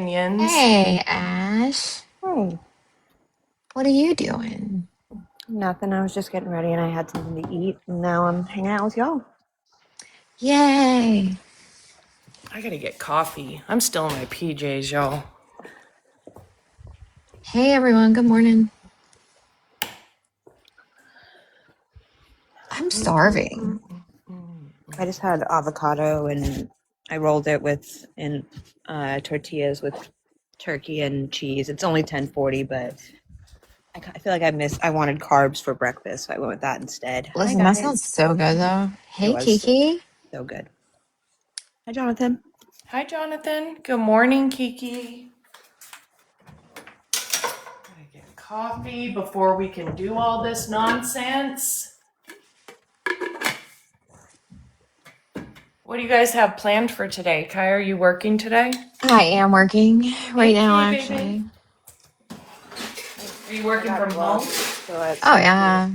opinions. Hey, Ash. Hey, What are you doing? nothing. I was just getting ready and I had something to eat, and now I'm hanging out with y'all. Yay. I gotta get coffee. I'm still in my PJs, y'all. Hey, everyone. Good morning. I'm starving. I just had avocado and I rolled it with in tortillas with turkey and cheese. It's only 10:40, but I feel like I wanted carbs for breakfast, so I went with that instead. Hi Listen, that sounds guys, so good, though. it Hey, was Kiki. so good. Hi Jonathan. Hi, Jonathan. Good morning, Kiki. Gotta get coffee before we can do all this nonsense. What do you guys have planned for today? Kai, are you working today? I am working right Hey, now, Kay, baby. actually. Are you working from home? Oh, yeah.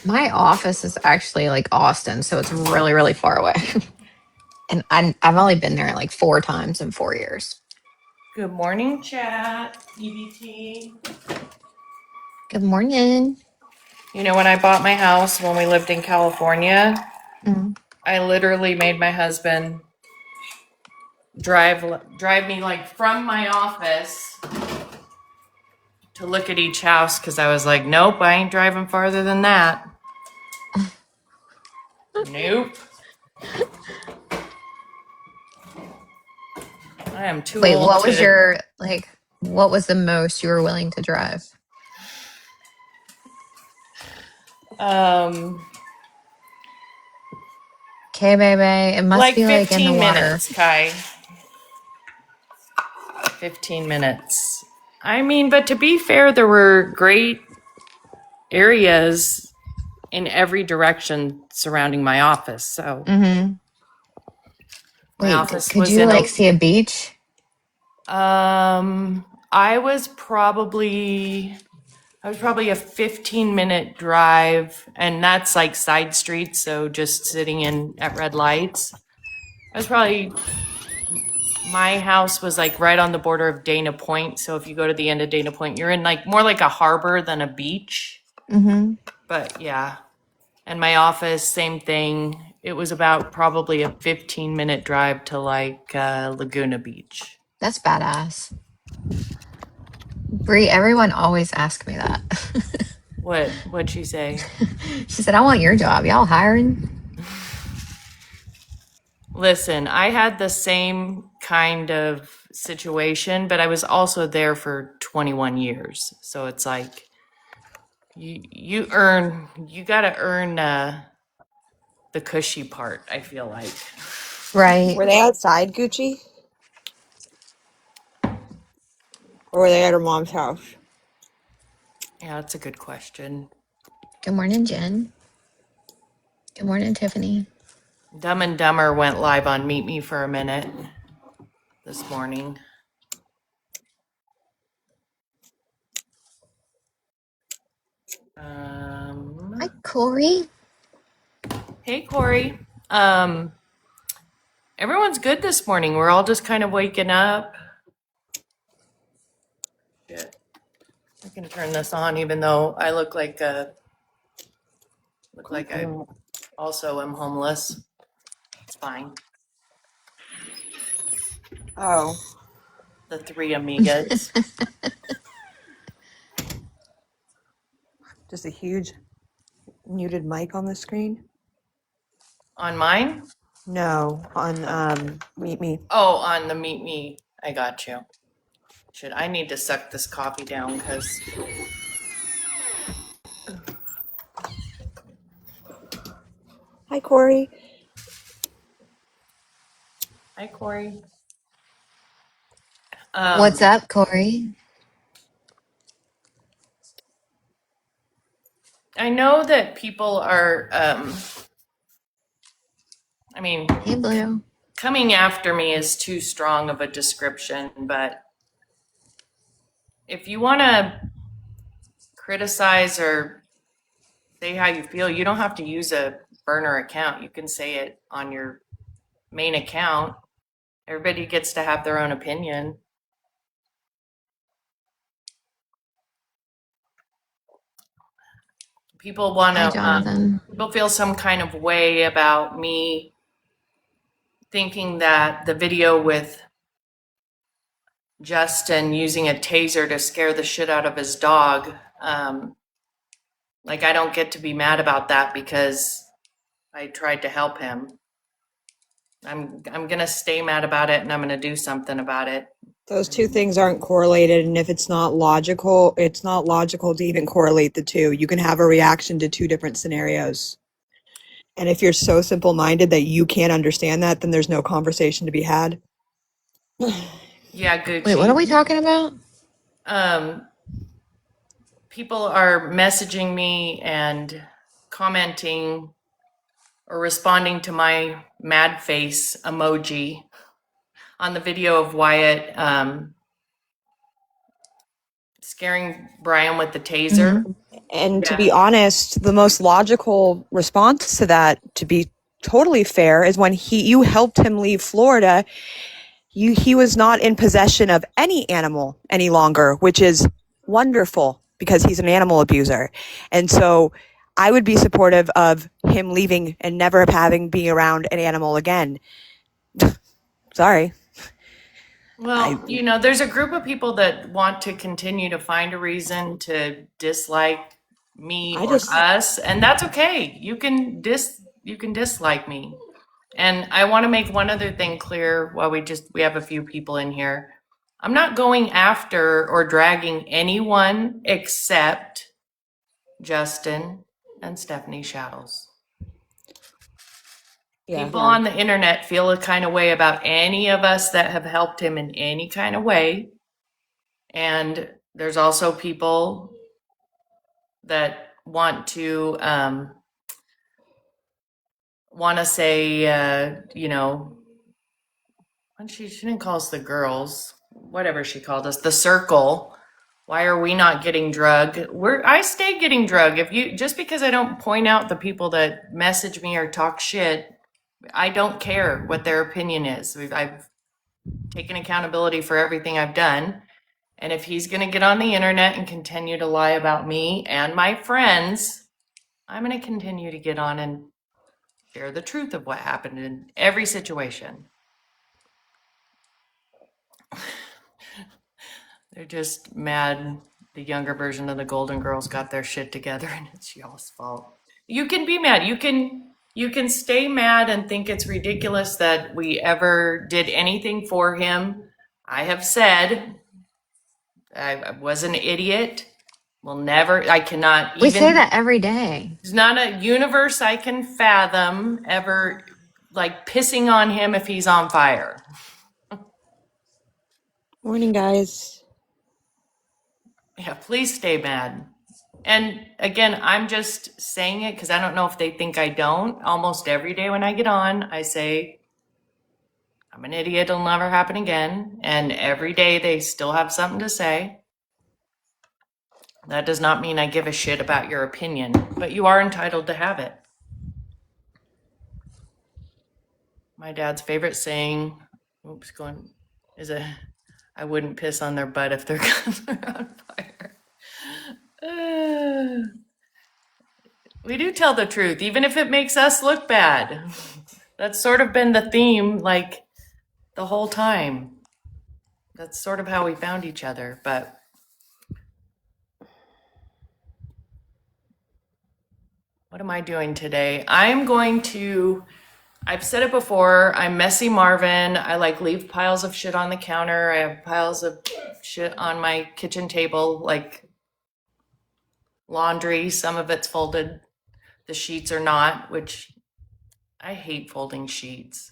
My office is actually like Austin, so it's really, really far away. And I've only been there like 4 times in 4 years. Good morning, chat. EBT. Good morning. You know, when I bought my house when we lived in California, Mm. I literally made my husband drive me like from my office to look at each house because I was like, nope, I ain't driving farther than that. Nope. I am too Wait, old what was to. your, like, what was the most you were willing to drive? Um, Okay, baby. It must like be like in the 15 water. minutes, Kai. 15 minutes. I mean, but to be fair, there were great areas in every direction surrounding my office. So Mm-hmm. my Wait, office could was you in like a. see a beach? I was probably a 15-minute drive, and that's like side streets, so just sitting in at red lights. I was probably My house was like right on the border of Dana Point, so if you go to the end of Dana Point, you're in like more like a harbor than a beach. Mm-hmm. But yeah, and my office, same thing. It was about probably a 15-minute drive to like Laguna Beach. That's badass. Brie, everyone always asks me that. What'd she say? She said, I want your job. Y'all hiring? Listen, I had the same kind of situation, but I was also there for 21 years. So it's like you gotta earn the cushy part, I feel like. Right. Were they outside Gucci, or were they at her mom's house? Yeah, that's a good question. Good morning, Jen. Good morning, Tiffany. Dumb and Dumber went live on Meet Me for a minute this morning. Hi, Corey. Hey, Corey. Everyone's good this morning. We're all just kind of waking up. Shit. I can turn this on even though I look like I also am homeless. It's fine. Oh, The three amigas. just a huge muted mic on the screen. On mine? No, on Meet Me. Oh, on the Meet Me. I got you. Shit, I need to suck this coffee down because Hi Corey. Hi, Corey. What's up, Corey? I know that people are, I mean, Hey, Blue. coming after me is too strong of a description, but if you want to criticize or say how you feel, you don't have to use a burner account. You can say it on your main account. Everybody gets to have their own opinion. People want Hi, to, Jonathan. people feel some kind of way about me thinking that the video with Justin using a taser to scare the shit out of his dog, like I don't get to be mad about that because I tried to help him. I'm gonna stay mad about it and I'm gonna do something about it. Those two things aren't correlated, and if it's not logical to even correlate the two. You can have a reaction to two different scenarios. And if you're so simple-minded that you can't understand that, then there's no conversation to be had. Yeah, Gucci. Wait, what are we talking about? People are messaging me and commenting or responding to my mad face emoji on the video of Wyatt scaring Brian with the taser. And to be honest, the most logical response to that, to be totally fair, is when you helped him leave Florida, he was not in possession of any animal any longer, which is wonderful because he's an animal abuser. And so I would be supportive of him leaving and never having be around an animal again. Sorry. Well, there's a group of people that want to continue to find a reason to dislike me or us, and that's okay. You can dislike me. And I want to make one other thing clear while we have a few people in here. I'm not going after or dragging anyone except Justin and Stephanie Shadows. People on the internet feel a kind of way about any of us that have helped him in any kind of way. And there's also people that want to say, she didn't call us the girls, whatever she called us, the circle. Why are we not getting drug? I stay getting drug. Just because I don't point out the people that message me or talk shit, I don't care what their opinion is. I've taken accountability for everything I've done. And if he's going to get on the internet and continue to lie about me and my friends, I'm going to continue to get on and share the truth of what happened in every situation. They're just mad the younger version of the Golden Girls got their shit together and it's y'all's fault. You can be mad. You can stay mad and think it's ridiculous that we ever did anything for him. I have said I was an idiot. I cannot even. We say that every day. There's not a universe I can fathom ever like pissing on him if he's on fire. Morning, guys. Yeah, please stay mad. And again, I'm just saying it because I don't know if they think I don't. Almost every day when I get on, I say, I'm an idiot, it'll never happen again. And every day they still have something to say. That does not mean I give a shit about your opinion, but you are entitled to have it. My dad's favorite saying, is I wouldn't piss on their butt if their guns were on fire. We do tell the truth, even if it makes us look bad. That's sort of been the theme, like, the whole time. That's sort of how we found each other, but what am I doing today? I've said it before, I'm Messy Marvin. I leave piles of shit on the counter. I have piles of shit on my kitchen table, like laundry. Some of it's folded. The sheets are not, which I hate folding sheets.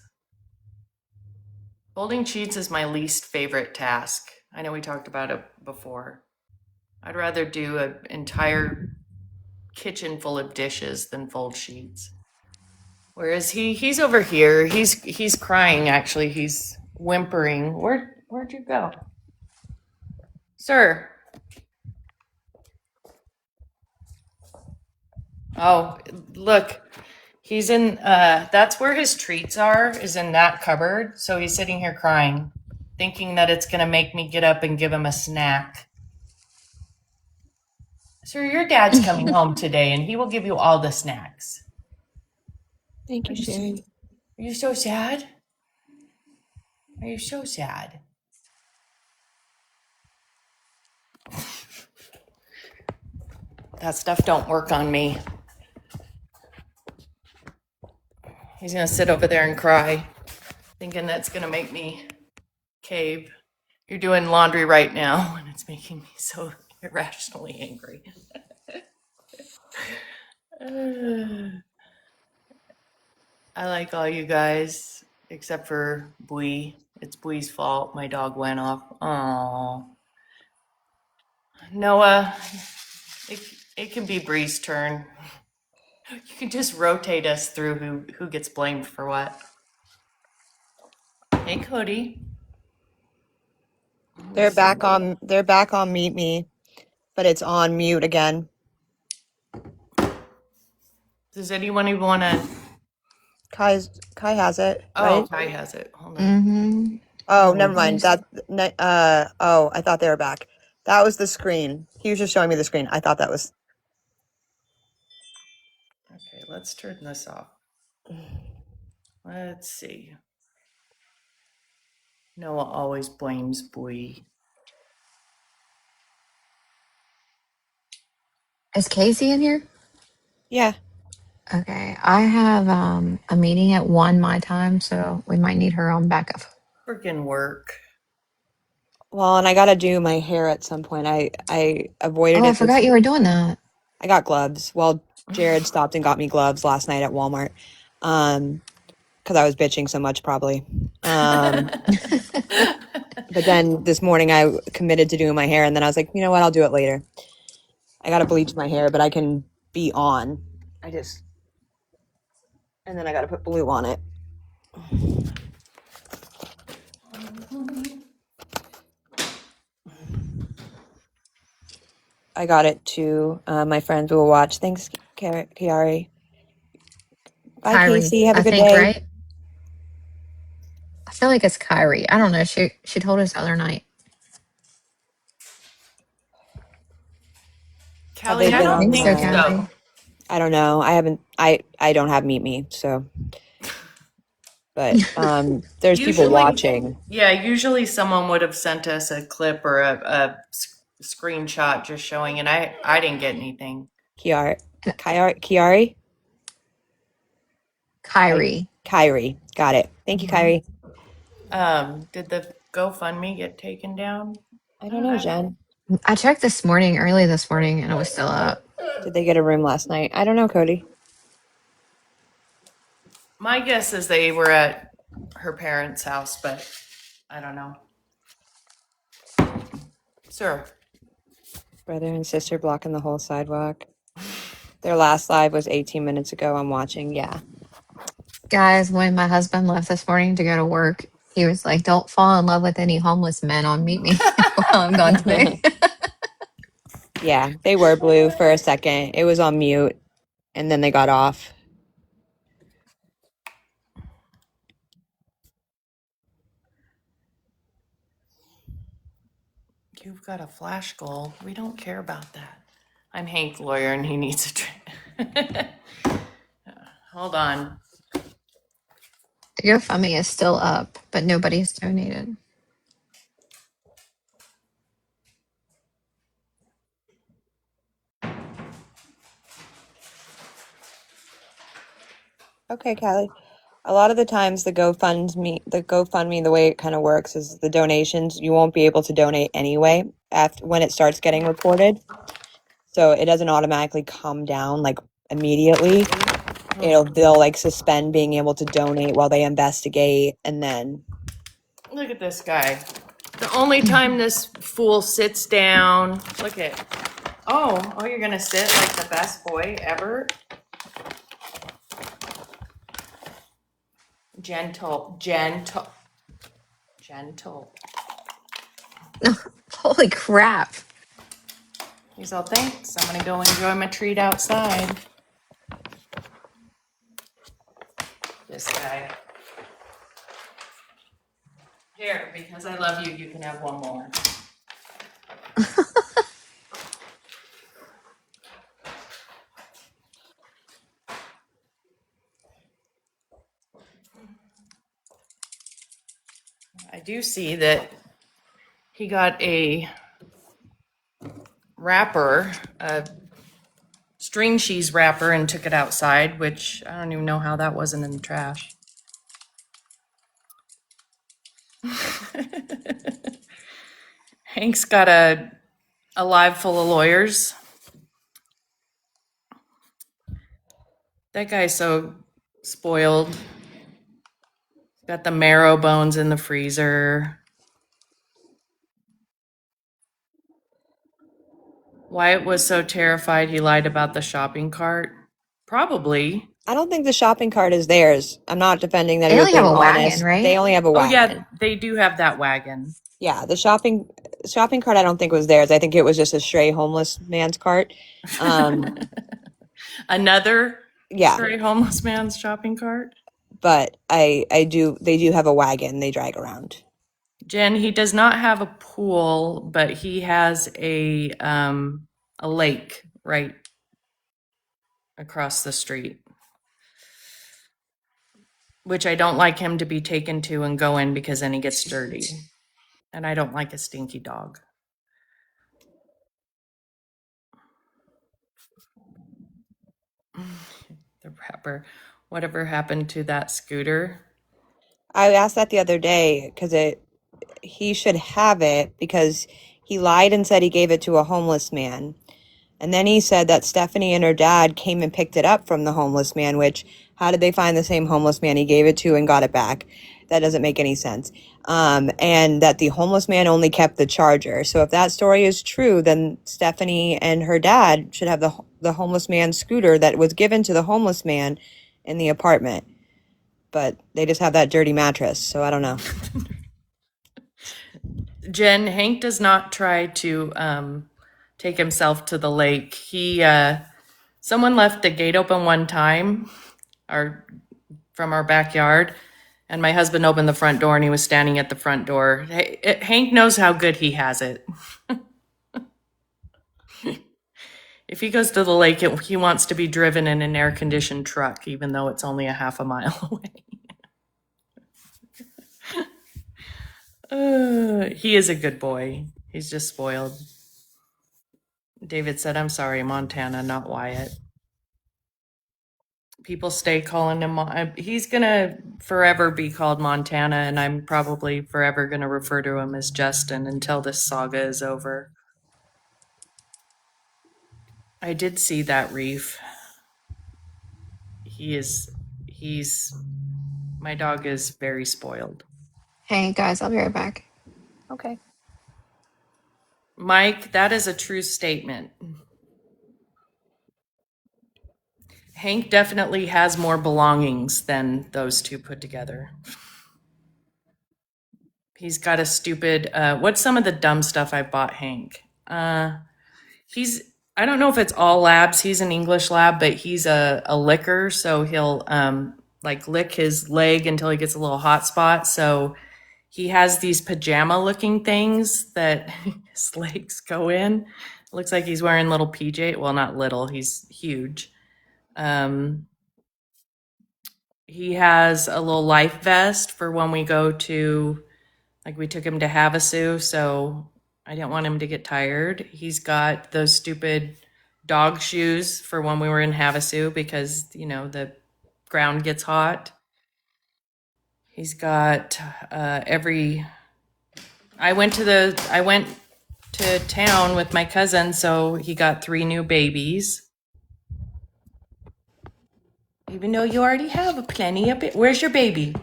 Folding sheets is my least favorite task. I know we talked about it before. I'd rather do an entire kitchen full of dishes than fold sheets. Whereas he's over here. He's crying, actually. He's whimpering. Where'd you go? Sir. Oh, look. He's in, that's where his treats are, is in that cupboard. So he's sitting here crying, thinking that it's going to make me get up and give him a snack. Sir, your dad's coming home today and he will give you all the snacks. Thank you, Sherry. Are you so sad? Are you so sad? That stuff don't work on me. He's gonna sit over there and cry, thinking that's gonna make me cave. You're doing laundry right now, and it's making me so irrationally angry. I like all you guys, except for Bui. It's Bui's fault. My dog went off. Oh, Noah, it can be Bree's turn. You can just rotate us through who gets blamed for what. Hey, Cody. They're back on Meet Me, but it's on mute again. Does anyone even want to? Kai has it, Oh, right? Kai has it. Hold on. Mm-hmm. Oh, never mind. I thought they were back. That was the screen. He was just showing me the screen. I thought that was. Okay, let's turn this off. Let's see. Noah always blames Bui. Is Casey in here? Yeah. Okay. I have a meeting at 1 my time, so we might need her on backup. Freaking work. Well, and I gotta do my hair at some point. I avoided Oh, it. I forgot you were doing that. I got gloves. Well, Jared stopped and got me gloves last night at Walmart. Because I was bitching so much, probably. But then this morning I committed to doing my hair, and then I was like, you know what? I'll do it later. I gotta bleach my hair, but I can be on. And then I gotta put blue on it. I got it to my friends will watch. Thanks, Kiari. Bye, Kyrie, Casey. Have a I good think, day. right? I feel like it's Kyrie. I don't know. She told us the other night. Callie, they I been don't on think so, the- Callie. so. I don't know. I haven't. I don't have Meet Me, so. But there's people Usually- watching. Yeah, usually someone would have sent us a clip or a screenshot just showing, and I didn't get anything. Kiari. Kyrie. Got it. Thank you, Kyrie. Did the GoFundMe get taken down? I don't know, Jen. I checked early this morning, and it was still up. Did they get a room last night? I don't know, Cody. My guess is they were at her parents' house, but I don't know. Sir. Brother and sister blocking the whole sidewalk. Their last live was 18 minutes ago. I'm watching. Yeah. Guys, when my husband left this morning to go to work, he was like, "Don't fall in love with any homeless men on Meet Me while I'm gone today." Yeah, they were blue for a second. It was on mute, and then they got off. You've got a flash goal. We don't care about that. I'm Hank Lawyer and he needs a Hold on. The GoFundMe is still up, but nobody's donated. Okay, Callie. A lot of the times the GoFundMe, the way it kind of works is the donations, you won't be able to donate anyway when it starts getting reported. So it doesn't automatically come down like immediately. They'll like suspend being able to donate while they investigate, and then Look at this guy. The only time this fool sits down. Look at. Oh, you're gonna sit like the best boy ever? Gentle. Holy crap. He's all, thanks. I'm gonna go enjoy my treat outside. this guy. Here, because I love you, you can have one more. I do see that he got a wrapper, a string cheese wrapper, and took it outside, which I don't even know how that wasn't in the trash. Hank's got a live full of lawyers. That guy's so spoiled. Got the marrow bones in the freezer. Wyatt was so terrified he lied about the shopping cart. Probably. I don't think the shopping cart is theirs. I'm not defending that They he was only have being a wagon, honest. right? They only have a Oh wagon. yeah, they do have that wagon. Yeah, the shopping cart I don't think was theirs. I think it was just a stray homeless man's cart. Another Yeah, stray homeless man's shopping cart. but they do have a wagon they drag around. Jen, he does not have a pool, but he has a lake right across the street, which I don't like him to be taken to and go in because then he gets dirty. And I don't like a stinky dog. The wrapper. Whatever happened to that scooter? I asked that the other day because he should have it because he lied and said he gave it to a homeless man. And then he said that Stephanie and her dad came and picked it up from the homeless man, which how did they find the same homeless man he gave it to and got it back? That doesn't make any sense. And that the homeless man only kept the charger. So if that story is true, then Stephanie and her dad should have the homeless man's scooter that was given to the homeless man in the apartment. But they just have that dirty mattress, so I don't know. Jen, Hank does not try to take himself to the lake. Someone left the gate open one time, from our backyard, and my husband opened the front door and he was standing at the front door. Hank knows how good he has it. If he goes to the lake, he wants to be driven in an air-conditioned truck, even though it's only a half a mile away. He is a good boy. He's just spoiled. David said, I'm sorry, Montana, not Wyatt. People stay calling him, he's gonna forever be called Montana, and I'm probably forever gonna refer to him as Justin until this saga is over. I did see that reef. My dog is very spoiled. Hey guys, I'll be right back. Okay. Mike, that is a true statement. Hank definitely has more belongings than those two put together. He's got a stupid, what's some of the dumb stuff I bought Hank? I don't know if it's all labs. He's an English lab, but he's a licker. So he'll lick his leg until he gets a little hot spot. So he has these pajama looking things that his legs go in. It looks like he's wearing little PJ. Well, not little, he's huge. He has a little life vest for when we go to, we took him to Havasu, so I didn't want him to get tired. He's got those stupid dog shoes for when we were in Havasu because, the ground gets hot. He's got I went to town with my cousin, so he got 3 new babies. Even though you already have plenty of it. Where's your baby?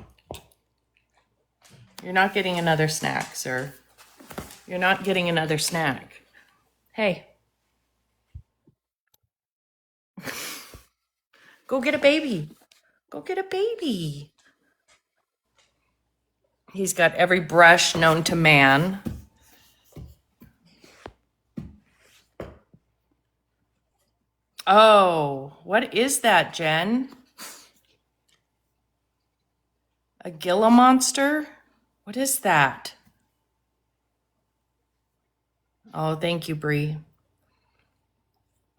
You're not getting another snack, sir. You're not getting another snack. Hey. Go get a baby. Go get a baby. He's got every brush known to man. Oh, what is that, Jen? A Gila monster? What is that? Oh, thank you, Bree.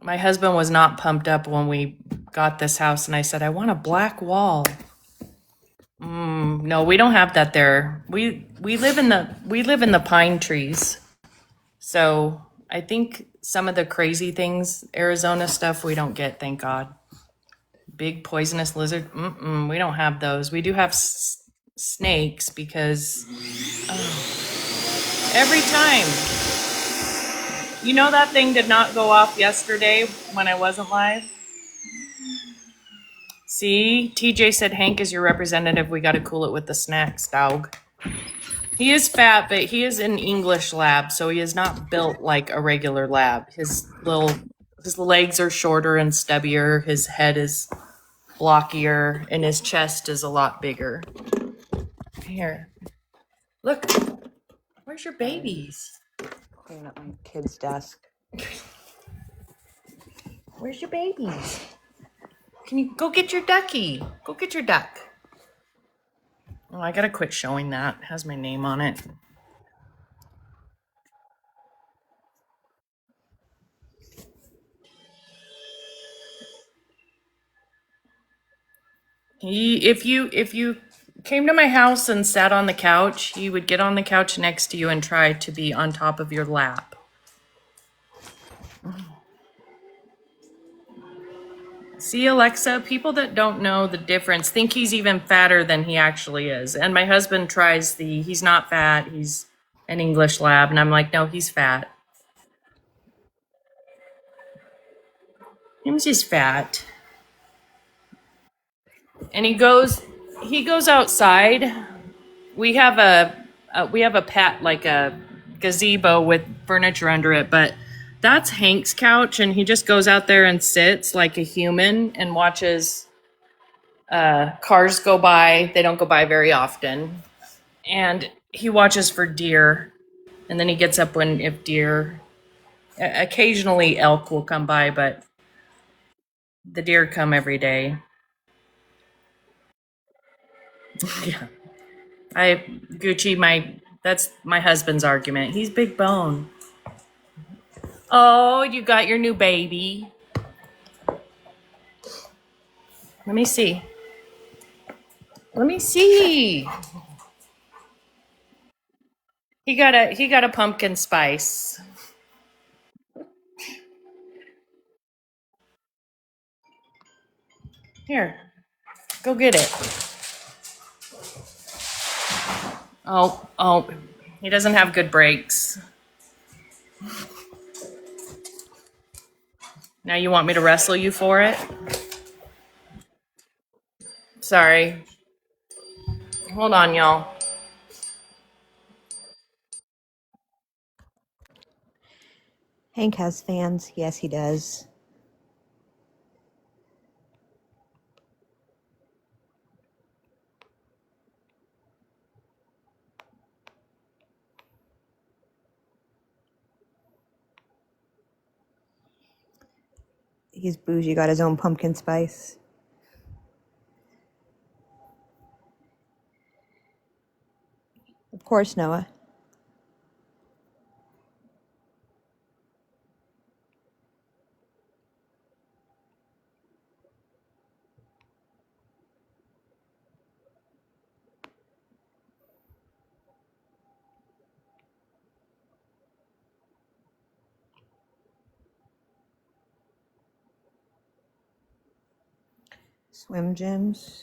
My husband was not pumped up when we got this house, and I said, I want a black wall. No, we don't have that there. We live in the pine trees. So I think some of the crazy things, Arizona stuff, we don't get, thank God. Big poisonous lizard, we don't have those. We do have snakes because every time. You know that thing did not go off yesterday when I wasn't live? See, TJ said Hank is your representative. We got to cool it with the snacks, dog. He is fat, but he is an English lab, so he is not built like a regular lab. His legs are shorter and stubbier. His head is blockier, and his chest is a lot bigger. Here, look. Where's your babies? Cleaning up my kid's desk. Where's your babies? Can you go get your ducky? Go get your duck. Oh, I gotta quit showing that. It has my name on it. If you came to my house and sat on the couch, he would get on the couch next to you and try to be on top of your lap. See, Alexa, people that don't know the difference think he's even fatter than he actually is. And my husband tries he's not fat, he's an English lab. And I'm like, no, he's fat. Him's just fat. And he goes outside. We have a pet, like a gazebo with furniture under it, but that's Hank's couch, and he just goes out there and sits like a human and watches cars go by. They don't go by very often. And he watches for deer, and then he gets up if deer, occasionally elk will come by, but the deer come every day. Yeah. That's my husband's argument. He's big bone. Oh, you got your new baby. Let me see. He got a pumpkin spice. Here, go get it. Oh, he doesn't have good brakes. Now you want me to wrestle you for it? Sorry. Hold on, y'all. Hank has fans. Yes, he does. He's bougie, got his own pumpkin spice. Of course, Noah. Swim gyms.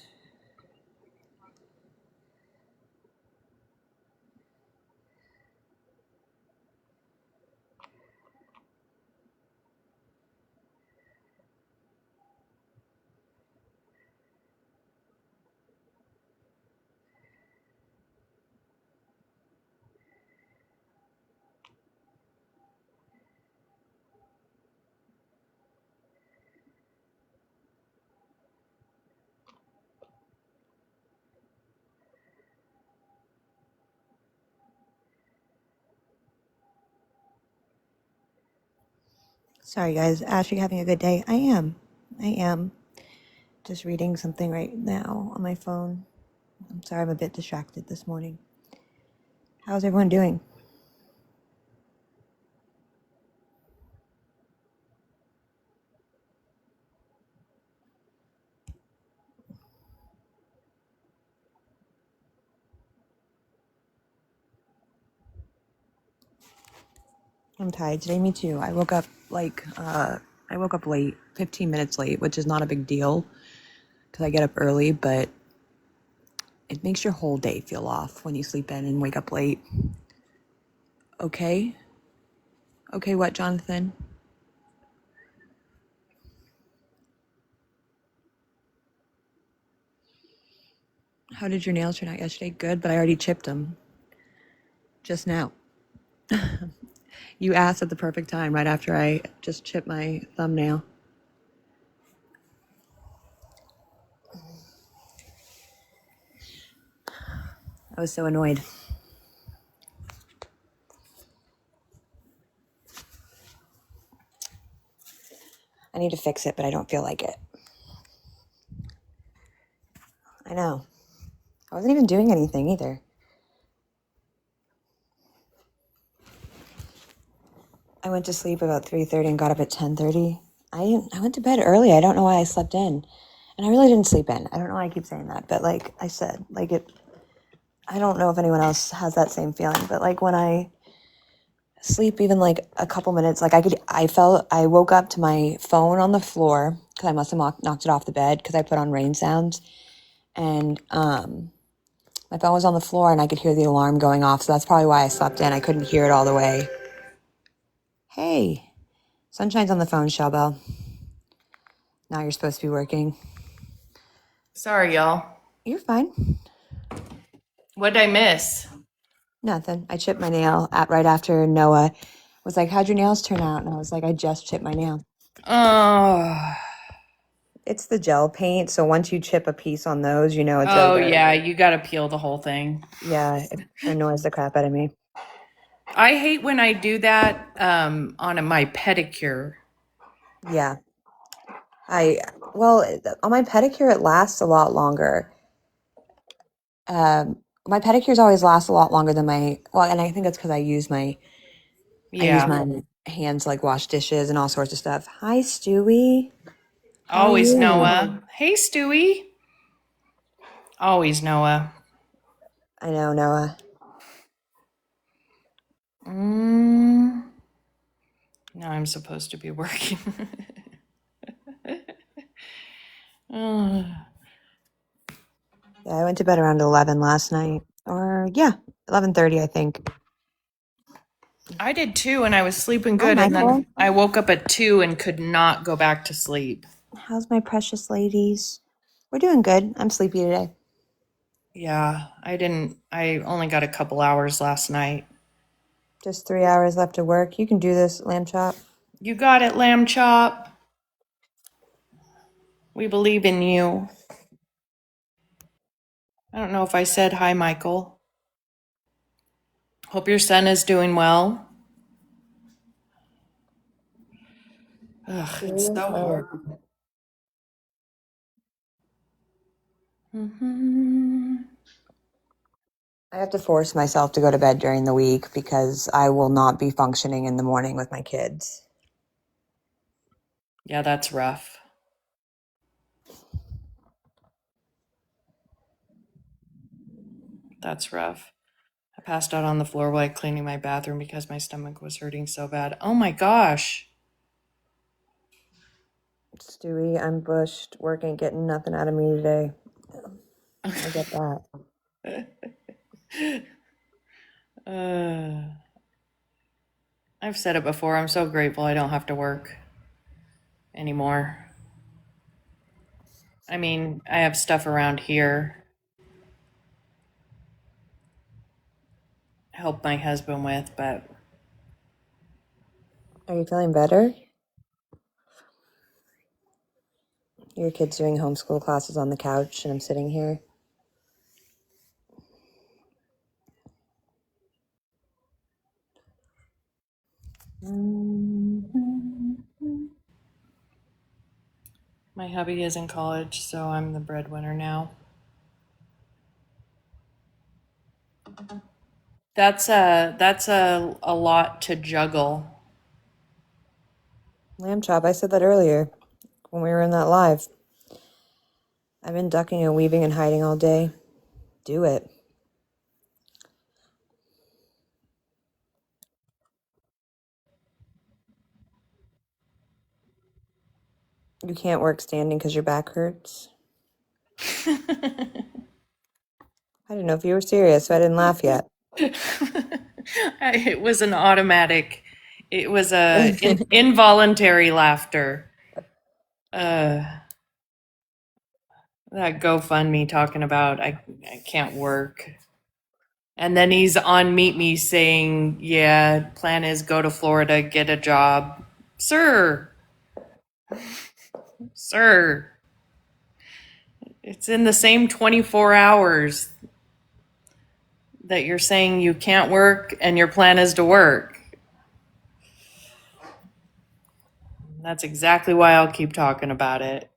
Sorry, guys. Ash, are you having a good day? I am. Just reading something right now on my phone. I'm sorry I'm a bit distracted this morning. How's everyone doing? I'm tired today. Me too. I woke up late, 15 minutes late, which is not a big deal because I get up early, but it makes your whole day feel off when you sleep in and wake up late. Okay? Okay, what, Jonathan? How did your nails turn out yesterday? Good, but I already chipped them just now. You asked at the perfect time, right after I just chipped my thumbnail. I was so annoyed. I need to fix it, but I don't feel like it. I know. I wasn't even doing anything either. I went to sleep about 3:30 and got up at 10:30. I went to bed early. I don't know why I slept in. And I really didn't sleep in. I don't know why I keep saying that, but like I said, I don't know if anyone else has that same feeling, but like when I sleep even like a couple minutes, like I woke up to my phone on the floor because I must have knocked it off the bed because I put on rain sounds, and my phone was on the floor and I could hear the alarm going off, so that's probably why I slept in. I couldn't hear it all the way. Hey, Sunshine's on the phone, Shellbell. Now you're supposed to be working. Sorry, y'all. You're fine. What'd I miss? Nothing. I chipped my nail right after Noah was like, "How'd your nails turn out?" And I was like, "I just chipped my nail." Oh, It's the gel paint, so once you chip a piece on those, you know it's oh over. yeah, you gotta peel the whole thing. Yeah, it annoys the crap out of me. I hate when I do that on my pedicure. Yeah. On my pedicure, it lasts a lot longer. My pedicures always last a lot longer than and I think that's because I use my hands to like wash dishes and all sorts of stuff. Hi, Stewie. How are Always you? Noah. Hey, Stewie. Always Noah. I know, Noah. Now I'm supposed to be working. Oh. Yeah, I went to bed around 11 last night. Or, yeah, 11:30, I think. I did too, and I was sleeping Hi, good, and Michael. then I woke up at 2 and could not go back to sleep. How's my precious ladies? We're doing good. I'm sleepy today. Yeah, I only got a couple hours last night. Just 3 hours left of work. You can do this, lamb chop. You got it, Lamb Chop. We believe in you. I don't know if I said hi, Michael. Hope your son is doing well. Ugh, it's so hard. I have to force myself to go to bed during the week because I will not be functioning in the morning with my kids. Yeah, that's rough. That's rough. I passed out on the floor while cleaning my bathroom because my stomach was hurting so bad. Oh my gosh. Stewie, I'm bushed. Work ain't getting nothing out of me today. I get that. I've said it before. I'm so grateful I don't have to work anymore. I mean, I have stuff around here. Help my husband with, but Are you feeling better? Your kid's doing homeschool classes on the couch, and I'm sitting here. my hubby is in college, so I'm the breadwinner now. That's a lot to juggle. Lamb chop. I said that earlier when we were in that live. I've been ducking and weaving and hiding all day. Do it. You can't work standing because your back hurts. I didn't know if you were serious, so I didn't laugh yet. It was an automatic. It was a involuntary laughter. Uh, that GoFundMe talking about I can't work. And then he's on Meet Me saying, yeah, plan is go to Florida, get a job. Sir, sir, it's in the same 24 hours that you're saying you can't work and your plan is to work. That's exactly why I'll keep talking about it.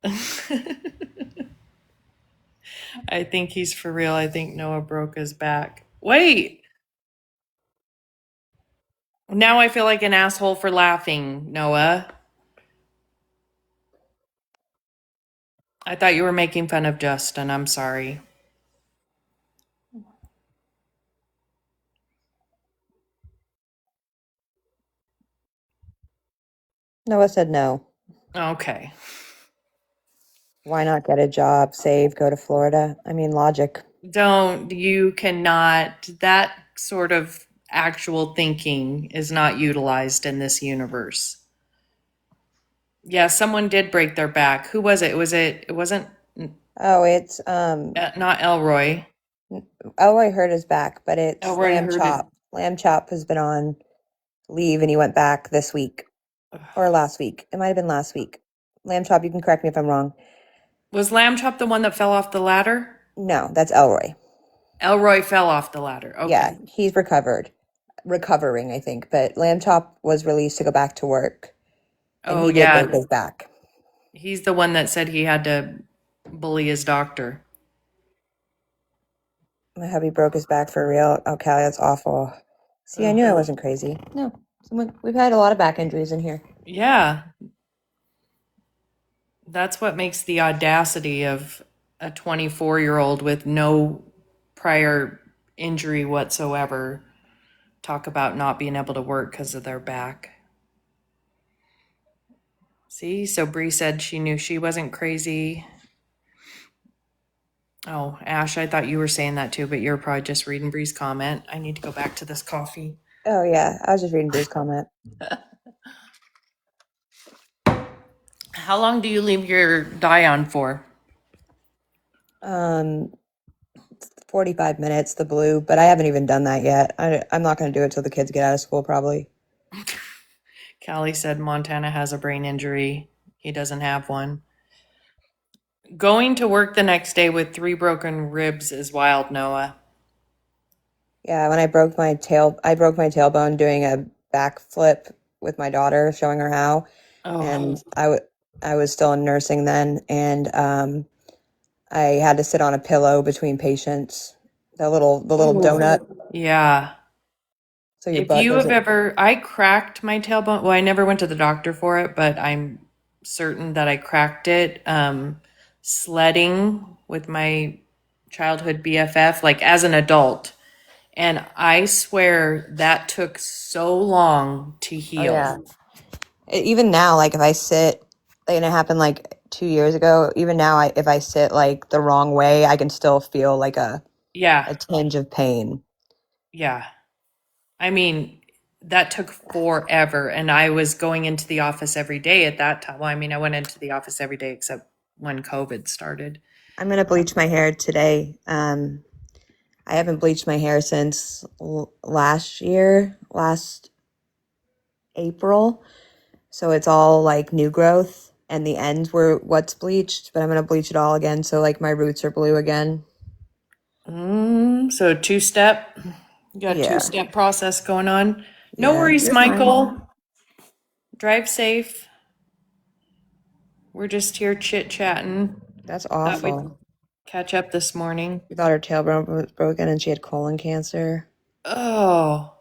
I think he's for real. I think Noah broke his back. Wait, now I feel like an asshole for laughing, Noah. I thought you were making fun of Justin. I'm sorry. Noah said no. Okay. Why not get a job, save, go to Florida? I mean, logic. You cannot, that sort of actual thinking is not utilized in this universe. Yeah, someone did break their back. Who was it? It wasn't, Oh, it's not Elroy. Elroy hurt his back, but it's Elroy Lamb hurt his, Chop. Lamb Chop has been on leave and he went back this week or last week. It might have been last week. Lamb Chop, you can correct me if I'm wrong. was Lamb Chop the one that fell off the ladder? No, that's Elroy. Elroy fell off the ladder. Okay. Yeah, he's recovering, I think. But Lamb Chop was released to go back to work, and Oh, he did yeah. break his back. He's the one that said he had to bully his doctor. My hubby broke his back for real. Oh, Callie, that's awful. See, I knew I wasn't crazy. No, we've had a lot of back injuries in here. Yeah. That's what makes the audacity of a 24-year-old with no prior injury whatsoever talk about not being able to work because of their back. See, so Bree said she knew she wasn't crazy. Oh, Ash, I thought you were saying that too, but you're probably just reading Bree's comment. I need to go back to this coffee. Oh yeah, I was just reading Bree's comment. How long do you leave your dye on for? 45 minutes, the blue, but I haven't even done that yet. I'm not going to do it till the kids get out of school, probably. Callie said Montana has a brain injury. He doesn't have one. Going to work the next day with 3 broken ribs is wild, Noah. Yeah, when I broke my tailbone doing a backflip with my daughter, showing her how, and I was still in nursing then, and I had to sit on a pillow between patients, the little donut, Yeah. so your If butt you have doesn't. ever, I cracked my tailbone. Well, I never went to the doctor for it, but I'm certain that I cracked it sledding with my childhood BFF, like as an adult. And I swear that took so long to Oh heal. yeah. Even now, like if I sit, and it happened like 2 years ago. Even now, if I sit like the wrong way, I can still feel like a Yeah. tinge of pain. Yeah. I mean, that took forever. And I was going into the office every day at that time. Well, I mean, I went into the office every day except when COVID started. I'm gonna bleach my hair today. I haven't bleached my hair since last April. So it's all like new growth, and the ends were what's bleached, but I'm gonna bleach it all again. So like my roots are blue again. So 2-step. You got a Yeah. 2-step process going on. No Yeah, worries, you're fine. Michael. Drive safe. We're just here chit-chatting. That's Thought we'd awful. catch up this morning. We thought her tailbone was broken and she had colon cancer. Oh.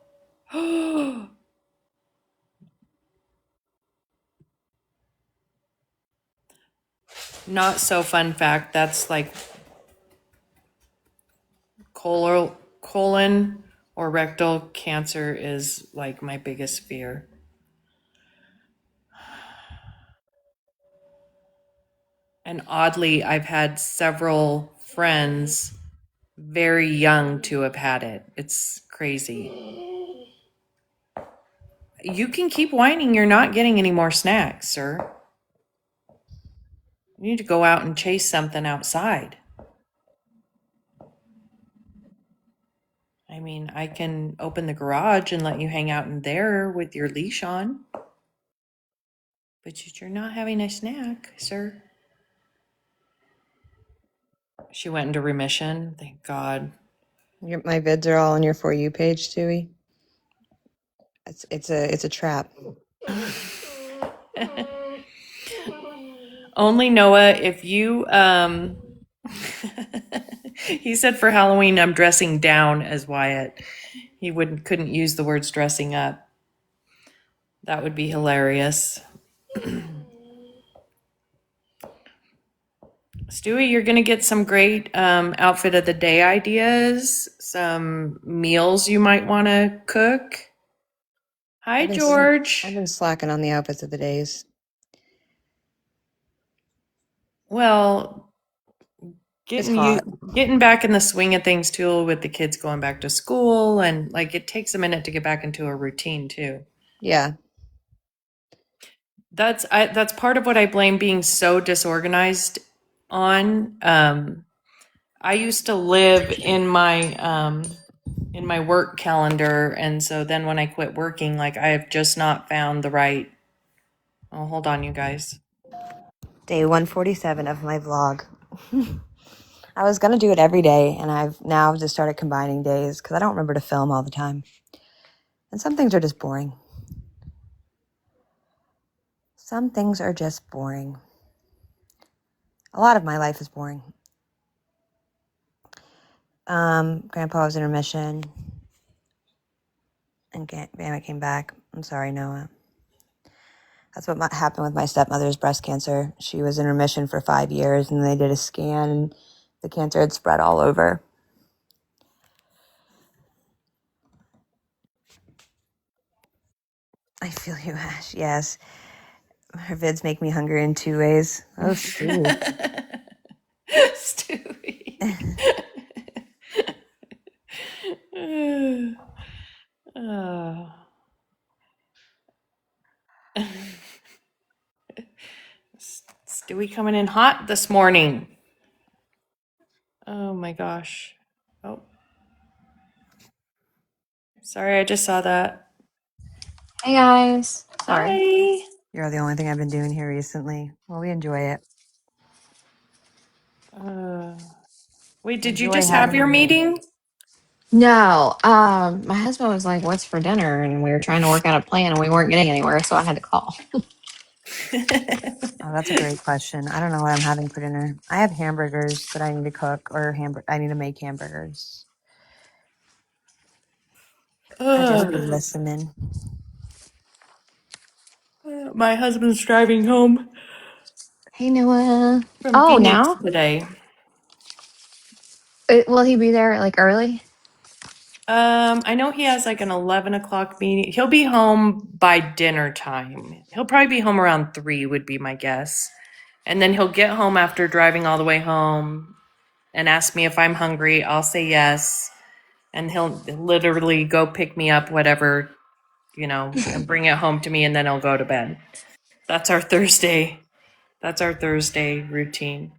Not so fun fact. That's like colon or rectal cancer is like my biggest fear. And oddly, I've had several friends very young to have had it. It's crazy. You can keep whining. You're not getting any more snacks, sir. You need to go out and chase something outside. I mean, I can open the garage and let you hang out in there with your leash on. But you're not having a snack, sir. She went into remission. Thank God. My vids are all on your For You page, Stewie. It's a trap. Only Noah, if you he said for Halloween I'm dressing down as Wyatt. He couldn't use the words dressing up. That would be hilarious. Stewie, you're gonna get some great outfit of the day ideas, some meals you might want to cook. Hi, George. I've been slacking on the outfits of the days. Well, It's hot. getting back in the swing of things too, with the kids going back to school, and like it takes a minute to get back into a routine too. Yeah. That's part of what I blame being so disorganized on. I used to live in my work calendar, and so then when I quit working, like I have just not found the right. Oh, hold on, you guys. Day 147 of my vlog. I was gonna do it every day, and I've now just started combining days because I don't remember to film all the time. And some things are just boring. Some things are just boring. A lot of my life is boring. Grandpa was in remission, and Grandma came back. I'm sorry, Noah. That's what happened with my stepmother's breast cancer. She was in remission for 5 years, and they did a scan, and the cancer had spread all over. I feel you, Ash. Yes. Her vids make me hungry in 2 ways. Oh, Stewie. Stewie. Oh. Stewie coming in hot this morning. Oh my gosh. Oh. Sorry, I just saw that. Hey guys. Sorry. Hi. You're the only thing I've been doing here recently. Well, we enjoy it. Wait, did you Enjoy just have having your you. meeting? No, my husband was like, "What's for dinner?" And we were trying to work out a plan, and we weren't getting anywhere, so I had to call. Oh, that's a great question. I don't know what I'm having for dinner. I have hamburgers that I need to cook, or I need to make hamburgers. I just be listening. My husband's driving home Hey Noah. from Oh, Phoenix now today. will he be there like early? I know he has like an 11 o'clock meeting. He'll be home by dinner time. He'll probably be home around 3 would be my guess. And then he'll get home after driving all the way home and ask me if I'm hungry. I'll say yes. And he'll literally go pick me up, whatever, and bring it home to me, and then he'll go to bed. That's our Thursday. That's our Thursday routine.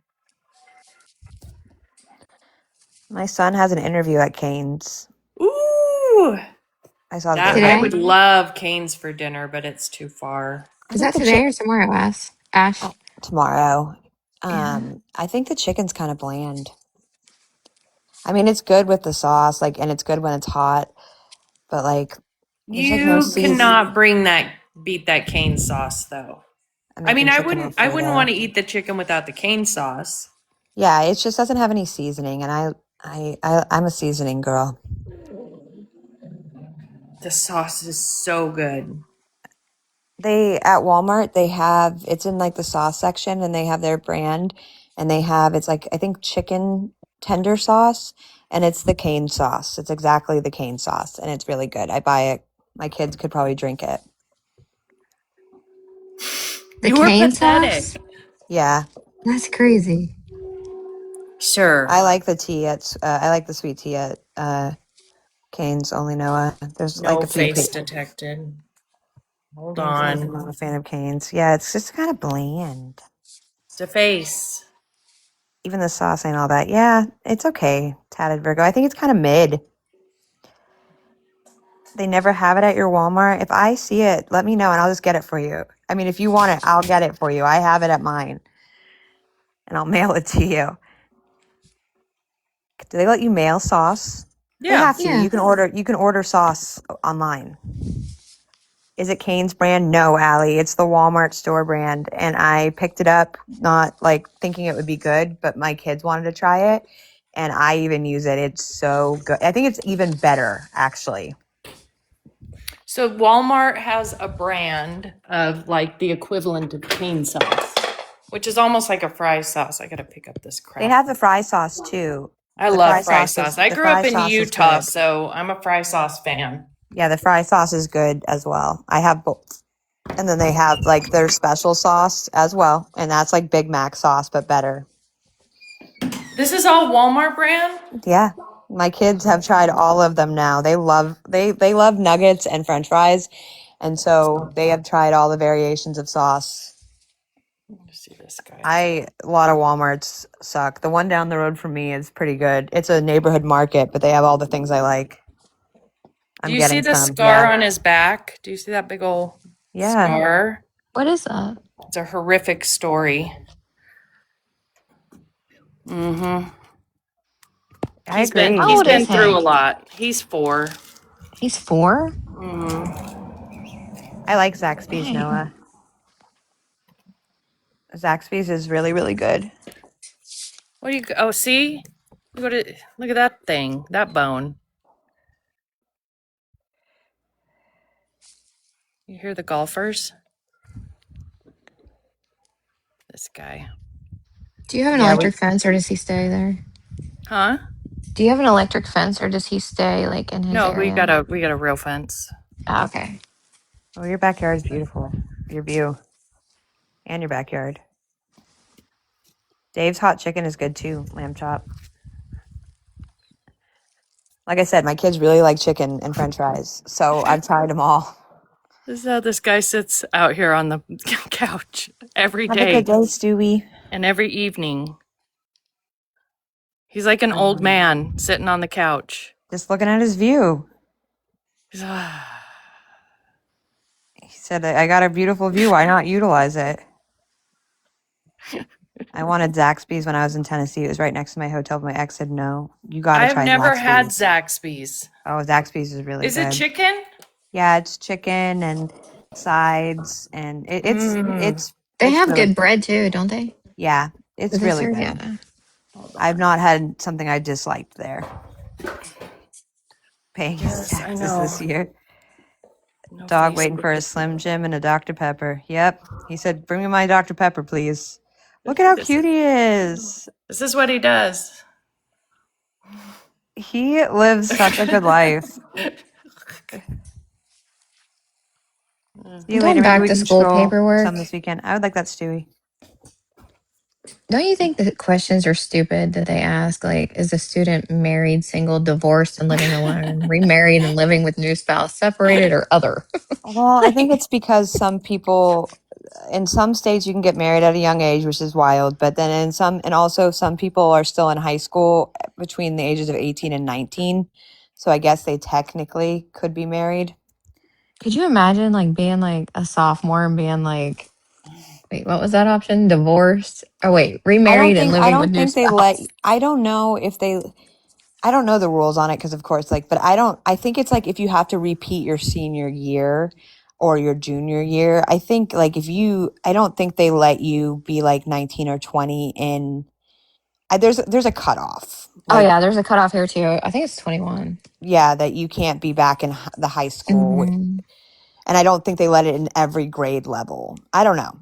My son has an interview at Cane's. Ooh! I saw That, that. I would love Cane's for dinner, but it's too far. Is that today or tomorrow, Ash? Tomorrow. Yeah. I think the chicken's kind of bland. I mean, it's good with the sauce, and it's good when it's hot, but there's no You cannot beat that cane sauce though. I mean, I wouldn't want to eat the chicken without the cane sauce. Yeah, it just doesn't have any seasoning, and I'm a seasoning girl. The sauce is so good. They at Walmart they have it's in like the sauce section, and they have their brand, and they have it's like I think chicken tender sauce, and it's the cane sauce. It's exactly the cane sauce, and it's really good. I buy it. My kids could probably drink it. The You were cane pathetic. sauce? Yeah, That's crazy. Sure. I like the tea at I like the sweet tea at Cane's Only Noah. There's like No a few. face detected. Hold I'm on. not a fan of Cane's. Yeah, it's just kind of bland. The face. Even the sauce ain't all that. Yeah, it's okay. Tatted Virgo. I think it's kind of mid. They never have it at your Walmart. If I see it, let me know and I'll just get it for you. I mean, if you want it, I'll get it for you. I have it at mine, and I'll mail it to you. Do they let you mail sauce? They Yeah. have to. Yeah. You can order sauce online. Is it Cane's brand? No, Allie. It's the Walmart store brand. And I picked it up, not like thinking it would be good, but my kids wanted to try it. And I even use it. It's so good. I think it's even better, actually. So Walmart has a brand of like the equivalent of cane sauce, which is almost like a fry sauce. I gotta pick up this crap. They have the fry sauce too. I the love fry fry sauce is- sauce. I the grew up fry in sauce is Utah, good. so I'm a fry sauce fan. Yeah, the fry sauce is good as well. I have both. And then they have like their special sauce as well. And that's like Big Mac sauce, but better. This is all Walmart brand? Yeah. My kids have tried all of them now. They love nuggets and french fries. And so they have tried all the variations of sauce. Let's see this guy. A lot of Walmarts suck. The one down the road from me is pretty good. It's a neighborhood market, but they have all the things I like. I'm Do you see getting the some. scar Yeah. on his back? Do you see that big old Yeah. scar? What is that? It's a horrific story. Mm-hmm. I He's been agree. How he's old been is he? through a lot. He's 4. He's 4? Mm-hmm. I like Zaxby's, Dang. Noah. Zaxby's is really, really good. What do you? Oh, see, look at that thing, that bone. You hear the golfers? This guy, Do you have an Yeah, electric fence or does he stay there? huh? Do you have an electric fence or does he stay like in his No, area? we got a real fence. Oh, okay. Oh, your backyard is beautiful. Your view and your backyard. Dave's hot chicken is good too. Lamb chop. Like I said, my kids really like chicken and French fries, so I've tried them all. This is how this guy sits out here on the couch every Have a day good day, Stewie. and every evening. He's like an old man sitting on the couch. Just looking at his view. He's, He said, "I got a beautiful view. Why not utilize it?" I wanted Zaxby's when I was in Tennessee. It was right next to my hotel. But my ex said, "No, you got to I've try never Zaxby's." had Zaxby's. Oh, Zaxby's is really Is good. it chicken? Yeah, it's chicken and sides, and it's They it's have really good bread too, don't they? Yeah, it's Do they really serve- good. Yeah. I've not had something I disliked there. Paying his Yes, I taxes know. this year. No Dog face waiting for a with Slim Jim and a Dr. Pepper. Yep. He said, "Bring me my Dr. Pepper, please." Look at how cute he is. This is what he does. He lives such a good life. See you Going later. Maybe back we to can school stroll paperwork. some this weekend. I would like that, Stewie. Don't you think the questions are stupid that they ask? Like, is the student married, single, divorced, and living alone, remarried and living with new spouse, separated, or other? Well, I think it's because some people, in some states, you can get married at a young age, which is wild. But then also some people are still in high school between the ages of 18 and 19. So I guess they technically could be married. Could you imagine like being like a sophomore and being like, wait, what was that option? Divorced? Oh wait, remarried and living with new spouse. I don't know if they, I don't know the rules on it because of course, but I think it's like if you have to repeat your senior year or your junior year, I think like I don't think they let you be like 19 or 20 in there's a cutoff. Oh Like, yeah, there's a cutoff here too. I think it's 21. yeah, that you can't be back in the high school, Mhm. and I don't think they let it in every grade level. I don't know.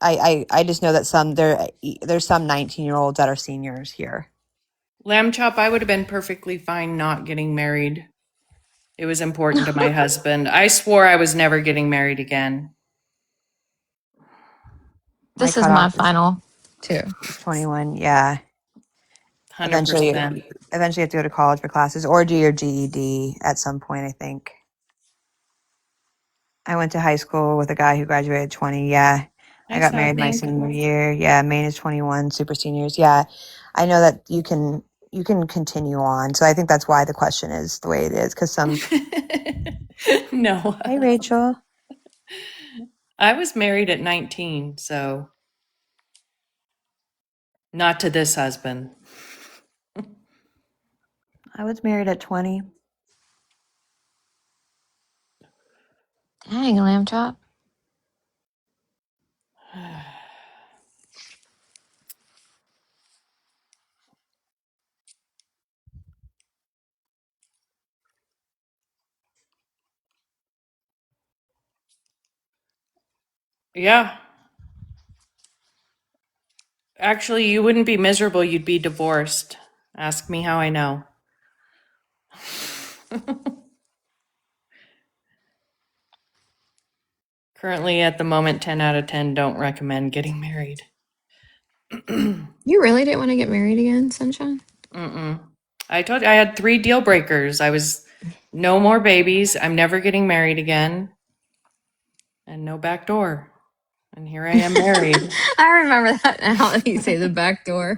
I just know that there's some 19-year-olds that are seniors here. Lamb chop, I would have been perfectly fine not getting married. It was important to my husband. I swore I was never getting married again. My This is my cutoff is final too. 21. Yeah. Eventually, 100%. eventually you have to go to college for classes or do your GED at some point, I think. I went to high school with a guy who graduated 20. Yeah. I I got saw married my think. senior year. Yeah, Maine is 21, super seniors. Yeah. I know that you can continue on. So I think that's why the question is the way it is, cuz some No. Hey Rachel. I was married at 19, so not to this husband. I was married at 20. Dang, lamb chop. Yeah. Actually, you wouldn't be miserable, you'd be divorced. Ask me how I know. Currently, at the moment, 10 out of 10 don't recommend getting married. You really didn't want to get married again, Sunshine? Mm-mm. I told you I had 3 deal breakers. I was no more babies. I'm never getting married again. And no back door. And here I am married. I remember that now that you say the back door.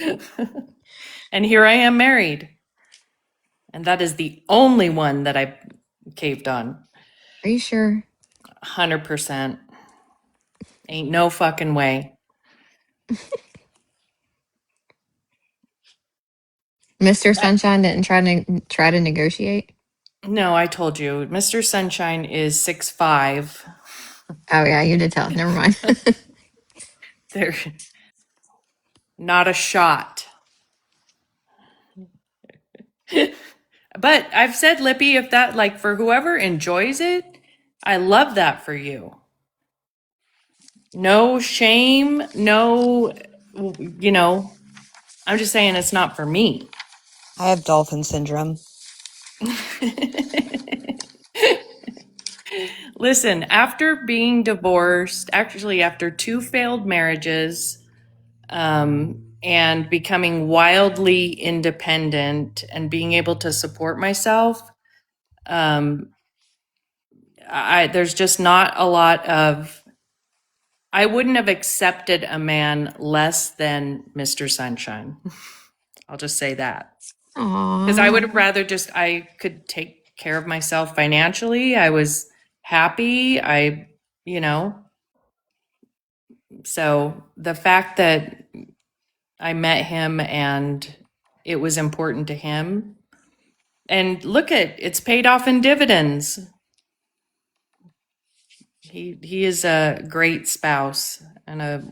And here I am married. And that is the only one that I caved on. Are you sure? 100%. Ain't no fucking way. Mr. Sunshine didn't try to negotiate? No, I told you. Mr. Sunshine is 6'5". Oh yeah, you did tell. Never mind. They're not a shot. But I've said, Lippy, if that, like, for whoever enjoys it, I love that for you. No shame, no, I'm just saying it's not for me. I have dolphin syndrome. Listen, after being divorced, actually after 2 failed marriages, and becoming wildly independent and being able to support myself, there's just not a lot of. I wouldn't have accepted a man less than Mr. Sunshine. I'll just say that. Because I Aww. would have rather I could take care of myself financially. I was happy. So the fact that I met him and it was important to him, and look it's paid off in dividends. He is a great spouse and a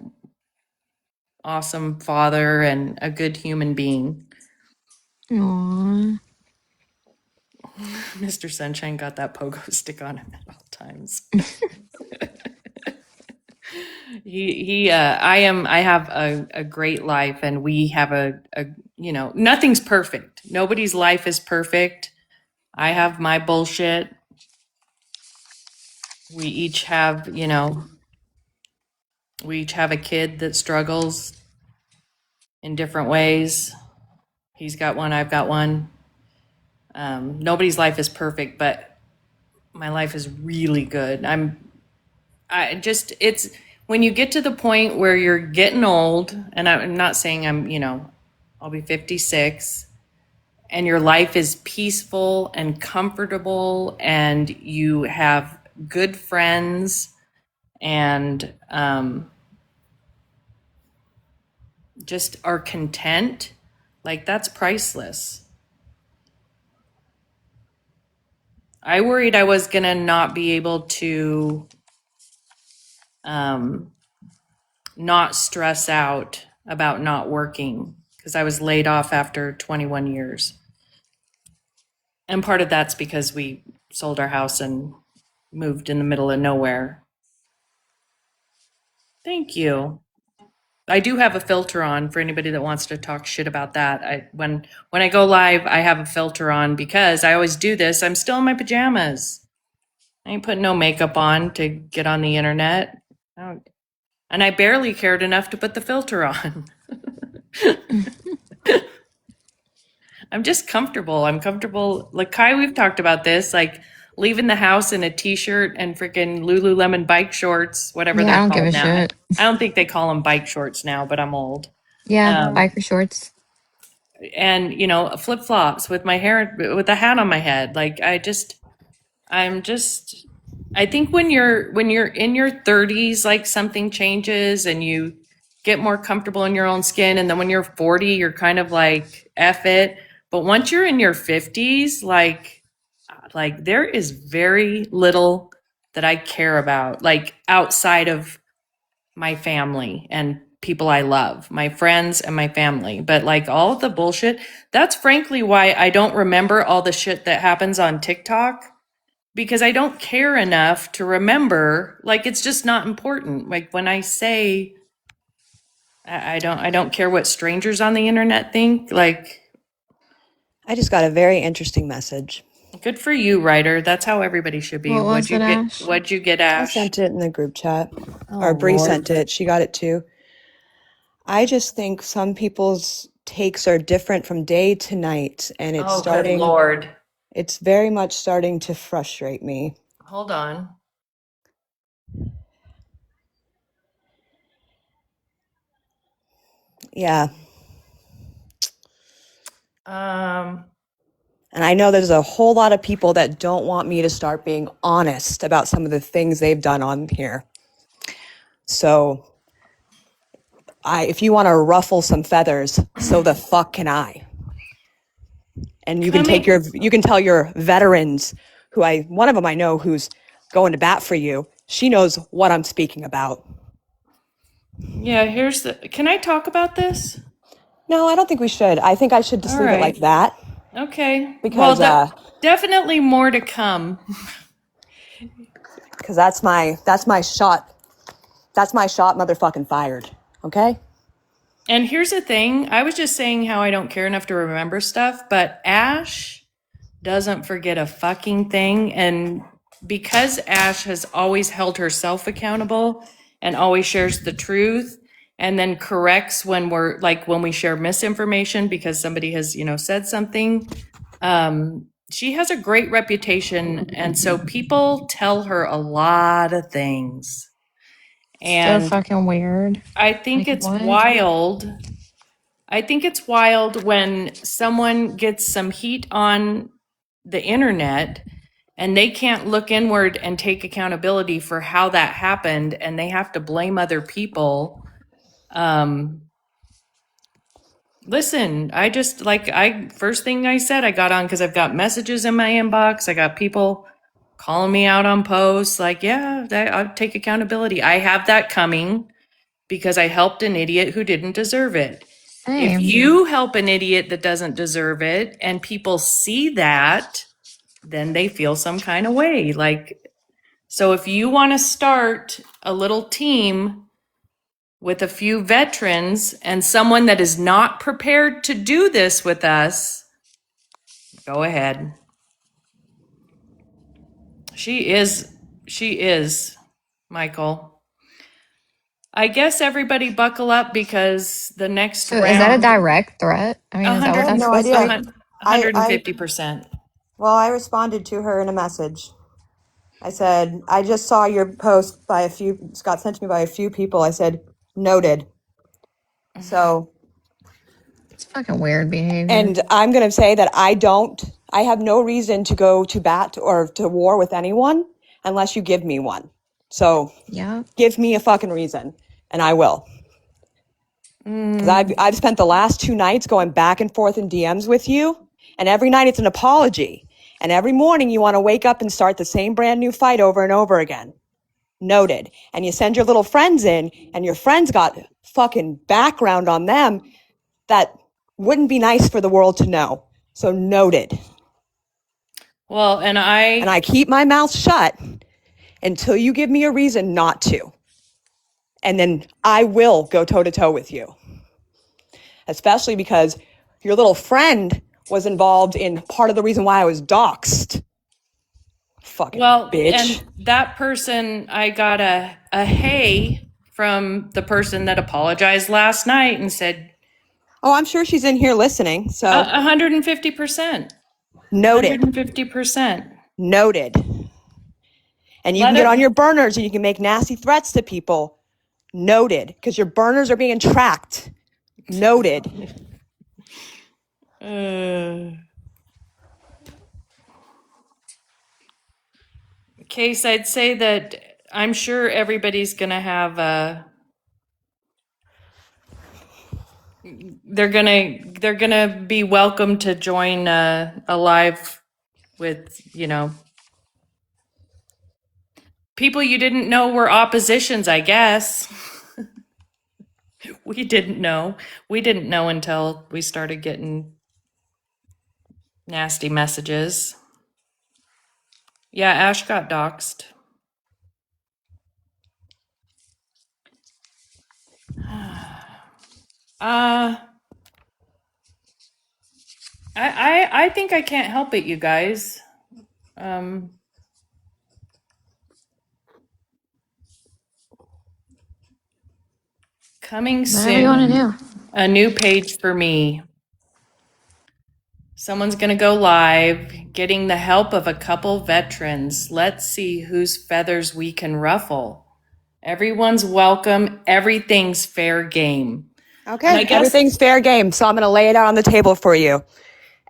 awesome father and a good human being. Aww. Mr. Sunshine got that pogo stick on him at all times. I have a great life, and we have nothing's perfect. Nobody's life is perfect. I have my bullshit. We each have, a kid that struggles in different ways. He's got one, I've got one. Nobody's life is perfect, but my life is really good. It's when you get to the point where you're getting old, and I'm not saying I'll be 56, and your life is peaceful and comfortable, and you have good friends, and just are content, like that's priceless. I worried I was gonna not be able to not stress out about not working, because I was laid off after 21 years. And part of that's because we sold our house and moved in the middle of nowhere. Thank you. I do have a filter on for anybody that wants to talk shit about that. When I go live, I have a filter on because I always do this. I'm still in my pajamas. I ain't putting no makeup on to get on the internet. And I barely cared enough to put the filter on. I'm just comfortable. I'm comfortable. Like Kai, we've talked about this, like leaving the house in a t-shirt and freaking Lululemon bike shorts, whatever Yeah, I they're don't give called a now. shit. I don't think they call them bike shorts now, but I'm old. Yeah, Um, biker shorts. and flip flops with my hair with a hat on my head. Like I think when you're in your 30s, like something changes and you get more comfortable in your own skin, and then when you're 40, you're kind of like F it. But once you're in your 50s, like there is very little that I care about, like outside of my family and people I love, my friends and my family. But like all of the bullshit, that's frankly why I don't remember all the shit that happens on TikTok, because I don't care enough to remember. Like it's just not important. Like when I say I don't care what strangers on the internet think. Like, I just got a very interesting message. good for you, writer. That's how everybody should be. What was it, Ash? What'd you get, I Ash? sent it in the group chat. Oh, Or Bree Lord. sent it. She got it too. I just think some people's takes are different from day to night, and Oh, good Lord. it's very much starting to frustrate me. Hold on. Yeah. Um, And I know there's a whole lot of people that don't want me to start being honest about some of the things they've done on here. So if you want to ruffle some feathers, so the fuck can I. And you can you can tell your veterans one of them I know who's going to bat for you. She knows what I'm speaking about. yeah, can I talk about this? No, I don't think we should. I think I should just All leave it right. like that. Okay. Because, definitely more to come. Because that's my shot. That's my shot, motherfucking fired. Okay? And here's the thing. I was just saying how I don't care enough to remember stuff, but Ash doesn't forget a fucking thing. And because Ash has always held herself accountable and always shares the truth and then corrects when when we share misinformation because somebody has, said something, she has a great reputation. And so people tell her a lot of things. And So fucking weird. I think Like, it's what? wild. I think it's wild when someone gets some heat on the internet and they can't look inward and take accountability for how that happened, and they have to blame other people. Listen, first thing I said, I got on because I've got messages in my inbox. I got people calling me out on posts. Like, yeah, I'll take accountability. I have that coming because I helped an idiot who didn't deserve it. Same. If you help an idiot that doesn't deserve it and people see that, then they feel some kind of way. So if you want to start a little team with a few veterans and someone that is not prepared to do this with us, go ahead. She is, Michael. I guess everybody buckle up because the next So round. is that a direct threat? I mean, is that what that's no supposed idea. to be? 150%. Well, I responded to her in a message. I said, I just saw your post Scott sent to me by a few people. I said, noted. So, It's fucking weird behavior. and I'm going to say that I have no reason to go to bat or to war with anyone unless you give me one. So Yeah. give me a fucking reason and I will. Because I've spent the last 2 nights going back and forth in DMs with you, and every night it's an apology. And every morning you want to wake up and start the same brand new fight over and over again. Noted. And you send your little friends in, and your friends got fucking background on them that wouldn't be nice for the world to know. So noted. Well, and I keep my mouth shut until you give me a reason not to. And then I will go toe to toe with you. Especially because your little friend was involved in part of the reason why I was doxxed. Fucking bitch. and that person, I got a hey from the person that apologized last night and said, Oh, I'm sure she's in here listening. So 150%. noted. 150%. Noted. And you Let can get it- on your burners and you can make nasty threats to people. Noted. Because your burners are being tracked. Noted. Case, I'd say that I'm sure everybody's gonna have they're gonna be welcome to join a live with, people you didn't know were oppositions, I guess. We didn't know. We didn't know until we started getting nasty messages. Yeah, Ash got doxxed. I think I can't help it, you guys. Coming Whatever you want to soon, do. a new page for me. Someone's gonna go live, getting the help of a couple veterans. Let's see whose feathers we can ruffle. Everyone's welcome. Everything's fair game. Okay. And I guess- Everything's fair game. So I'm going to lay it out on the table for you.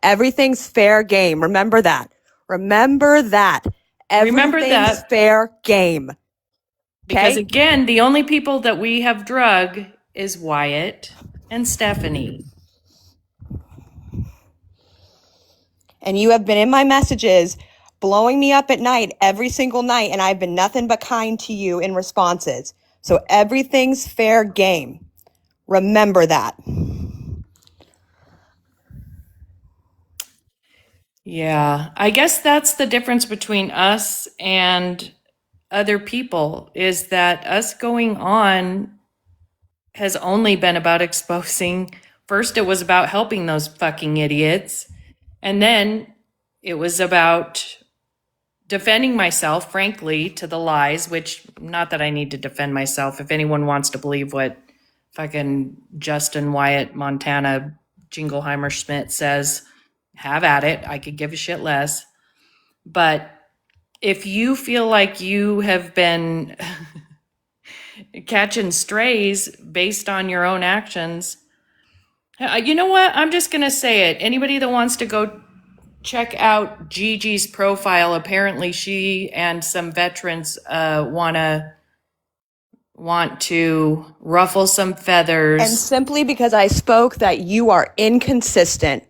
Everything's fair game. Remember that. Remember that. Remember Everything's that. fair game. Because Okay? again, the only people that we have drug is Wyatt and Stephanie. And you have been in my messages blowing me up at night every single night, and I've been nothing but kind to you in responses. So everything's fair game. Remember that. Yeah, I guess that's the difference between us and other people, is that us going on has only been about exposing. First, it was about helping those fucking idiots. And then it was about defending myself, frankly, to the lies, which, not that I need to defend myself. If anyone wants to believe what fucking Justin Wyatt, Montana, Jingleheimer Schmidt says, have at it. I could give a shit less. But if you feel like you have been catching strays based on your own actions, you know what? I'm just going to say it. Anybody that wants to go check out Gigi's profile, apparently she and some veterans want to ruffle some feathers. And simply because I spoke that you are inconsistent.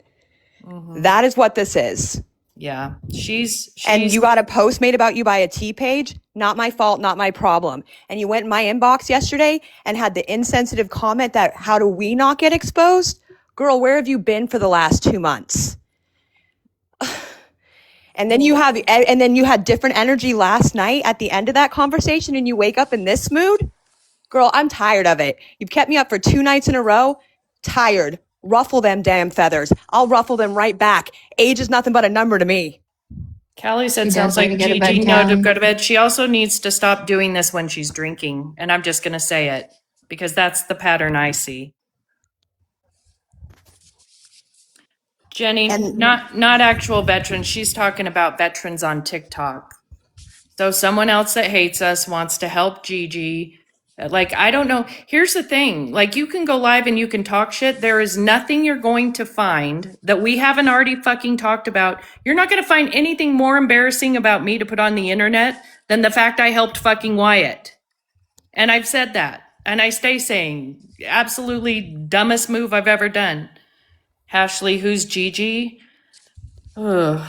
That is what this is. Yeah, she's And you got a post made about you by a T page. Not my fault, not my problem. And you went in my inbox yesterday and had the insensitive comment that how do we not get exposed? Girl, where have you been for the last 2 months? And then you had different energy last night at the end of that conversation and you wake up in this mood. Girl, I'm tired of it. You've kept me up for 2 nights in a row. Tired. Ruffle them damn feathers. I'll ruffle them right back. Age is nothing but a number to me. Callie said, She sounds does need like to go to bed, Gigi, no, to Callie. go to bed. She also needs to stop doing this when she's drinking. And I'm just going to say it because that's the pattern I see. Jenny, And- not actual veterans. She's talking about veterans on TikTok. So someone else that hates us wants to help Gigi. Like, I don't know. Here's the thing. Like, you can go live and you can talk shit. There is nothing you're going to find that we haven't already fucking talked about. You're not going to find anything more embarrassing about me to put on the internet than the fact I helped fucking Wyatt. And I've said that. And I stay saying, absolutely dumbest move I've ever done. Ashley, who's Gigi? Ugh.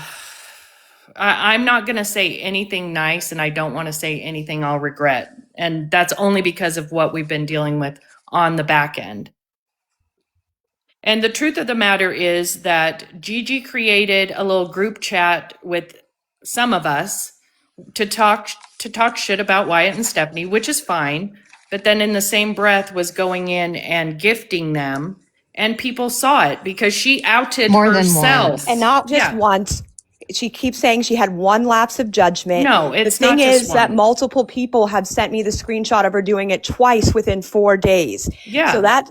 I'm not going to say anything nice, and I don't want to say anything I'll regret. And that's only because of what we've been dealing with on the back end. And the truth of the matter is that Gigi created a little group chat with some of us to talk shit about Wyatt and Stephanie, which is fine. But then in the same breath was going in and gifting them, and people saw it because she outed More than herself. once. And not just Yeah. once. She keeps saying she had one lapse of judgment. No, it's the thing not just is that once. multiple people have sent me the screenshot of her doing it twice within 4 days. Yeah.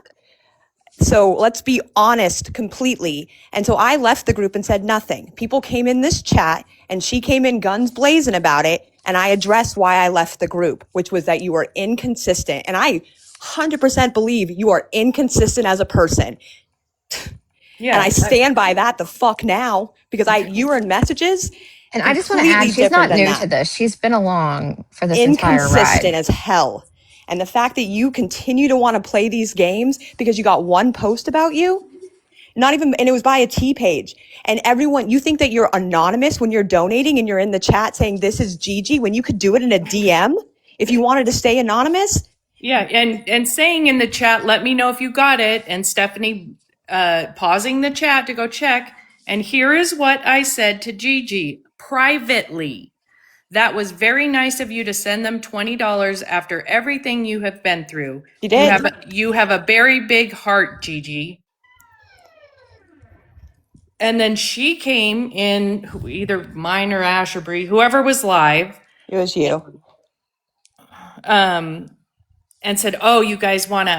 So let's be honest completely. And so I left the group and said nothing. People came in this chat and she came in guns blazing about it. And I addressed why I left the group, which was that you were inconsistent. And I 100% believe you are inconsistent as a person. Yeah. And I stand by that the fuck now because you were in messages. And I just want to add, completely she's not different than new that. to this. She's been along for this entire Inconsistent ride. as hell. And the fact that you continue to want to play these games because you got one post about you, and it was by a T page. And everyone, you think that you're anonymous when you're donating and you're in the chat saying this is Gigi when you could do it in a DM if you wanted to stay anonymous. Yeah, and saying in the chat, let me know if you got it, and Stephanie pausing the chat to go check. And here is what I said to Gigi privately. That was very nice of you to send them $20 after everything you have been through. You did. You have a very big heart, Gigi. And then she came in, either mine or Ash or Bree, whoever was live, It was you. and said, "Oh, you guys want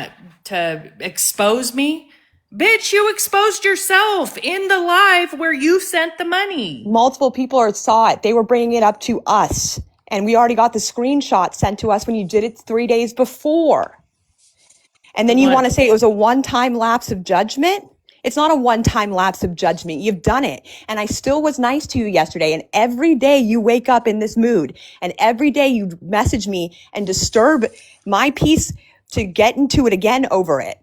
to expose me? Bitch, you exposed yourself in the live where you sent the money." Multiple people saw it. They were bringing it up to us. And we already got the screenshot sent to us when you did it 3 days before. And then you What? want to say it was a one-time lapse of judgment? It's not a one-time lapse of judgment. You've done it. And I still was nice to you yesterday. And every day you wake up in this mood. And every day you message me and disturb my peace to get into it again over it.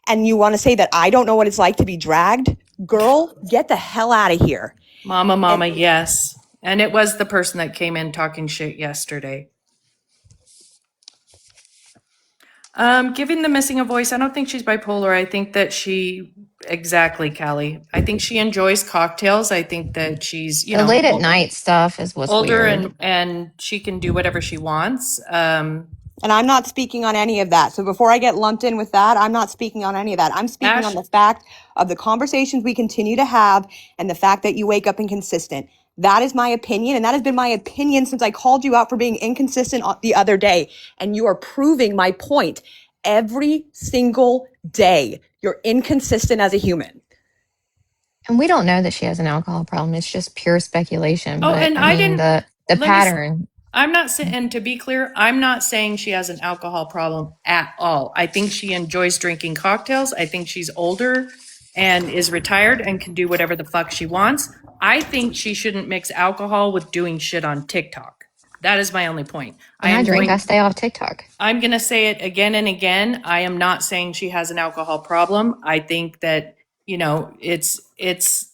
And you want to say that I don't know what it's like to be dragged? Girl, get the hell out of here. Mama, yes. And it was the person that came in talking shit yesterday. Giving the missing a voice. I don't think she's bipolar. I think that exactly, Callie. I think she enjoys cocktails. I think that she's, The late at night stuff is what's older weird. and she can do whatever she wants. And I'm not speaking on any of that. So before I get lumped in with that, I'm not speaking on any of that. I'm speaking Ash? on the fact of the conversations we continue to have and the fact that you wake up inconsistent. That is my opinion. And that has been my opinion since I called you out for being inconsistent the other day. And you are proving my point every single day. You're inconsistent as a human. And we don't know that she has an alcohol problem. It's just pure speculation. Oh, But and I I mean, didn't- the let me pattern. I'm not saying, and to be clear, I'm not saying she has an alcohol problem at all. I think she enjoys drinking cocktails. I think she's older and is retired and can do whatever the fuck she wants. I think she shouldn't mix alcohol with doing shit on TikTok. That is my only point. When I drink, I stay off TikTok. I'm going to say it again and again. I am not saying she has an alcohol problem. I think that, it's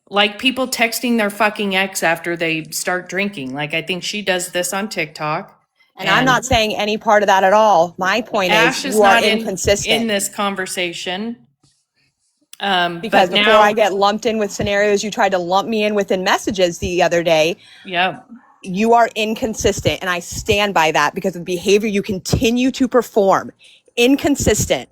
like people texting their fucking ex after they start drinking. Like, I think she does this on TikTok. And I'm not saying any part of that at all. My point Ash is is you are not inconsistent. in this conversation. Because but before now, I get lumped in with scenarios you tried to lump me in within messages the other day, yep. you are inconsistent. And I stand by that because of the behavior you continue to perform. Inconsistent.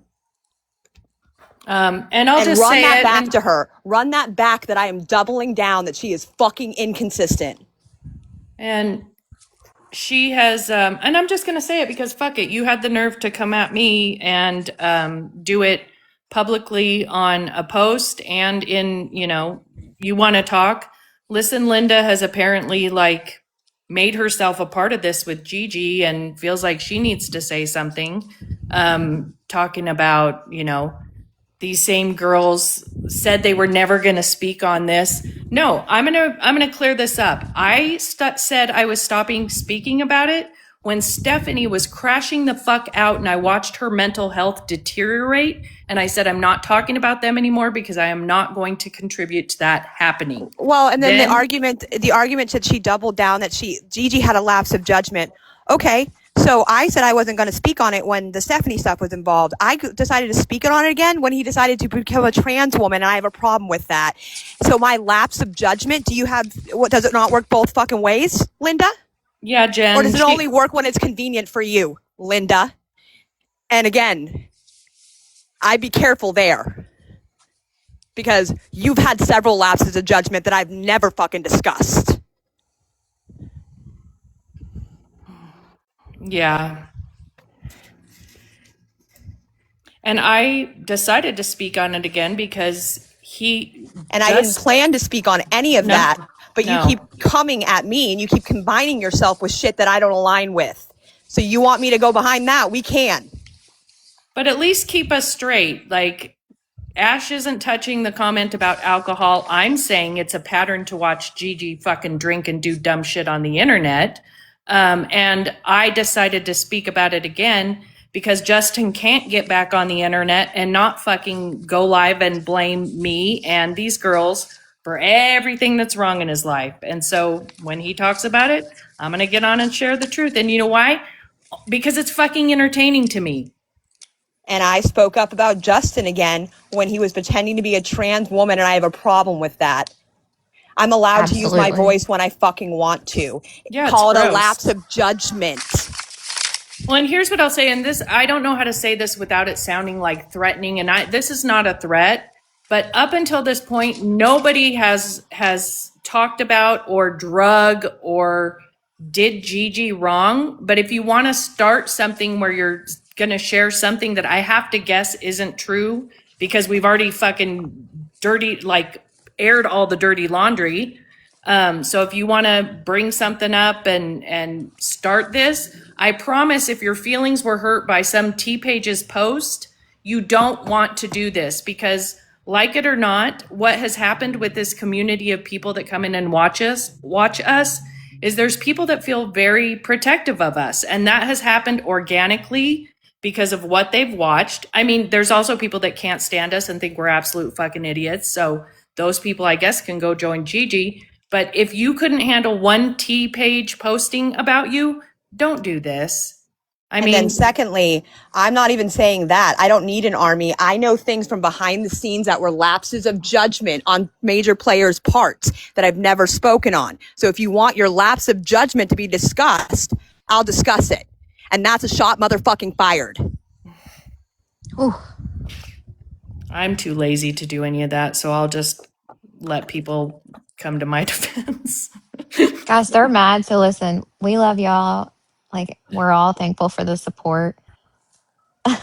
And I'll And just run say that it. back and- to her. Run that back that I am doubling down that she is fucking inconsistent. And she has, and I'm just going to say it because fuck it. You had the nerve to come at me and do it publicly on a post and you want to talk. Listen, Linda has apparently made herself a part of this with Gigi and feels like she needs to say something. Talking about, these same girls said they were never going to speak on this. No, I'm going to clear this up. I said I was stopping speaking about it when Stephanie was crashing the fuck out and I watched her mental health deteriorate. And I said, I'm not talking about them anymore because I am not going to contribute to that happening. Well, and then Then- the argument that she doubled down that Gigi had a lapse of judgment. Okay, So I said I wasn't going to speak on it when the Stephanie stuff was involved. I decided to speak on it again when he decided to become a trans woman, and I have a problem with that. So my lapse of judgment, does it not work both fucking ways, Linda? Yeah, Jen. Or does it only work when it's convenient for you, Linda? And again, I'd be careful there. Because you've had several lapses of judgment that I've never fucking discussed. Yeah. And I decided to speak on it again because And I didn't plan to speak on any of that, but you keep coming at me and you keep combining yourself with shit that I don't align with. So you want me to go behind that? We can. But at least keep us straight. Like, Ash isn't touching the comment about alcohol. I'm saying it's a pattern to watch Gigi fucking drink and do dumb shit on the internet. And I decided to speak about it again because Justin can't get back on the internet and not fucking go live and blame me and these girls for everything that's wrong in his life. And so when he talks about it, I'm going to get on and share the truth. And you know why? Because it's fucking entertaining to me. And I spoke up about Justin again when he was pretending to be a trans woman, and I have a problem with that. I'm allowed to use my Absolutely. voice when I fucking want to. Yeah, it's Call it a gross. lapse of judgment. Well, and here's what I'll say, and this, I don't know how to say this without it sounding like threatening, and this is not a threat, but up until this point, nobody has talked about or drug or did Gigi wrong. But if you want to start something where you're going to share something that I have to guess isn't true because we've already fucking aired all the dirty laundry. So if you want to bring something up and start this, I promise if your feelings were hurt by some T-Pages post, you don't want to do this because, like it or not, what has happened with this community of people that come in and watch us is there's people that feel very protective of us. And that has happened organically because of what they've watched. I mean, there's also people that can't stand us and think we're absolute fucking idiots. So those people, I guess, can go join Gigi. But if you couldn't handle one T-Page posting about you, don't do this. And then secondly, I'm not even saying that. I don't need an army. I know things from behind the scenes that were lapses of judgment on major players' parts that I've never spoken on. So if you want your lapse of judgment to be discussed, I'll discuss it. And that's a shot motherfucking fired. Ooh. I'm too lazy to do any of that, so I'll just let people come to my defense. Guys, they're mad. So listen, we love y'all. Like, we're all thankful for the support. I'll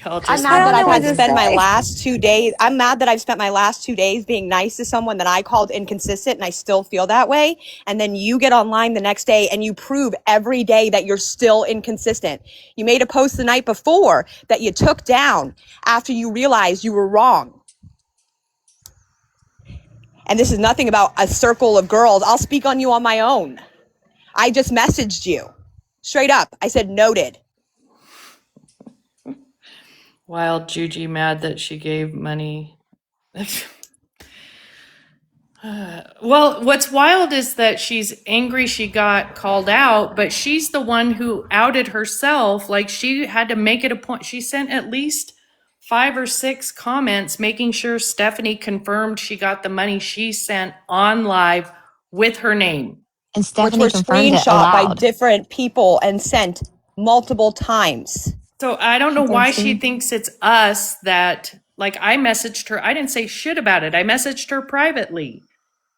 I'm just mad that know I've what had to spent my say. last 2 days. I'm mad that I've spent my last 2 days being nice to someone that I called inconsistent, and I still feel that way. And then you get online the next day and you prove every day that you're still inconsistent. You made a post the night before that you took down after you realized you were wrong. And this is nothing about a circle of girls. I'll speak on you on my own. I just messaged you. Straight up. I said noted. Wild Gigi mad that she gave money. Well, what's wild is that she's angry she got called out, but she's the one who outed herself. Like, she had to make it a point. She sent at least 5 or 6 comments making sure Stephanie confirmed she got the money she sent on live with her name. And Which Stephanie were confirmed it screenshot by aloud. different people and sent multiple times. So I don't know can why see. she thinks it's us that, like, I messaged her. I didn't say shit about it. I messaged her privately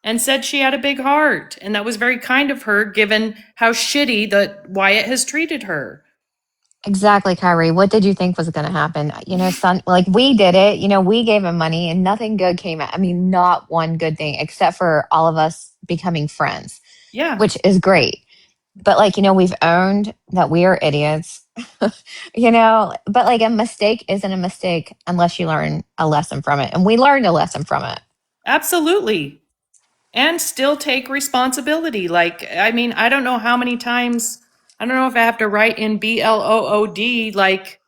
and said she had a big heart. And that was very kind of her, given how shitty that Wyatt has treated her. Exactly, Kyrie. What did you think was going to happen? You know, like we did it, you know, we gave him money and nothing good came out. I mean, not one good thing except for all of us becoming friends, Yeah. which is great. But like, you know, we've owned that we are idiots, you know, but like a mistake isn't a mistake unless you learn a lesson from it. And we learned a lesson from it. Absolutely. And still take responsibility. Like, I mean, I don't know how many times, I don't know if I have to write in BLOOD, like,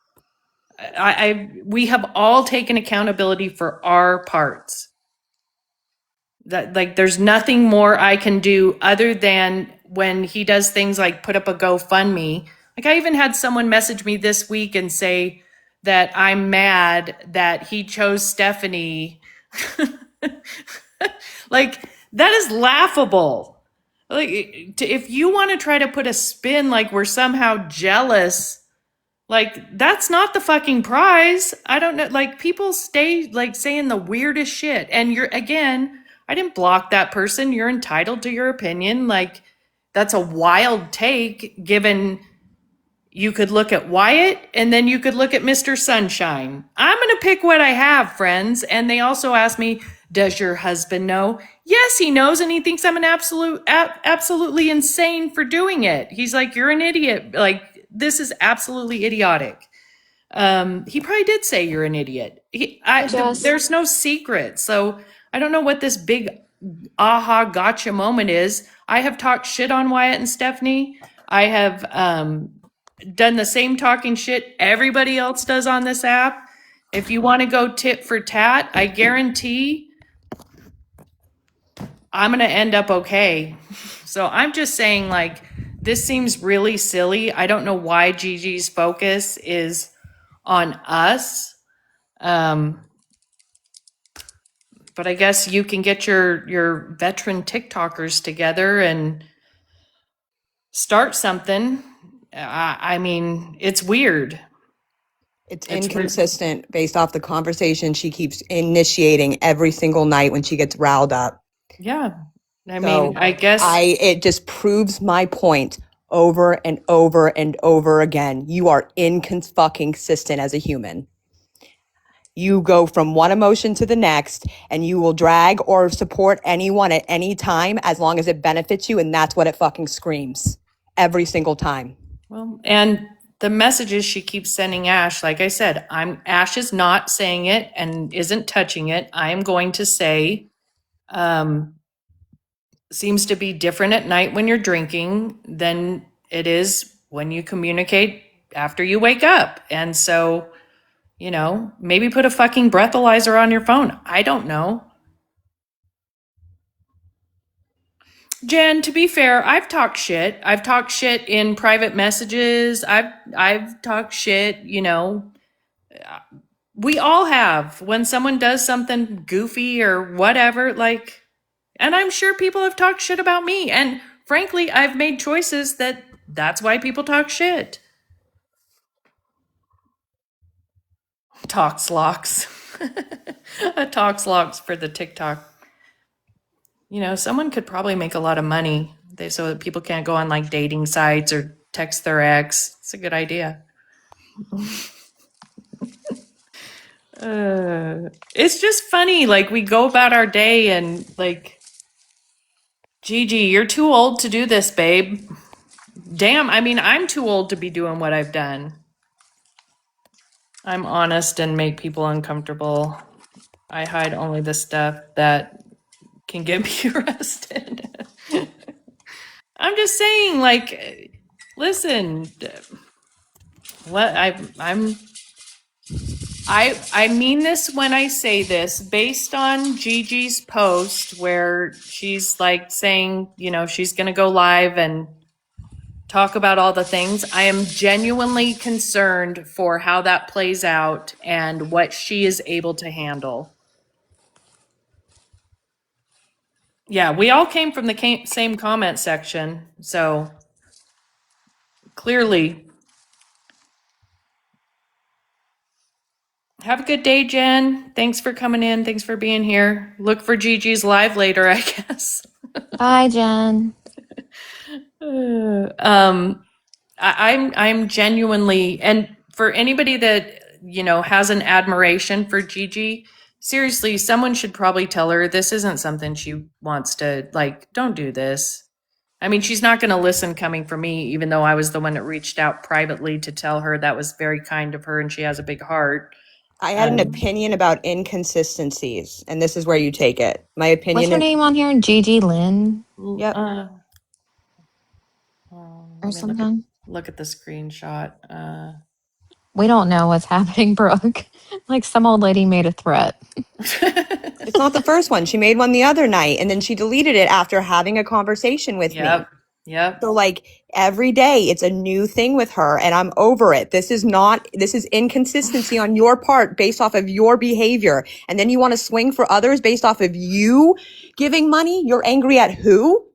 we have all taken accountability for our parts. That, like, there's nothing more I can do other than when he does things like put up a GoFundMe. Like I even had someone message me this week and say that I'm mad that he chose Stephanie. Like that is laughable. Like if you want to try to put a spin like we're somehow jealous, like that's not the fucking prize. I don't know. Like people stay like saying the weirdest shit. And you're again, I didn't block that person. You're entitled to your opinion. Like that's a wild take given you could look at Wyatt and then you could look at Mr. Sunshine. I'm going to pick what I have, friends. And they also asked me, does your husband know? Yes, he knows. And he thinks I'm an absolutely insane for doing it. He's like, you're an idiot. Like, this is absolutely idiotic. He probably did say you're an idiot. Jess. There's no secret. So I don't know what this big aha gotcha moment is. I have talked shit on Wyatt and Stephanie. I have done the same talking shit everybody else does on this app. If you want to go tit for tat, I guarantee I'm going to end up okay. So I'm just saying, like, this seems really silly. I don't know why Gigi's focus is on us. But I guess you can get your veteran TikTokers together and start something. I mean, it's weird. It's It's inconsistent based off the conversation she keeps initiating every single night when she gets riled up. Yeah. I So, mean, I guess it just proves my point over and over and over again. You are inconsistent as a human. You go from one emotion to the next, and you will drag or support anyone at any time as long as it benefits you, and that's what it fucking screams every single time. well, and the messages she keeps sending Ash, like I said, Ash is not saying it and isn't touching it. I am going to say, seems to be different at night when you're drinking than it is when you communicate after you wake up. And so, you know, maybe put a fucking breathalyzer on your phone. I don't know. Jen, to be fair, I've talked shit. I've talked shit in private messages. I've talked shit, you know. We all have. When someone does something goofy or whatever, like, and I'm sure people have talked shit about me. And frankly, I've made choices that's why people talk shit. Talks locks. A talks locks for the TikTok. You know, someone could probably make a lot of money so that people can't go on like dating sites or text their ex. It's a good idea. It's just funny. Like we go about our day and like, Gigi, you're too old to do this, babe. Damn, I mean, I'm too old to be doing what I've done. I'm honest and make people uncomfortable. I hide only the stuff that can get me arrested. I'm just saying, like, listen, what I mean this when I say this, based on Gigi's post where she's like saying, you know, she's gonna go live and talk about all the things. I am genuinely concerned for how that plays out and what she is able to handle. Yeah, we all came from the same comment section, so clearly. Have a good day, Jen. Thanks for coming in. Thanks for being here. Look for Gigi's live later, I guess. Bye, Jen. I'm genuinely, and for anybody that, you know, has an admiration for Gigi, seriously, someone should probably tell her this isn't something she wants to, like, don't do this. I mean, she's not going to listen coming from me, even though I was the one that reached out privately to tell her that was very kind of her and she has a big heart. I had an opinion about inconsistencies, and this is where you take it. My opinion What's her is name on here? Gigi Lynn Yep. or something? Look at the screenshot. We don't know what's happening, Brooke. Like some old lady made a threat. it's not the first one. She made one the other night, and then she deleted it after having a conversation with me. Yep. Yep. So like every day it's a new thing with her and I'm over it. This is inconsistency on your part based off of your behavior. And then you want to swing for others based off of you giving money? You're angry at who?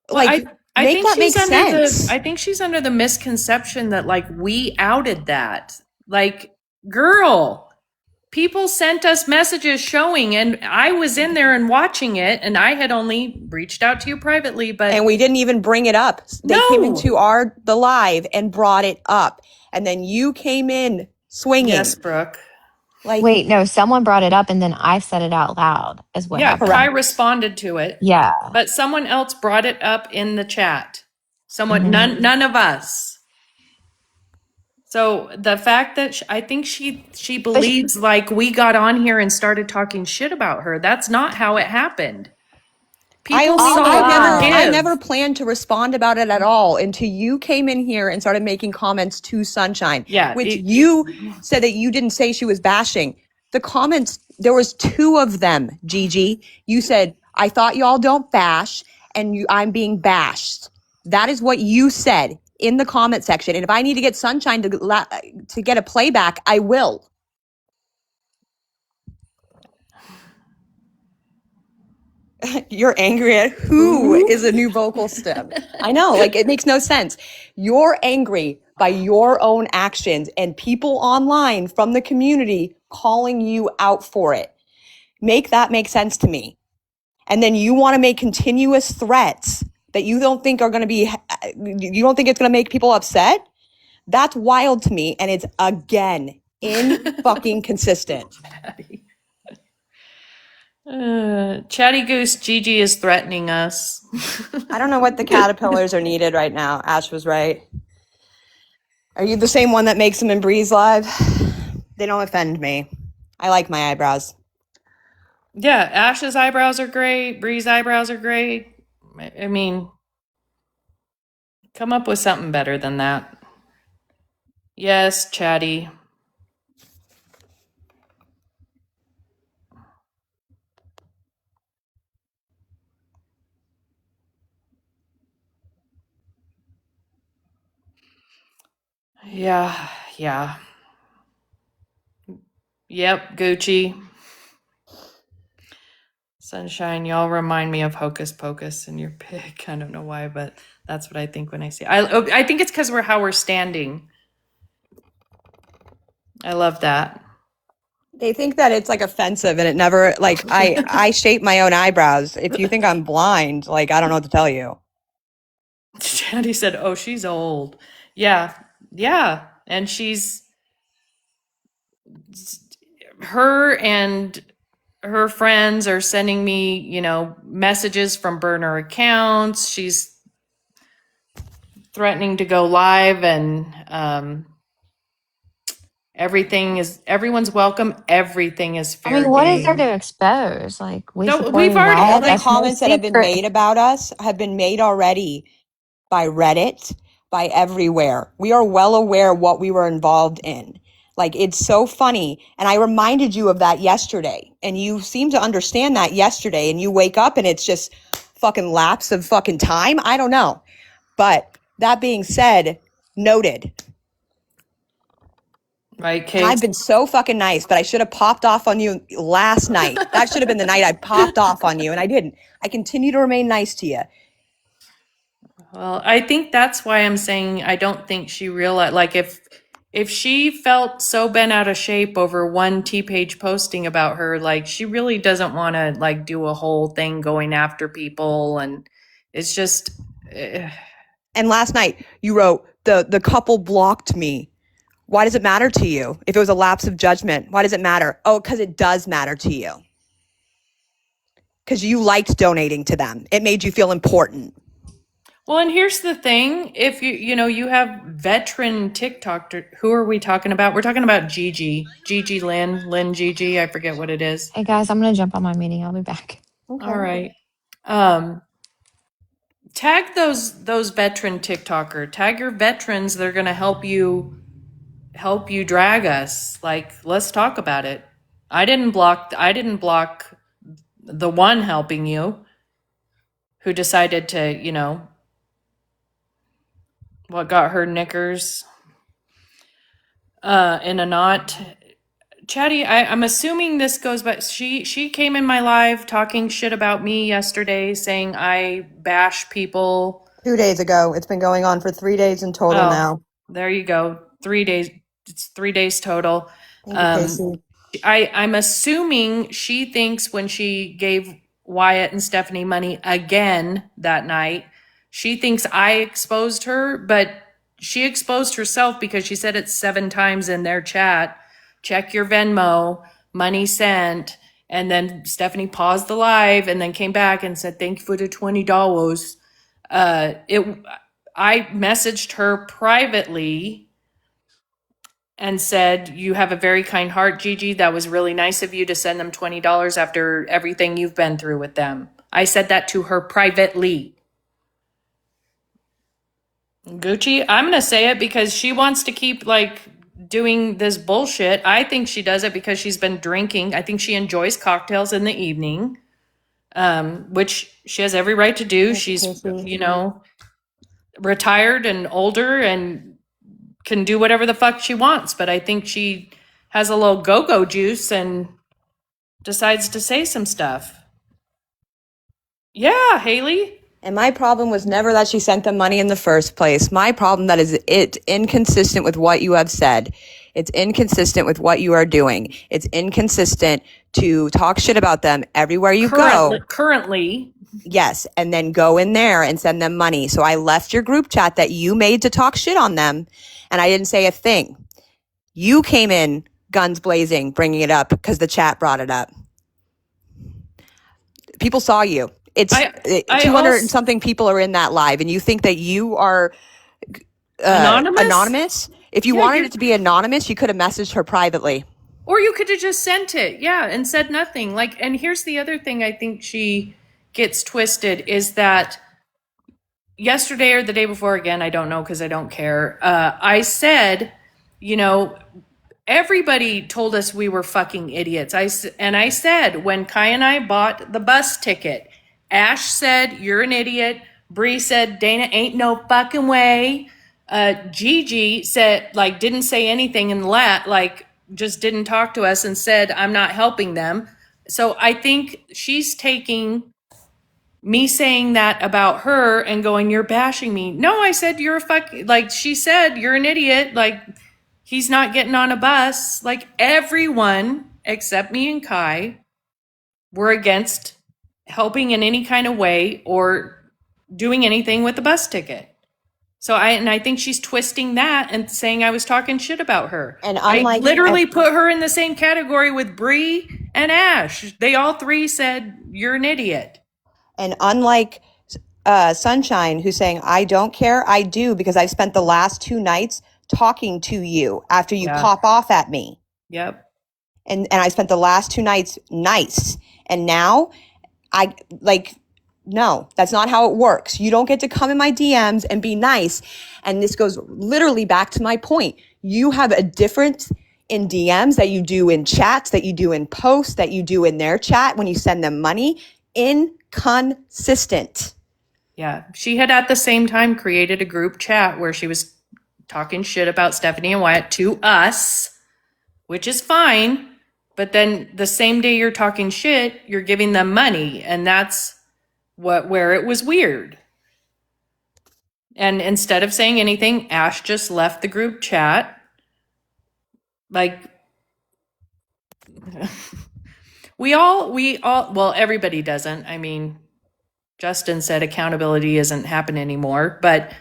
Well, Like I make think that make she's under sense. I think she's under the misconception that like we outed that. Like, girl, people sent us messages showing, and I was in there and watching it, and I had only reached out to you privately, but And we didn't even bring it up. They came No. into the live and brought it up. And then you came in swinging. yes, Brooke. Like Wait, no, someone brought it up and then I said it out loud, is what Yeah, happened. Kai responded to it. Yeah. But someone else brought it up in the chat. Someone, Mhm. none of us. So the fact that I think she believes like we got on here and started talking shit about her. That's not how it happened. People saw I give. never planned to respond about it at all until you came in here and started making comments to Sunshine. Yeah, Which you said that you didn't say she was bashing. The comments, there was 2 of them, Gigi. You said, I thought y'all don't bash and I'm being bashed. That is what you said in the comment section. And if I need to get Sunshine to get a playback, I will. You're angry at who is a new vocal stem. I know, like it makes no sense. You're angry by your own actions and people online from the community calling you out for it. Make that make sense to me. And then you want to make continuous threats that you don't think are going to be, you don't think it's going to make people upset? That's wild to me. And it's again, fucking consistent. Chatty Goose Gigi is threatening us. I don't know what the caterpillars are needed right now. Ash was right. Are you the same one that makes them in Breeze Live? They don't offend me. I like my eyebrows. Yeah, Ash's eyebrows are great. Bree's eyebrows are great. I mean, come up with something better than that. Yes, Chatty. Yeah, yeah. Yep, Gucci. Sunshine, y'all remind me of Hocus Pocus and your pig. I don't know why, but that's what I think when I see. I think it's because how we're standing. I love that. They think that it's like offensive and it never, like, I shape my own eyebrows. If you think I'm blind, like, I don't know what to tell you. Chatty said, "Oh, she's old." Yeah, yeah, and her and her friends are sending me, messages from burner accounts. She's threatening to go live, and everyone's welcome. Everything is fair I mean, what is there game. to expose? Like, we No, supported we've already- Riot. All the That's no comments that have been secret. made about us have been made already by Reddit, by everywhere. We are well aware what we were involved in. Like, it's so funny. And I reminded you of that yesterday. And you seem to understand that yesterday. And you wake up and it's just fucking lapse of fucking time. I don't know. But that being said, noted. Right, And Kate? I've been so fucking nice, but I should have popped off on you last night. That should have been the night I popped off on you, and I didn't. I continue to remain nice to you. Well, I think that's why I'm saying I don't think she realized, like, if she felt so bent out of shape over one T-Page posting about her, like, she really doesn't want to, like, do a whole thing going after people, and it's just And last night you wrote the couple blocked me. Why does it matter to you? If it was a lapse of judgment, why does it matter? Oh, because it does matter to you. Because you liked donating to them. It made you feel important. well, and here's the thing. If you have veteran TikTok, who are we talking about? We're talking about Gigi Lynn Gigi. I forget what it is. Hey, guys, I'm going to jump on my meeting. I'll be back. Okay. All right. Tag those veteran TikToker. Tag your veterans. They're going to help you drag us. Like, let's talk about it. I didn't block the one helping you who decided to, what got her knickers in a knot. Chatty, I'm assuming this goes back. She came in my live talking shit about me yesterday, saying I bash people. 2 days ago. It's been going on for 3 days in total Oh, now. there you go. 3 days. It's 3 days total. Thank you, Casey. I'm assuming she thinks when she gave Wyatt and Stephanie money again that night, she thinks I exposed her, but she exposed herself because she said it 7 times in their chat. Check your Venmo, money sent. And then Stephanie paused the live and then came back and said, thank you for the $20. I messaged her privately and said, you have a very kind heart, Gigi. That was really nice of you to send them $20 after everything you've been through with them. I said that to her privately. Gucci, I'm going to say it because she wants to keep like doing this bullshit. I think she does it because she's been drinking. I think she enjoys cocktails in the evening, which she has every right to do. She's, you know, retired and older and can do whatever the fuck she wants. But I think she has a little go-go juice and decides to say some stuff. Yeah, Haley. And my problem was never that she sent them money in the first place. My problem that is it's inconsistent with what you have said. It's inconsistent with what you are doing. It's inconsistent to talk shit about them everywhere you go. Currently. Yes, and then go in there and send them money. So I left your group chat that you made to talk shit on them, and I didn't say a thing. You came in guns blazing, bringing it up because the chat brought it up. People saw you. It's 200 and something people are in that live, and you think that you are anonymous? If you wanted it to be anonymous, you could have messaged her privately. Or you could have just sent it, yeah, and said nothing. Like, and here's the other thing I think she gets twisted is that yesterday or the day before, again, I don't know because I don't care. I said, you know, everybody told us we were fucking idiots. I said when Kai and I bought the bus ticket, Ash said, you're an idiot. Bree said, Dana ain't no fucking way. Gigi said, like, didn't say anything and just didn't talk to us and said, I'm not helping them. So I think she's taking me saying that about her and going, you're bashing me. No, I said, you're a like she said, you're an idiot. Like, he's not getting on a bus. Like, everyone except me and Kai were against helping in any kind of way or doing anything with the bus ticket. So I think she's twisting that and saying I was talking shit about her. And I literally put her in the same category with Bree and Ash. They all three said you're an idiot. And unlike Sunshine, who's saying I don't care, I do, because I've spent the last 2 nights talking to you after you pop off at me. Yep. And I spent the last 2 nights nice. And now no, that's not how it works. You don't get to come in my DMs and be nice. And this goes literally back to my point. You have a difference in DMs that you do in chats, that you do in posts, that you do in their chat when you send them money. Inconsistent. Yeah. She had at the same time created a group chat where she was talking shit about Stephanie and Wyatt to us, which is fine. But then the same day you're talking shit, you're giving them money. And that's where it was weird. And instead of saying anything, Ash just left the group chat. Like, we all, well, everybody doesn't. I mean, Justin said accountability isn't happening anymore, but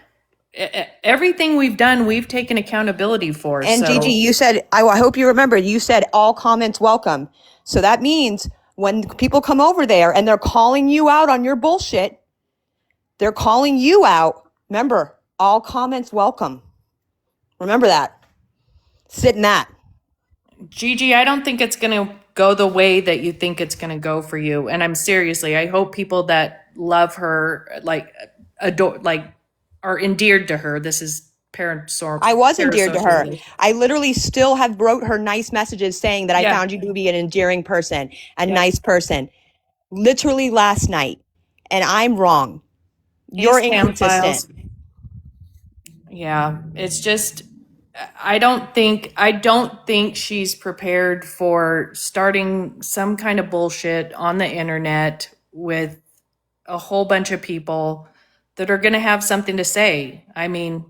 everything we've done, we've taken accountability for. And Gigi, you said, I hope you remember, you said all comments welcome. So that means when people come over there and they're calling you out on your bullshit, they're calling you out. Remember, all comments welcome. Remember that. Sit in that. Gigi, I don't think it's going to go the way that you think it's going to go for you. And I'm seriously, I hope people that love her, like, adore, like, are endeared to her. This is I was endeared to her. I literally still have wrote her nice messages saying that I found you to be an endearing person, a nice person. Literally last night. And I'm wrong. You're inconsistent. Yeah, it's just I don't think she's prepared for starting some kind of bullshit on the internet with a whole bunch of people that are going to have something to say. I mean,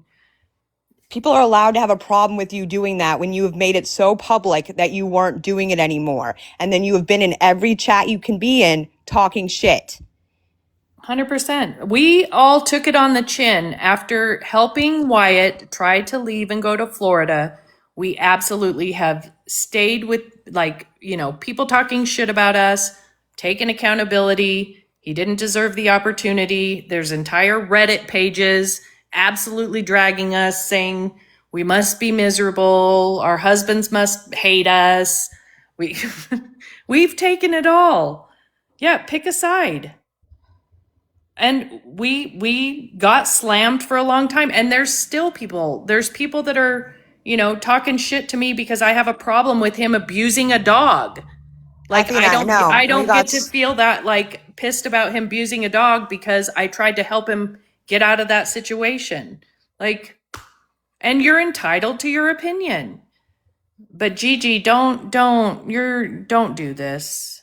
People are allowed to have a problem with you doing that when you have made it so public that you weren't doing it anymore. And then you have been in every chat you can be in talking shit. 100%. We all took it on the chin after helping Wyatt try to leave and go to Florida. We absolutely have stayed with, like, people talking shit about us, taken accountability. He didn't deserve the opportunity. There's entire Reddit pages absolutely dragging us, saying we must be miserable, our husbands must hate us. We we've taken it all. Yeah, pick a side. And we got slammed for a long time, and there's people that are talking shit to me because I have a problem with him abusing a dog. Like, Athena, I know. I We don't got get to feel that, like, pissed about him abusing a dog because I tried to help him get out of that situation. Like, and you're entitled to your opinion. But Gigi, don't do this.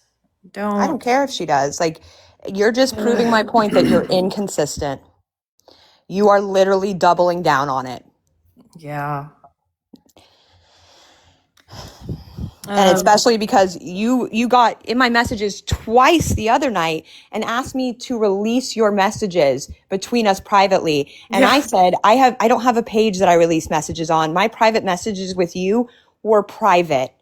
I don't care if she does. Like, you're just proving my point that you're inconsistent. You are literally doubling down on it. Yeah. And especially because you got in my messages twice the other night and asked me to release your messages between us privately. And I said, I don't have a page that I release messages on. My private messages with you were private.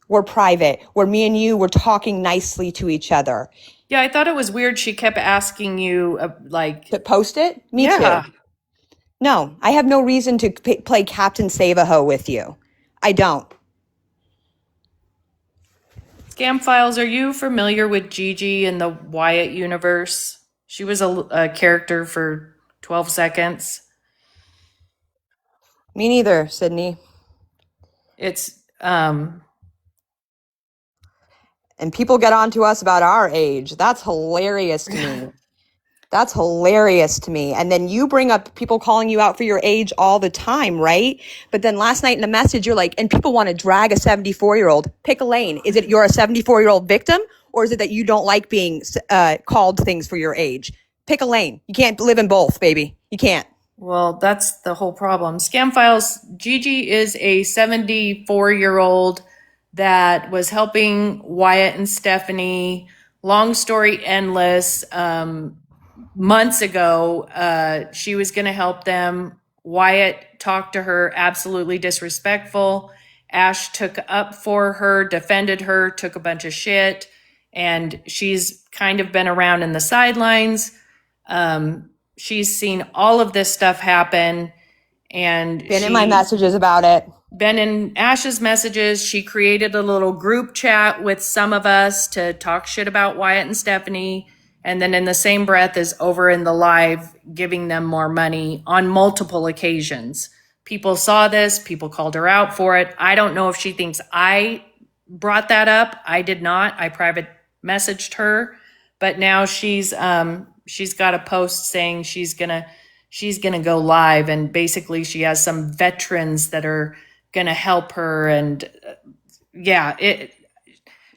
Where me and you were talking nicely to each other. Yeah, I thought it was weird she kept asking you, To post it? Me yeah. too. No, I have no reason to play Captain Save-A-Ho with you. I don't. Scam Files, are you familiar with Gigi in the Wyatt universe? She was a character for 12 seconds. Me neither, Sydney. It's, And people get on to us about our age. That's hilarious to me. That's hilarious to me. And then you bring up people calling you out for your age all the time, right? But then last night in the message, you're like, and people want to drag a 74-year-old. Pick a lane. Is it you're a 74-year-old victim? Or is it that you don't like being called things for your age? Pick a lane. You can't live in both, baby. You can't. well, that's the whole problem. Scam Files, Gigi is a 74-year-old that was helping Wyatt and Stephanie. Long story endless. Months ago, she was going to help them. Wyatt talked to her, absolutely disrespectful. Ash took up for her, defended her, took a bunch of shit, and she's kind of been around in the sidelines. She's seen all of this stuff happen, and Been in my messages about it. been in Ash's messages. She created a little group chat with some of us to talk shit about Wyatt and Stephanie. And then in the same breath is over in the live giving them more money on multiple occasions. People saw this, people called her out for it. I don't know if she thinks I brought that up. I did not. I private messaged her, but now she's got a post saying she's gonna go live, and basically she has some veterans that are gonna help her. And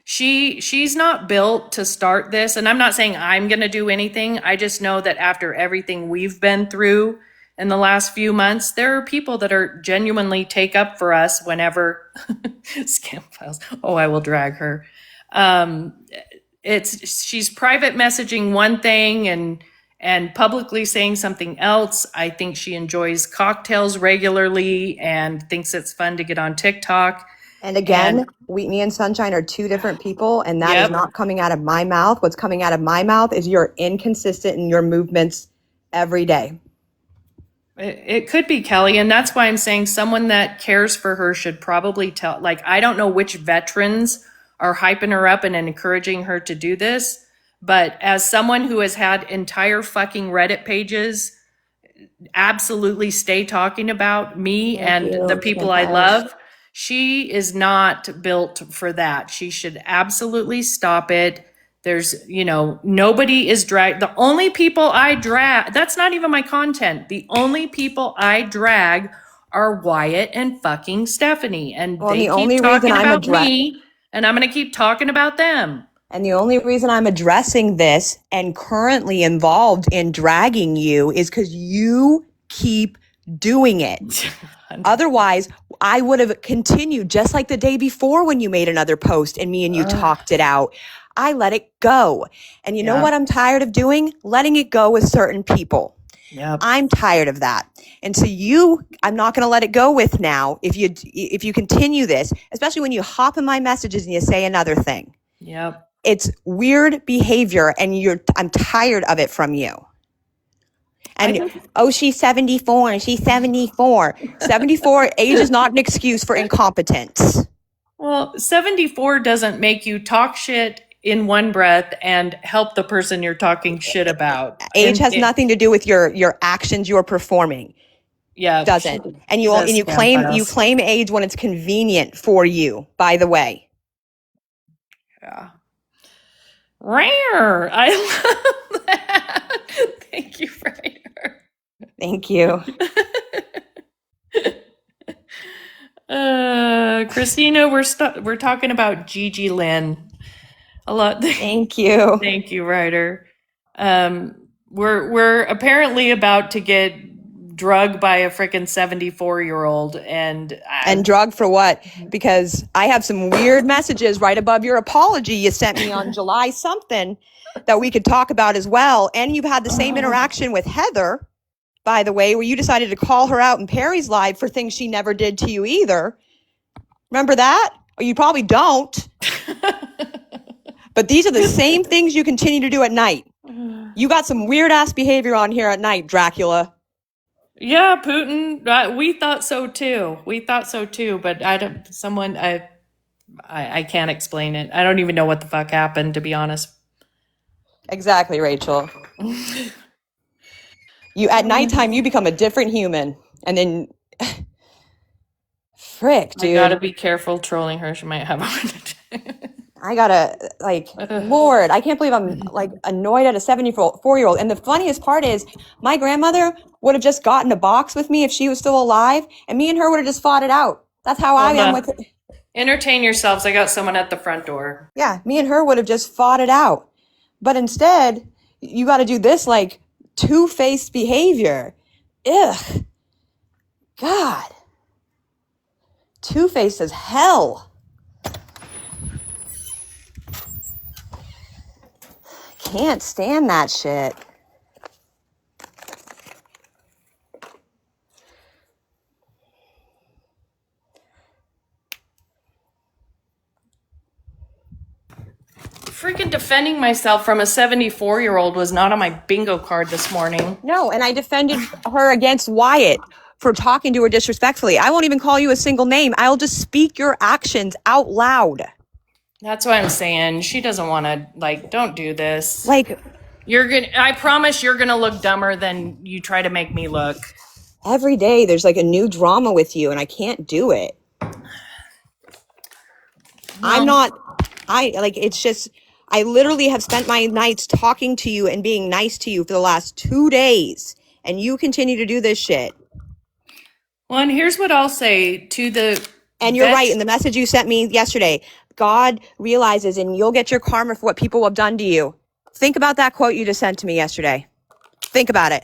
she's not built to start this. And I'm not saying I'm going to do anything. I just know that after everything we've been through in the last few months, there are people that are genuinely take up for us whenever Scam Files. Oh, I will drag her. She's private messaging one thing and publicly saying something else. I think she enjoys cocktails regularly and thinks it's fun to get on TikTok. And again, Wheatley and Sunshine are two different people, and that is not coming out of my mouth. What's coming out of my mouth is you're inconsistent in your movements every day. It could be Kelly, and that's why I'm saying someone that cares for her should probably tell. Like, I don't know which veterans are hyping her up and encouraging her to do this, but as someone who has had entire fucking Reddit pages absolutely stay talking about me and the people I love, she is not built for that. She should absolutely stop it. There's, nobody is drag. The only people I drag, that's not even my content. The only people I drag are Wyatt and fucking Stephanie. And Well, they the only keep reason talking I'm about me, and I'm going to keep talking about them. And the only reason I'm addressing this and currently involved in dragging you is because you keep doing it. Otherwise, I would have continued just like the day before when you made another post and me and you talked it out. I let it go. And you know what I'm tired of doing? Letting it go with certain people. Yep. I'm tired of that. And so I'm not going to let it go with now. If you continue this, especially when you hop in my messages and you say another thing. Yep. It's weird behavior and I'm tired of it from you. And she's 74 and she's 74. 74 age is not an excuse for incompetence. Well, 74 doesn't make you talk shit in one breath and help the person you're talking shit about. Age has nothing to do with your actions you're performing. Yeah. Doesn't. And you claim age when it's convenient for you, by the way. Yeah. Rare. I love that. Thank you, Ryder. Thank you. Christina, we're talking about Gigi Lynn a lot. Thank you. Thank you, Ryder. We're apparently about to get drugged by a freaking 74-year-old and drugged for what? Because I have some weird messages right above your apology you sent me on July something that we could talk about as well. And you've had the same interaction with Heather, by the way, where you decided to call her out in Perry's live for things she never did to you either. Remember that? Or you probably don't. But these are the same things you continue to do at night. You got some weird ass behavior on here at night, Dracula. Yeah, Putin. We thought so too. But I can't explain it. I don't even know what the fuck happened, to be honest. Exactly, Rachel. At nighttime, you become a different human. And then, frick, dude. I gotta be careful trolling her. She might have a heart attack. I gotta, Lord, I can't believe I'm, annoyed at a 74-year-old. And the funniest part is, my grandmother would have just gotten a box with me if she was still alive, and me and her would have just fought it out. That's how I am with it. Entertain yourselves. I got someone at the front door. Yeah, me and her would have just fought it out. But instead, you got to do this, two-faced behavior. Ugh. God. Two-faced as hell. Can't stand that shit. Freaking defending myself from a 74-year-old was not on my bingo card this morning. No, and I defended her against Wyatt for talking to her disrespectfully. I won't even call you a single name. I'll just speak your actions out loud. That's what I'm saying. She doesn't want to, don't do this. I promise you're going to look dumber than you try to make me look. Every day there's a new drama with you and I can't do it. It's just, I literally have spent my nights talking to you and being nice to you for the last 2 days, and you continue to do this shit. Well, and here's what I'll say to the... And you're right, in the message you sent me yesterday, God realizes and you'll get your karma for what people have done to you. Think about that quote you just sent to me yesterday. Think about it.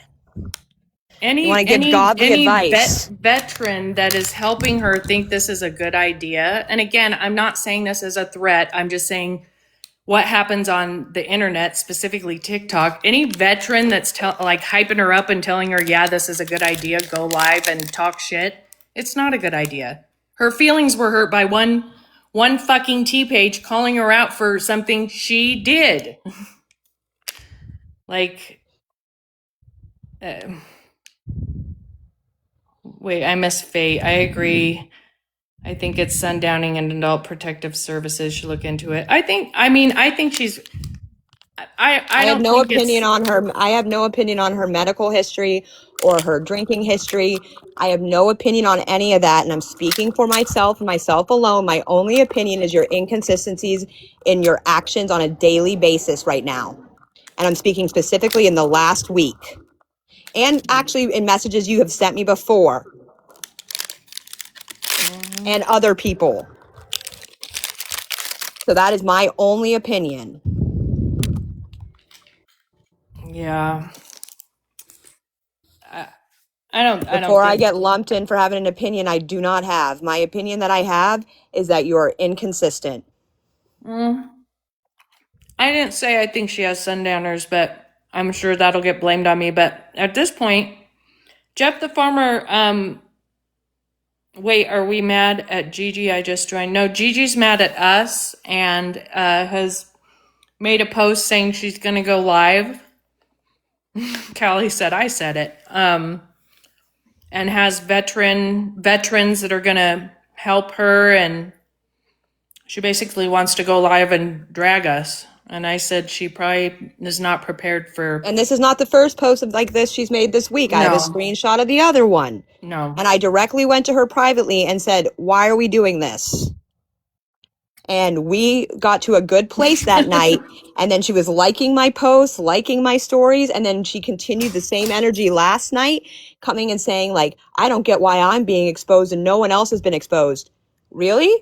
You want to give godly advice. Veteran that is helping her think this is a good idea. And again, I'm not saying this as a threat. I'm just saying what happens on the internet, specifically TikTok. Any veteran that's hyping her up and telling her, yeah, this is a good idea, go live and talk shit. It's not a good idea. Her feelings were hurt by one fucking T-page calling her out for something she did. Wait, I missed Fate. I agree. I think it's sundowning and adult protective services should look into it. I think I I have don't no think opinion it's. on her. I have no opinion on her medical history or her drinking history. I have no opinion on any of that. And I'm speaking for myself and myself alone. My only opinion is your inconsistencies in your actions on a daily basis right now. And I'm speaking specifically in the last week and actually in messages you have sent me before and other people. So that is my only opinion. Yeah. I don't Before I think. get lumped in for having an opinion I do not have. My opinion that I have is that you're inconsistent. Mm, I didn't say I think she has sundowners, but I'm sure that'll get blamed on me. But at this point, Jeff the farmer, wait, are we mad at Gigi? I just joined. No, Gigi's mad at us and has made a post saying she's going to go live. Callie said I said it. And has veterans that are going to help her, and she basically wants to go live and drag us. And I said she probably is not prepared for. And this is not the first post of like this she's made this week. I have a No, screenshot of the other one. no. And I directly went to her privately and said, "Why are we doing this?" And we got to a good place that night. And then she was liking my posts, liking my stories. And then she continued the same energy last night, coming and saying, like, I don't get why I'm being exposed and no one else has been exposed. Really?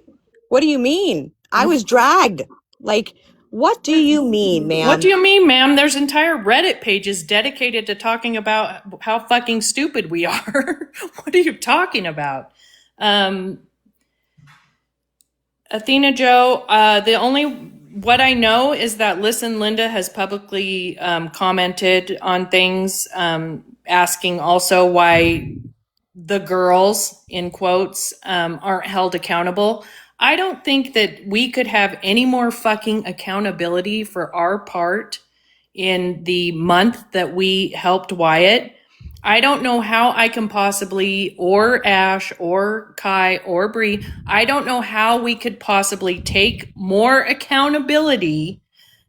What do you mean? I was dragged. Like, what do you mean, ma'am? What do you mean, ma'am? There's entire Reddit pages dedicated to talking about how fucking stupid we are. What are you talking about? Athena Joe, what I know is that Listen Linda has publicly commented on things, asking also why the girls, in quotes, aren't held accountable. I don't think that we could have any more fucking accountability for our part in the month that we helped Wyatt. I don't know how I can possibly, or Ash, or Kai, or Bree, I don't know how we could possibly take more accountability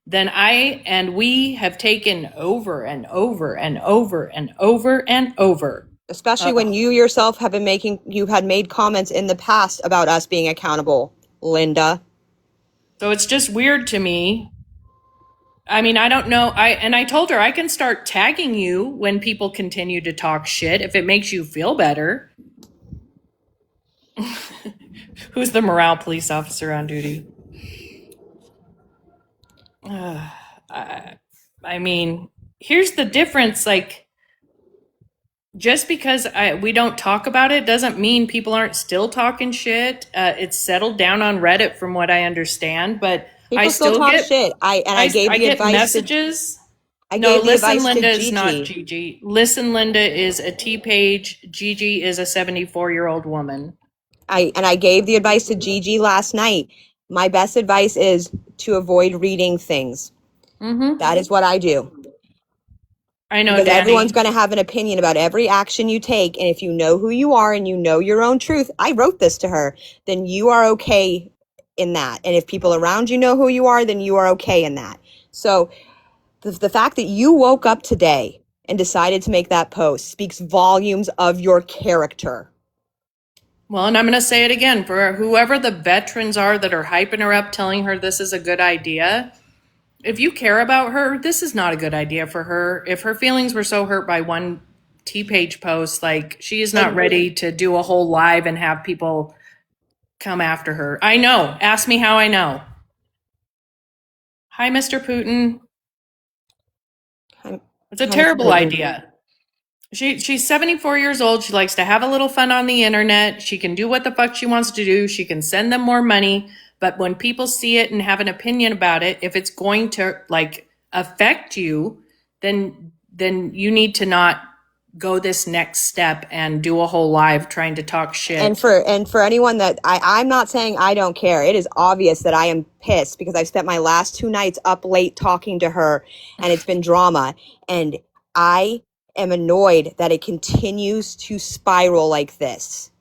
than I and we have taken over and over and over and over and over. Especially when you yourself have been you've had made comments in the past about us being accountable, Linda. So it's just weird to me. I mean, I don't know. I told her I can start tagging you when people continue to talk shit if it makes you feel better. Who's the morale police officer on duty? I mean, here's the difference. Like, just because we don't talk about it doesn't mean people aren't still talking shit. It's settled down on Reddit, from what I understand, but People I still talk shit. I gave the get advice messages. I No, gave the Listen advice Linda to is Gigi. not Gigi. Listen Linda is a T page. Gigi is a 74-year-old woman. I gave the advice to Gigi last night. My best advice is to avoid reading things. That is what I do. I know, Because Danny. everyone's going to have an opinion about every action you take. And if you know who you are and you know your own truth, I wrote this to her, then you are okay in that. And if people around you know who you are, then you are okay in that. So the fact that you woke up today and decided to make that post speaks volumes of your character. Well, and I'm going to say it again, for whoever the veterans are that are hyping her up, telling her this is a good idea. If you care about her, this is not a good idea for her. If her feelings were so hurt by one T-page post, like, she is not ready to do a whole live and have people come after her. I know. Ask me how I know. Hi, Mr. Putin. It's a terrible idea. She's 74 years old. She likes to have a little fun on the internet. She can do what the fuck she wants to do. She can send them more money. But when people see it and have an opinion about it, if it's going to like affect you, then you need to not go this next step and do a whole live trying to talk shit. And for anyone that I'm not saying I don't care. It is obvious that I am pissed because I've spent my last 2 nights up late talking to her and it's been drama. And I am annoyed that it continues to spiral like this.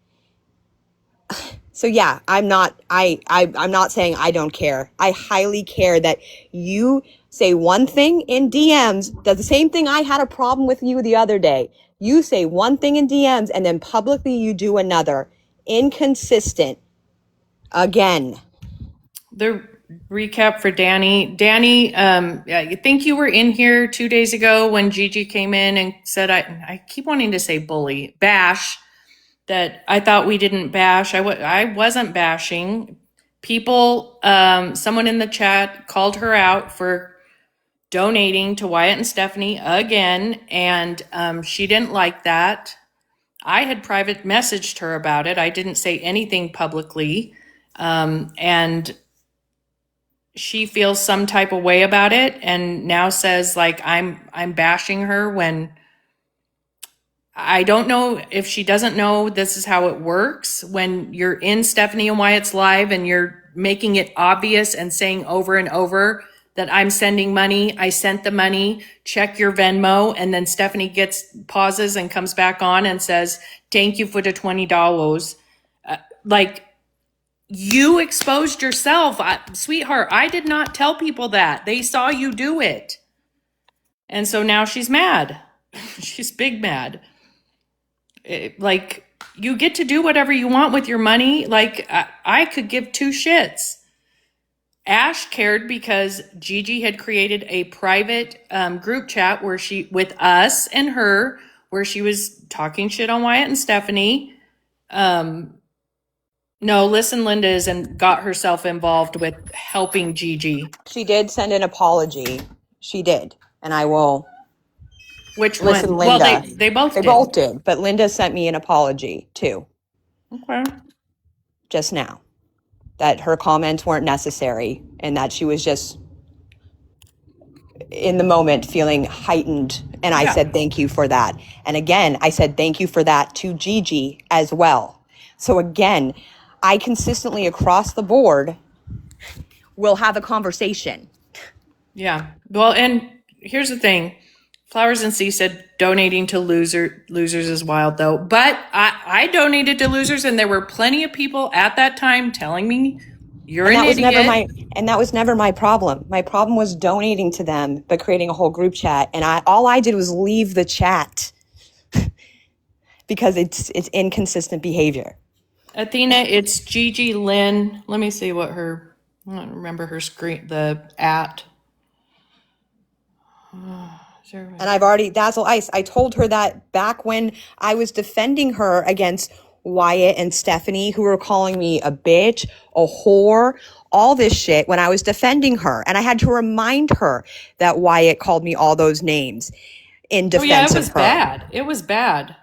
So yeah, I'm not saying I don't care. I highly care that you say one thing in DMs, does the same thing I had a problem with you the other day. You say one thing in DMs and then publicly you do another. Inconsistent. Again. The recap for Danny. Danny, yeah, you think you were in here 2 days ago when Gigi came in and said, I keep wanting to say bash, that I thought we didn't bash. I wasn't bashing. People, someone in the chat called her out for donating to Wyatt and Stephanie again, and she didn't like that. I had private messaged her about it. I didn't say anything publicly. And she feels some type of way about it and now says like I'm bashing her, when I don't know if she doesn't know this is how it works. When you're in Stephanie and Wyatt's live and you're making it obvious and saying over and over that I'm sending money, I sent the money, check your Venmo, and then Stephanie pauses and comes back on and says, thank you for the $20. Like, you exposed yourself. Sweetheart, I did not tell people that. They saw you do it. And so now she's mad. She's big mad. Like, you get to do whatever you want with your money. Like, I could give two shits. Ash cared because Gigi had created a private group chat with us and her, where she was talking shit on Wyatt and Stephanie. No, listen, Linda and got herself involved with helping Gigi. She did send an apology. She did. And I will Which listen, one? Well, Linda. they both They did. both did. But Linda sent me an apology too, Okay. just now. That her comments weren't necessary and that she was just in the moment feeling heightened. And I Yeah. said, thank you for that. And again, I said, thank you for that to Gigi as well. So again, I consistently across the board will have a conversation. Yeah. Well, and here's the thing. Flowers and Sea said donating to losers is wild, though. But I donated to losers, and there were plenty of people at that time telling me you're an idiot. And that was never my problem. My problem was donating to them, but creating a whole group chat. And all I did was leave the chat because it's inconsistent behavior. Athena, it's Gigi Lynn. Let me see what I don't remember her screen, the at. And I've already Dazzle Ice. I told her that back when I was defending her against Wyatt and Stephanie, who were calling me a bitch, a whore, all this shit when I was defending her. And I had to remind her that Wyatt called me all those names in defense Oh yeah, it was of her. bad. It was bad.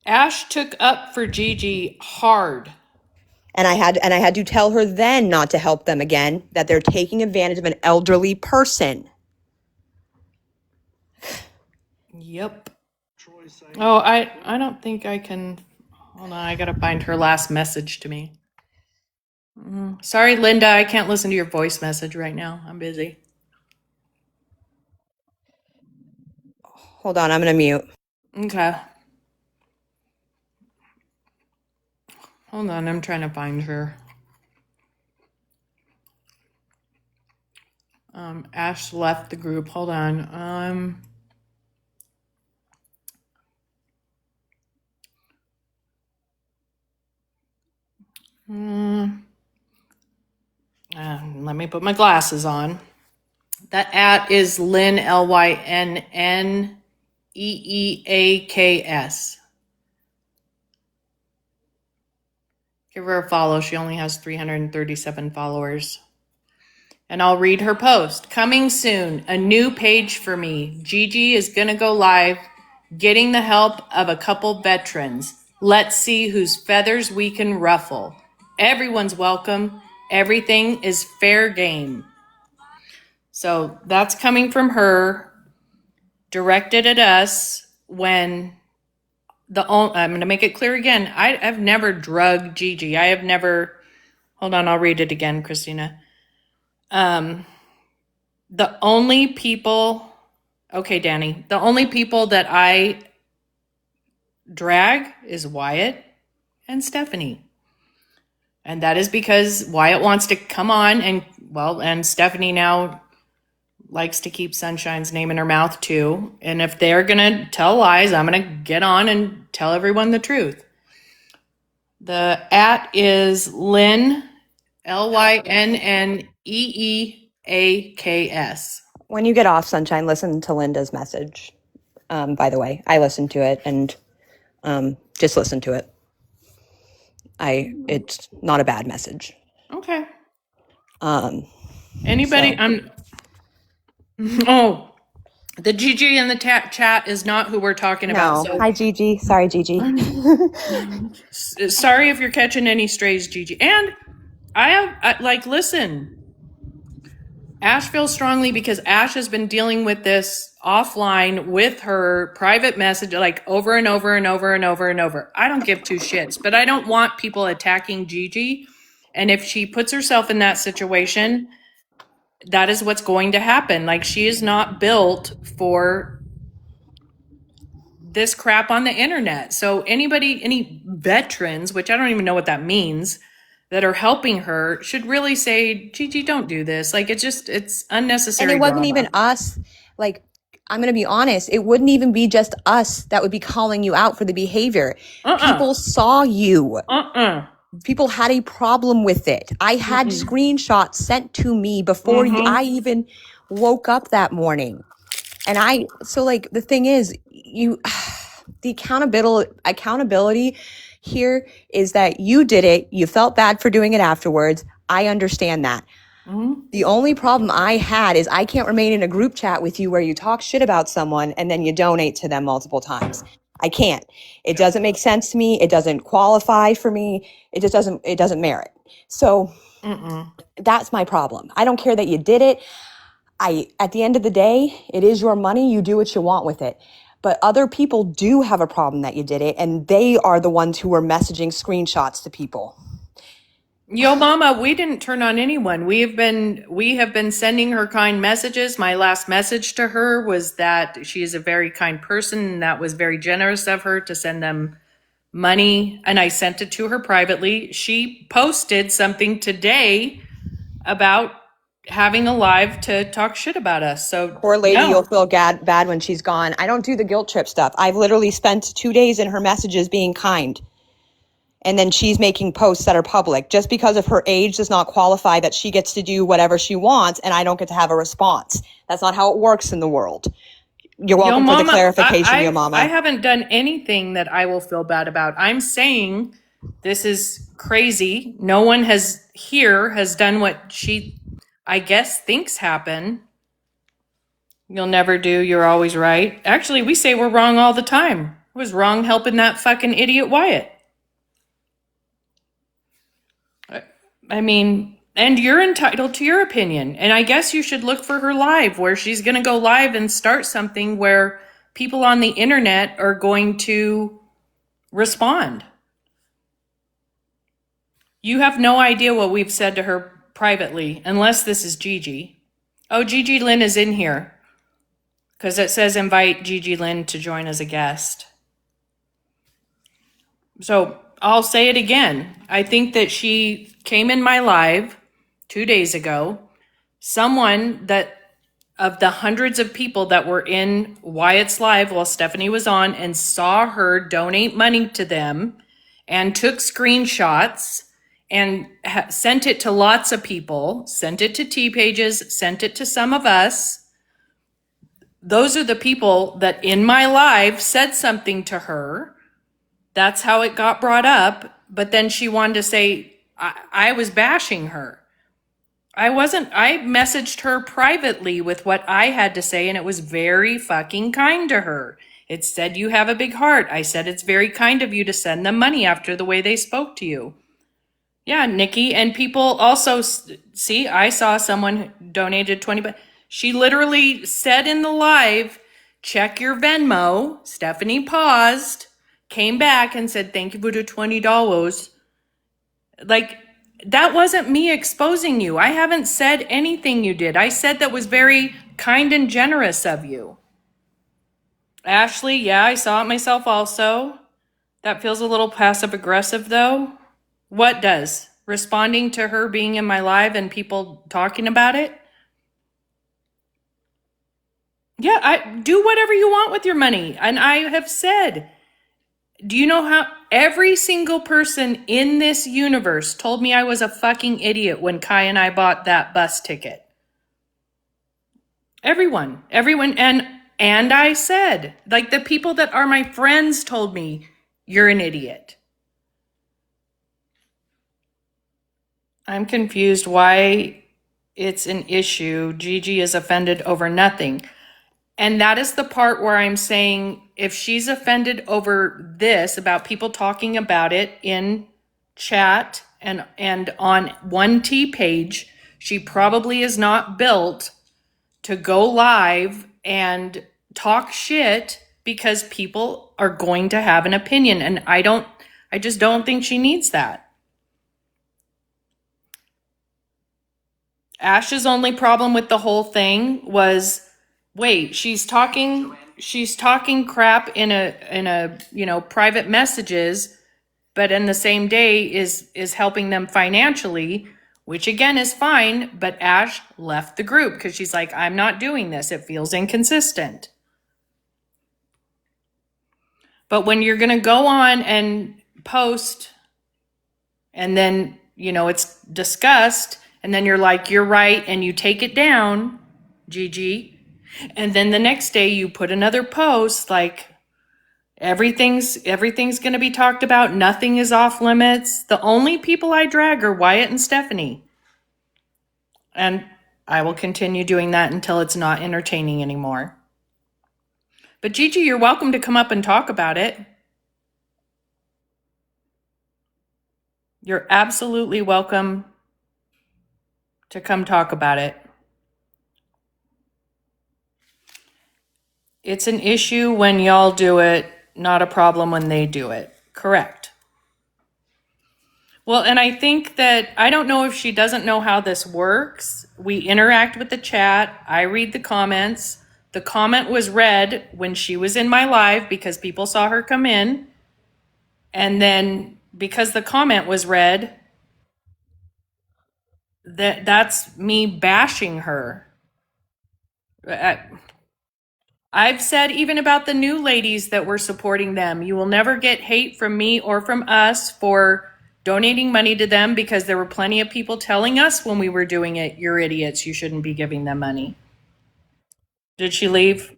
Ash took up for Gigi hard. And I had to tell her then not to help them again, that they're taking advantage of an elderly person. Yep. Oh, I don't think I can. Hold on, I gotta find her last message to me. Sorry, Linda, I can't listen to your voice message right now. I'm busy. Hold on, I'm going to mute. Okay. Hold on, I'm trying to find her. Ash left the group. Hold on. Let me put my glasses on. That at is Lynn, LYNNEEAKS. Give her a follow. She only has 337 followers. And I'll read her post. Coming soon, a new page for me. Gigi is going to go live, getting the help of a couple veterans. Let's see whose feathers we can ruffle. Everyone's welcome. Everything is fair game. So that's coming from her, directed at us when I'm going to make it clear again. I've never drugged Gigi. I have never, hold on, I'll read it again, Christina. The only people, okay, Danny, the only people that I drag is Wyatt and Stephanie. And that is because Wyatt wants to come on and Stephanie now likes to keep Sunshine's name in her mouth too. And if they're going to tell lies, I'm going to get on and tell everyone the truth. The @ is Lynn, LYNNEEAKS. When you get off, Sunshine, listen to Linda's message. By the way, I listened to it and just listen to it. It's not a bad message. Okay. So- Anybody? Oh, the Gigi in the chat is not who we're talking about. No. Hi, Gigi. Sorry, Gigi. Sorry if you're catching any strays, Gigi. And listen, Ash feels strongly because Ash has been dealing with this offline with her private message, like over and over and over and over and over. I don't give two shits, but I don't want people attacking Gigi. And if she puts herself in that situation, that is what's going to happen. Like, she is not built for this crap on the internet. So any veterans, which I don't even know what that means, that are helping her should really say, Gigi, don't do this. Like, it's unnecessary. And it wasn't drama. even us. Like, I'm going to be honest. It wouldn't even be just us that would be calling you out for the behavior. People saw you. People had a problem with it. I had screenshots sent to me before I even woke up that morning. And the thing is, the accountability here is that you did it. You felt bad for doing it afterwards. I understand that. The only problem I had is I can't remain in a group chat with you where you talk shit about someone and then you donate to them multiple times. I can't. It doesn't make sense to me. It doesn't qualify for me. It just doesn't merit. So that's my problem. I don't care that you did it. At the end of the day, it is your money. You do what you want with it. But other people do have a problem that you did it, and they are the ones who were messaging screenshots to people. Yo mama, we didn't turn on anyone. We have been sending her kind messages. My last message to her was that she is a very kind person, and that was very generous of her to send them money, and I sent it to her privately. She posted something today about having a live to talk shit about us. So Poor lady, no. you'll feel bad when she's gone. I don't do the guilt trip stuff. I've literally spent 2 days in her messages being kind. And then she's making posts that are public. Just because of her age does not qualify that she gets to do whatever she wants and I don't get to have a response. That's not how it works in the world. You're welcome for the clarification, Yo Mama. I haven't done anything that I will feel bad about. I'm saying this is crazy. No one has done what she, I guess, thinks happened. You'll never do. You're always right. Actually, we say we're wrong all the time. I was wrong helping that fucking idiot Wyatt. I mean, and you're entitled to your opinion. And I guess you should look for her live, where she's going to go live and start something where people on the internet are going to respond. You have no idea what we've said to her privately, unless this is Gigi. Oh, Gigi Lynn is in here, because it says invite Gigi Lynn to join as a guest. So I'll say it again. I think that she came in my live 2 days ago. Someone that, of the hundreds of people that were in Wyatt's live while Stephanie was on, and saw her donate money to them and took screenshots and sent it to lots of people, sent it to T-Pages, sent it to some of us. Those are the people that in my live said something to her. That's how it got brought up. But then she wanted to say I was bashing her. I wasn't. I messaged her privately with what I had to say, and it was very fucking kind to her. It said, you have a big heart. I said, it's very kind of you to send them money after the way they spoke to you. Yeah, Nikki. And people also, see, I saw someone who donated 20, but she literally said in the live, check your Venmo. Stephanie paused, came back and said, thank you for the $20. Like, that wasn't me exposing you. I haven't said anything you did. I said that was very kind and generous of you. Ashley, yeah, I saw it myself also. That feels a little passive aggressive though. What does? responding to her being in my live and people talking about it. Yeah, I do whatever you want with your money. And I have said, do you know how every single person in this universe told me I was a fucking idiot when Kai and I bought that bus ticket? Everyone, and I said, like, the people that are my friends told me, you're an idiot. I'm confused why it's an issue. Gigi is offended over nothing. And that is the part where I'm saying, if she's offended over this, about people talking about it in chat and on 1T page, she probably is not built to go live and talk shit because people are going to have an opinion. And I just don't think she needs that. Ash's only problem with the whole thing was, wait, she's talking crap in a private messages, but in the same day is helping them financially, which again is fine, but Ash left the group because she's like, I'm not doing this. It feels inconsistent. But when you're going to go on and post and then, it's discussed, and then you're like, you're right, and you take it down, Gigi, and then the next day you put another post like, everything's going to be talked about, nothing is off limits. The only people I drag are Wyatt and Stephanie. And I will continue doing that until it's not entertaining anymore. But Gigi, you're welcome to come up and talk about it. You're absolutely welcome to come talk about it. It's an issue when y'all do it, not a problem when they do it. Correct. Well, and I think that, I don't know if she doesn't know how this works. We interact with the chat. I read the comments. The comment was read when she was in my live because people saw her come in. And then because the comment was read, that's me bashing her. I've said even about the new ladies that were supporting them, you will never get hate from me or from us for donating money to them, because there were plenty of people telling us when we were doing it, you're idiots, you shouldn't be giving them money. Did she leave?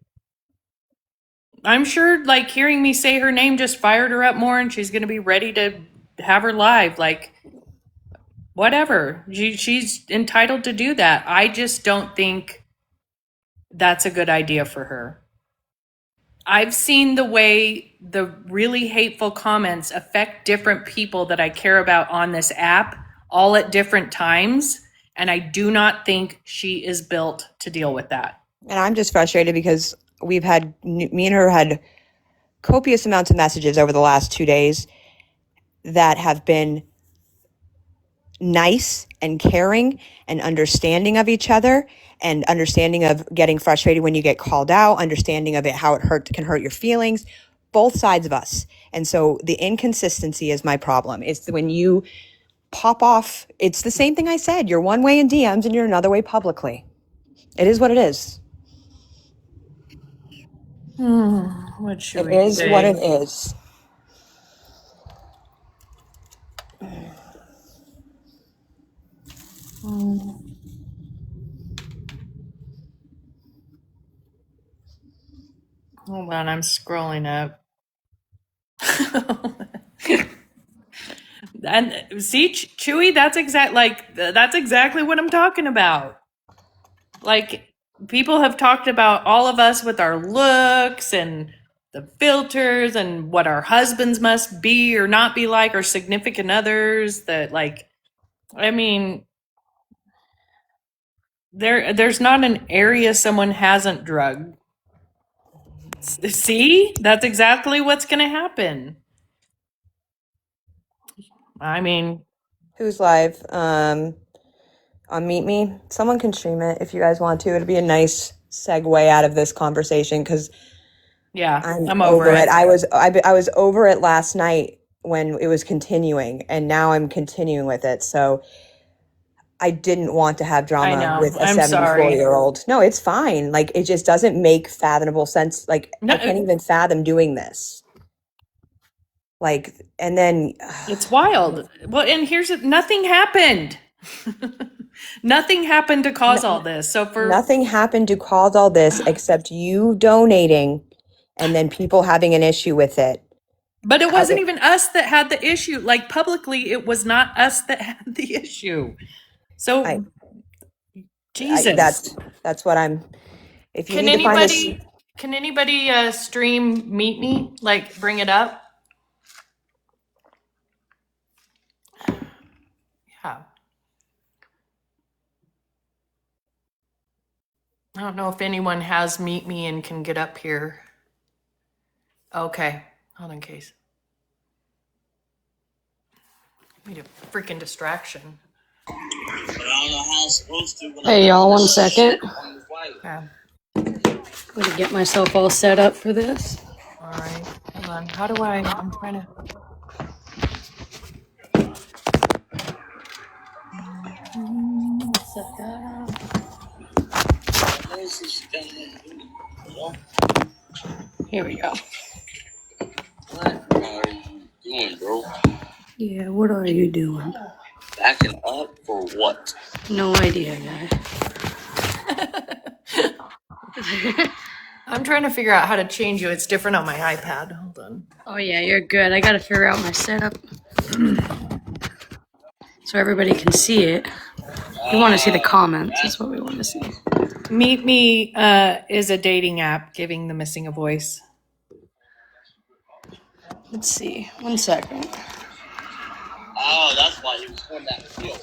I'm sure like hearing me say her name just fired her up more, and she's going to be ready to have her live. Like, whatever. She's entitled to do that. I just don't think that's a good idea for her. I've seen the way the really hateful comments affect different people that I care about on this app, all at different times. And I do not think she is built to deal with that. And I'm just frustrated because me and her had copious amounts of messages over the last 2 days that have been nice and caring and understanding of each other, and understanding of getting frustrated when you get called out, understanding of it, how it can hurt your feelings, both sides of us. And so the inconsistency is my problem. It's when you pop off. It's the same thing I said. You're one way in DMs and you're another way publicly. It is what it is. What should It we is say? what it is. Hold on, I'm scrolling up. And see, Chewy, that's exactly what I'm talking about. Like, people have talked about all of us with our looks and the filters and what our husbands must be or not be like, or significant others that, like, I mean, there's not an area someone hasn't drugged. See, that's exactly what's going to happen. I mean, Who's live? On Meet Me. Someone can stream it if you guys want to. It'd be a nice segue out of this conversation because yeah, I'm over it. I was over it last night when it was continuing, and now I'm continuing with it. So I didn't want to have I drama know. with a I'm 74 sorry. year old. No, it's fine. Like, it just doesn't make fathomable sense. Like, No, I can't even fathom doing this. Like, and then it's wild. Well, and nothing happened. Nothing happened to cause all this. So nothing happened to cause all this except you donating and then people having an issue with it. but it wasn't even us that had the issue. Like publicly, it was not us that had the issue. So Jesus. That's what I'm. If you Can need to find this, anybody stream Meet Me? Like bring it up? Yeah. I don't know if anyone has Meet Me and can get up here. Okay. Hold on, case. Need a freaking distraction. But I don't know how I'm supposed to. Hey, y'all, 1 second. Yeah. I'm gonna get myself all set up for this. All right. Hold on. How do I'm trying to. Set that up. Here we go. What are you doing, bro? Yeah, what are you doing? Backing up for what? No idea, guy. I'm trying to figure out how to change you. It's different on my iPad. Hold on. Oh yeah, you're good. I gotta figure out my setup so everybody can see it. We want to see the comments. That's what we want to see. Meet Me is a dating app giving the missing a voice. Let's see. 1 second. Oh, that's why he was going that field.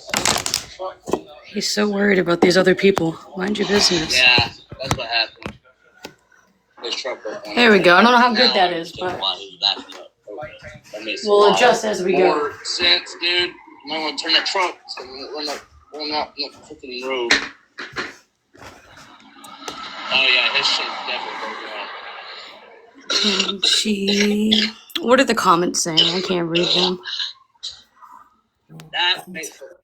He's so worried about these other people. Mind your business. Yeah, that's what happened. His truck broke down. There we go. I don't know how good Now that I is, understand but why he was backing up. Okay. That makes a we'll lot adjust as we go. more sense, dude. You might want to turn that truck so we're not going out in the freaking road. Oh yeah, his shit's definitely broken out. What are the comments saying? I can't read them. That makes her.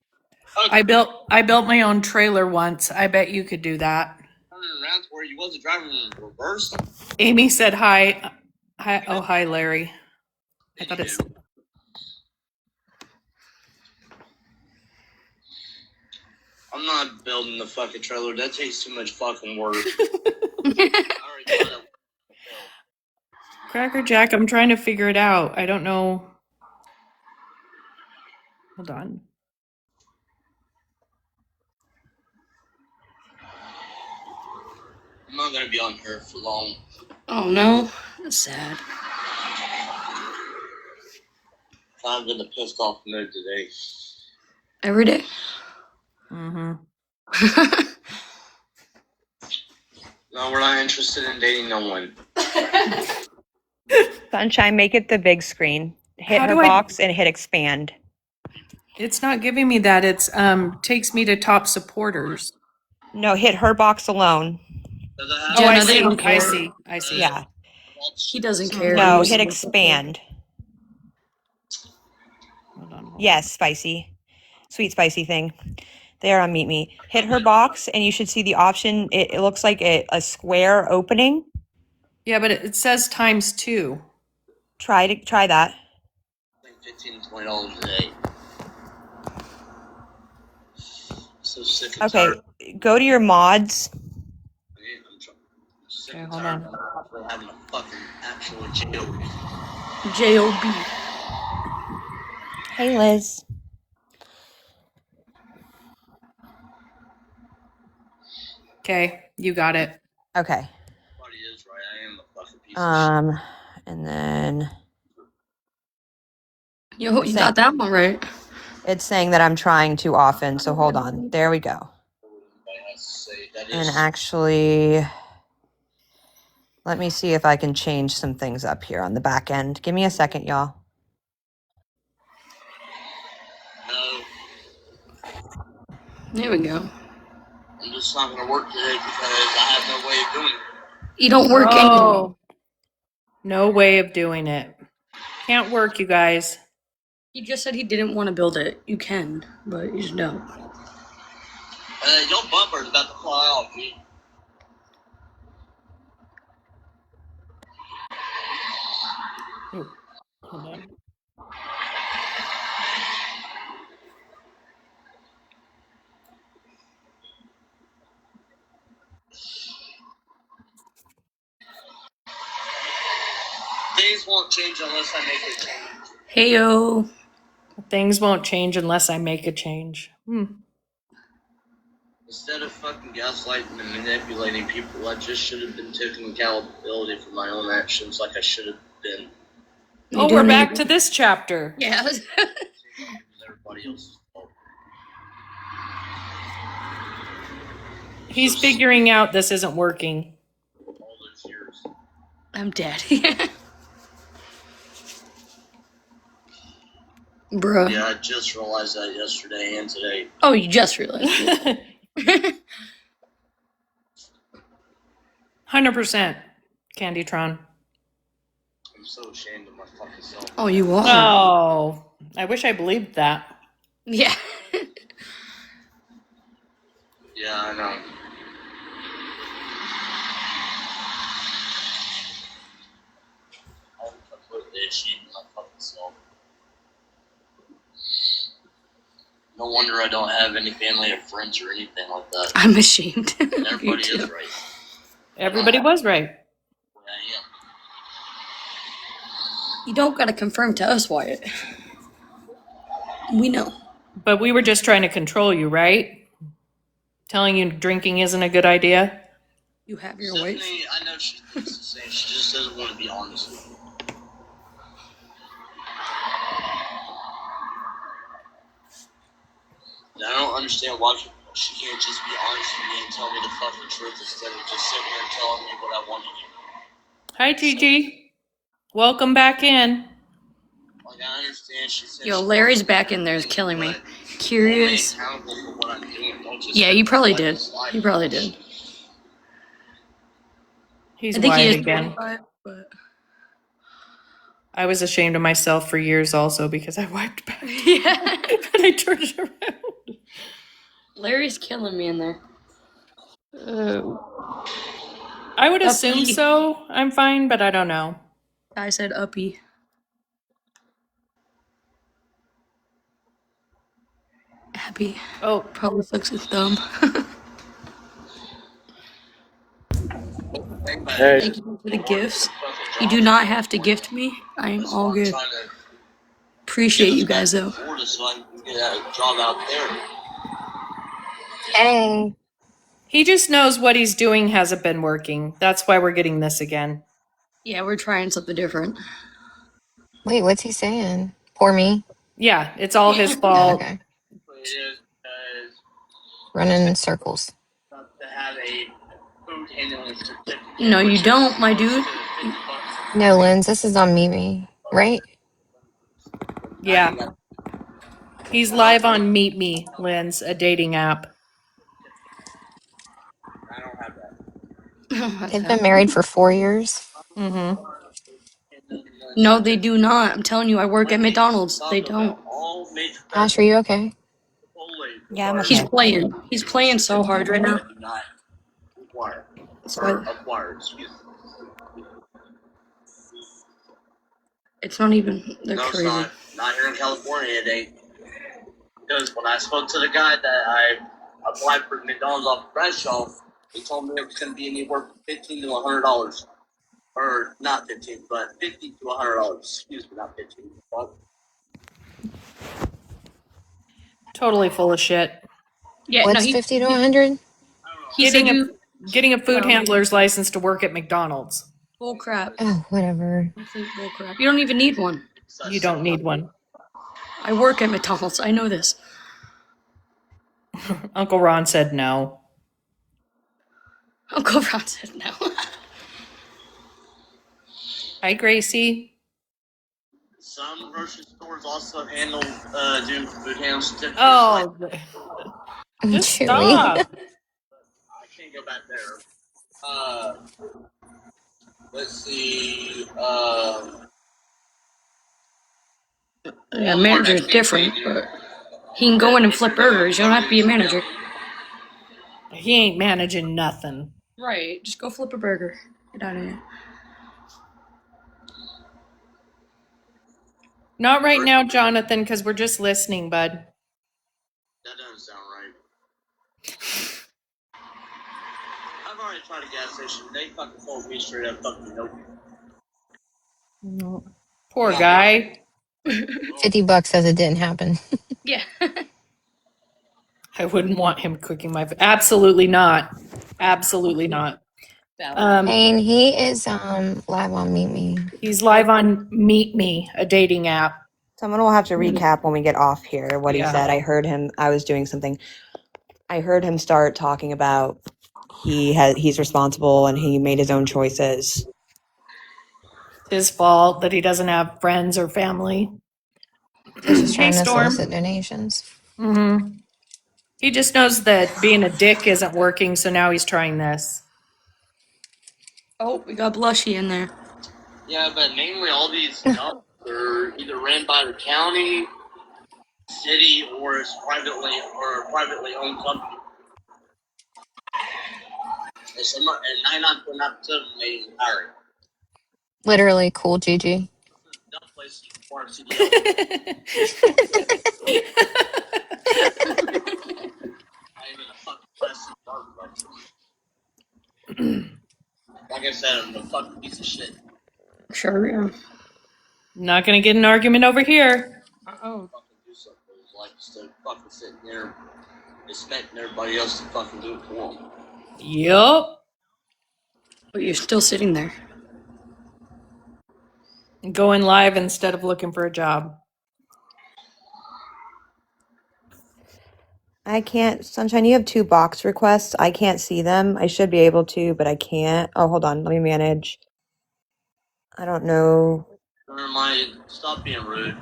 I built my own trailer once. I bet you could do that. Turning around to where you wasn't driving in reverse. Amy said hi. Hi. Oh, hi, Larry. I thought it's. I'm not building the fucking trailer. That takes too much fucking work. I already got it. Cracker Jack, I'm trying to figure it out. I don't know. Hold on. I'm not gonna be on here for long. Oh no, that's sad. I'm in the pissed off mood today. Every day. Mm-hmm. No, we're not interested in dating no one. Sunshine, make it the big screen. Hit How her do I- box and hit expand. It's not giving me that. It's takes me to top supporters. No, hit her box alone. Does it have Oh, Yeah, I no, they see. don't I care. see. I see. Yeah. He doesn't care. No, He's- hit expand. Hold on. Yes, spicy. Sweet spicy thing. There on Meet Me. Hit her box and you should see the option. It looks like a square opening. Yeah, but it says ×2. Try that. like $15 to $20 a day? So sick and Okay, tired. go to your mods. I'm sick Okay, and hold tired on. of having a fucking actual jail. J.O.B. Hey, Liz. Okay, you got it. Okay. Everybody is right. I am a fucking piece of shit. And then Yo, you got that one right. it's saying that I'm trying too often. So hold on. There we go. Everybody has to say that And is. actually, let me see if I can change some things up here on the back end. Give me a second, y'all. No, There we go. I'm just not gonna work today because I have no way of doing it. You don't work anyway. Oh, no way of doing it. Can't work, you guys. He just said he didn't want to build it. You can, but you just don't. Your bumper's about to fly off, dude. Ooh, hold on. Things won't change unless I make a change. Heyo. Things won't change unless I make a change. Instead of fucking gaslighting and manipulating people, I just should have been taking accountability for my own actions like I should have been. You Oh, do we're need- back to this chapter. Yeah. Everybody else's fault. He's figuring out this isn't working. All those years. I'm dead. Bruh. Yeah, I just realized that yesterday and today. Oh, you just realized it. 100% Candytron. I'm so ashamed of my fucking self. Oh, you are. Oh, I wish I believed that. Yeah. Yeah, I know. I'm completely ashamed of my fucking self. No wonder I don't have any family or friends or anything like that. I'm ashamed. And Me everybody too. is right. Everybody was right. Where I am. You don't gotta confirm to us, Wyatt. We know. But we were just trying to control you, right? Telling you drinking isn't a good idea. You have your ways. Tiffany, I know she thinks the same. She just doesn't want to be honest with me. And I don't understand why she can't just be honest with me and tell me the fucking truth instead of just sitting here and telling me what I want to hear. Hi, Gigi. Welcome back in. Like, I understand she said Yo, she Larry's wants back me in there is to killing me. but hold me Curious. accountable for what I'm doing. Don't just Yeah, he probably let did. me slide. He probably did. He's I think he white is again. 25, but I was ashamed of myself for years also because I wiped back yeah. and I turned it around. Larry's killing me in there. I would assume Uppy. so. I'm fine, but I don't know. I said uppy. Happy. Oh, Probably looks like dumb. Hey, Thank you for the gifts. You do not have to gift me. I am That's all why I'm good. trying to Appreciate get you us back guys to though. Florida so I can get a job out there. Hey. he just knows what he's doing hasn't been working. That's why we're getting this again. Yeah, we're trying something different. Wait, what's he saying? Poor me. Yeah, it's all his Yeah. fault. Okay. But it is because Running in circles. to have a food handling certificate. No, you which is don't, my dude. close to $50 No, Linz, this is on Mimi, right? Yeah. He's live on Meet Me, Linz, a dating app. I don't have that. They've been married for 4 years. Mm-hmm. No, they do not. I'm telling you, I work at McDonald's. They don't. All major Ash, are you okay? Yeah, I'm He's okay. playing. He's playing so hard right now. do not require That's or why acquire, excuse me. it's not even. They're No, it's crazy. not. Not here in California, it ain't. Because when I spoke to the guy that I applied for McDonald's off Bradshaw, he told me it was going to be anywhere from $15 to $100. Or not 15, but $50 to $100. Excuse me, not 15. Fuck. Totally full of shit. Yeah, no, What's he 50 to 100? he said Getting a food Oh. handler's license to work at McDonald's. bull crap. Oh, whatever. Complete bull crap. You don't even need one. You don't need one. I work at McDonald's. I know this. Uncle Ron said no. Uncle Ron said no. Hi, Gracie. Some grocery stores also handle, do food handle certificates. Oh, just Chewy. stop. I can't go back there. Let's see. Yeah, manager is different, but he can go in and flip burgers. You don't have to be a manager. He ain't managing nothing. Right, just go flip a burger. Get out of here. Not right now, Jonathan, because we're just listening, bud. That doesn't sound right. I've already tried a gas station. They fucking told me straight up, fucking nope. Poor guy. $50 says it didn't happen. Yeah. I wouldn't want him cooking my food. Absolutely not. Absolutely not. Payne, he is live on Meet Me. He's live on Meet Me, a dating app. Someone will have to recap when we get off here what Yeah. he said. I heard him. I was doing something. I heard him start talking about he's responsible and he made his own choices. His fault that he doesn't have friends or family. He's just trying Hey, to Storm. solicit donations. Mm-hmm. He just knows that being a dick isn't working, so now he's trying this. Oh, we got Blushy in there. Yeah, but mainly all these jobs are either ran by the county, city, or is privately owned company. And 99.9% made in Harry. Literally, cool Gigi. Dumb place for a CDL. Not even a fucking class Like I said, I'm a fucking piece of shit. Sure, yeah. Not gonna get an argument over here. Uh-oh. Fucking do something with his life instead of fucking sitting there expecting everybody else to fucking do it for him. Yup. But you're still sitting there. Going live instead of looking for a job. I can't, Sunshine, you have 2 box requests. I can't see them. I should be able to, but I can't. Oh, hold on. Let me manage. I don't know. Jeremiah, stop being rude.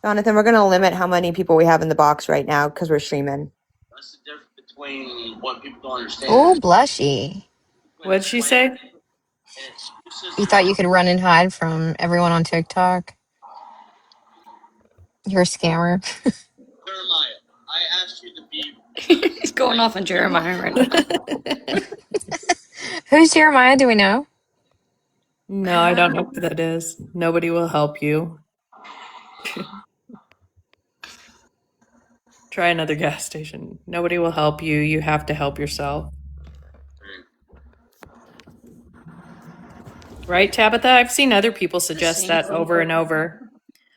Jonathan, we're going to limit how many people we have in the box right now because we're streaming. That's the difference between what people don't understand. Oh, Blushy. What'd she say? And excuses. You thought you could run and hide from everyone on TikTok? You're a scammer. Jeremiah, I asked you to be. He's going off on Jeremiah right now. Who's Jeremiah? Do we know? No, I don't know who that is. Nobody will help you. Try another gas station. Nobody will help you. You have to help yourself. Right, Tabitha? I've seen other people suggest that over and over.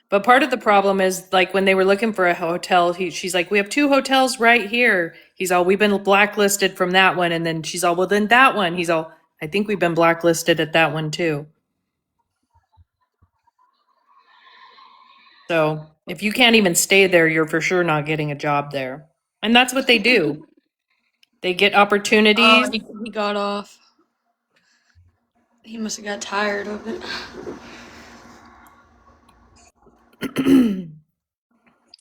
But part of the problem is, like, when they were looking for a hotel, she's like, we have 2 hotels right here. He's all, we've been blacklisted from that one. And then she's all, well, then that one. He's all, I think we've been blacklisted at that one too. So if you can't even stay there, you're for sure not getting a job there. And that's what they do. They get opportunities. Oh, he got off. He must have got tired of it.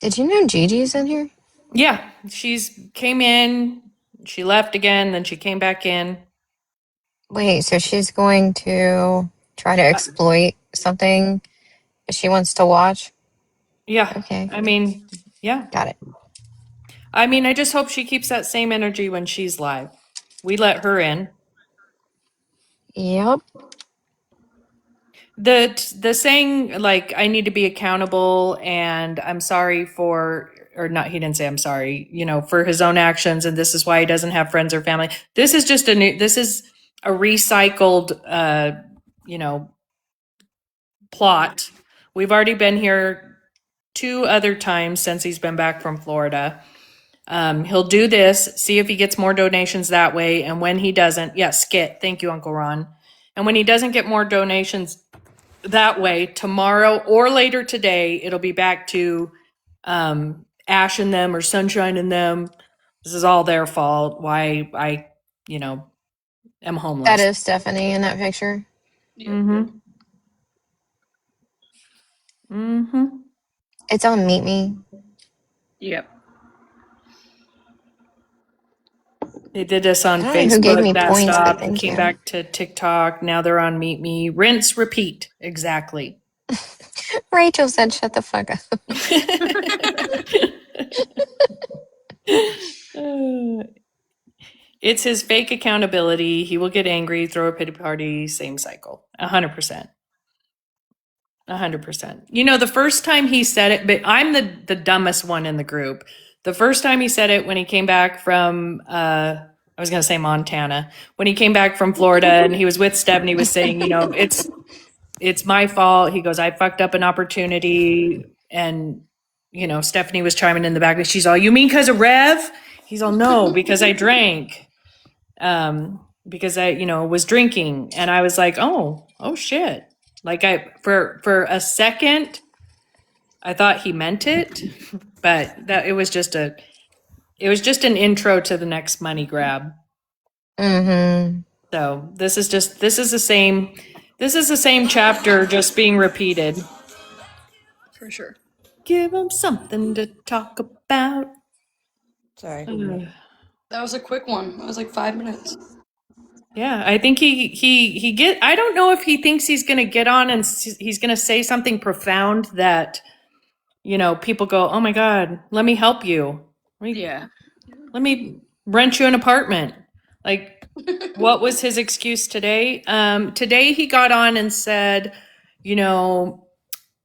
Did you know Gigi's in here? Yeah, she's came in, she left again, then she came back in. Wait, so she's going to try to exploit something she wants to watch? Yeah. Okay. I mean, yeah. Got it. I mean, I just hope she keeps that same energy when she's live. We let her in. Yep. The saying, like, I need to be accountable and I'm sorry for, or not, he didn't say I'm sorry, you know, for his own actions, and this is why he doesn't have friends or family. This is just this is a recycled, you know, plot. We've already been here 2 other times since he's been back from Florida. He'll do this, see if he gets more donations that way, and when he doesn't, Skit, thank you, Uncle Ron. And when he doesn't get more donations that way, tomorrow or later today, it'll be back to Ash and them or Sunshine and them. This is all their fault. Why I, you know, am homeless. That is Stephanie in that picture. Mm-hmm. Mm-hmm. It's on Meet Me. Yep. They did this on I don't know who gave Facebook. me That points, but stopped. thank Came you. back to TikTok. Now they're on Meet Me. Rinse, repeat. Exactly. Rachel said, "Shut the fuck up." It's his fake accountability. He will get angry, throw a pity party, same cycle. 100%. 100%. You know, the first time he said it, but I'm the dumbest one in the group. The first time he said it when he came back from, I was going to say Montana, when he came back from Florida and he was with Stephanie, he was saying, you know, it's my fault. He goes, I fucked up an opportunity. And, you know, Stephanie was chiming in the back. She's all, you mean because of Rev? He's all, no, because I drank. Because I, you know, was drinking. And I was like, oh shit. Like for a second, I thought he meant it, but that it was just an intro to the next money grab. Mm-hmm. So this is the same chapter just being repeated. For sure. Give him something to talk about. Sorry. That was a quick one. That was like 5 minutes. Yeah, I think I don't know if he thinks he's going to get on and he's going to say something profound that, you know, people go, oh my God, let me help you. Yeah. Let me rent you an apartment. Like, what was his excuse today? Today he got on and said, you know,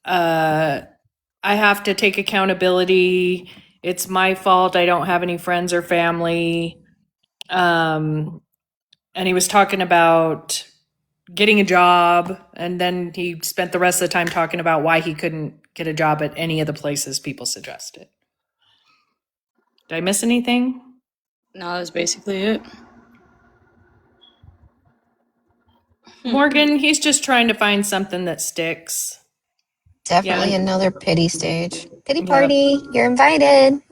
I have to take accountability. It's my fault. I don't have any friends or family. And he was talking about getting a job. And then he spent the rest of the time talking about why he couldn't get a job at any of the places people suggested. Did I miss anything? No, that's basically it. Morgan, he's just trying to find something that sticks. Definitely Yeah. another pity stage. Pity Yeah. party. You're invited.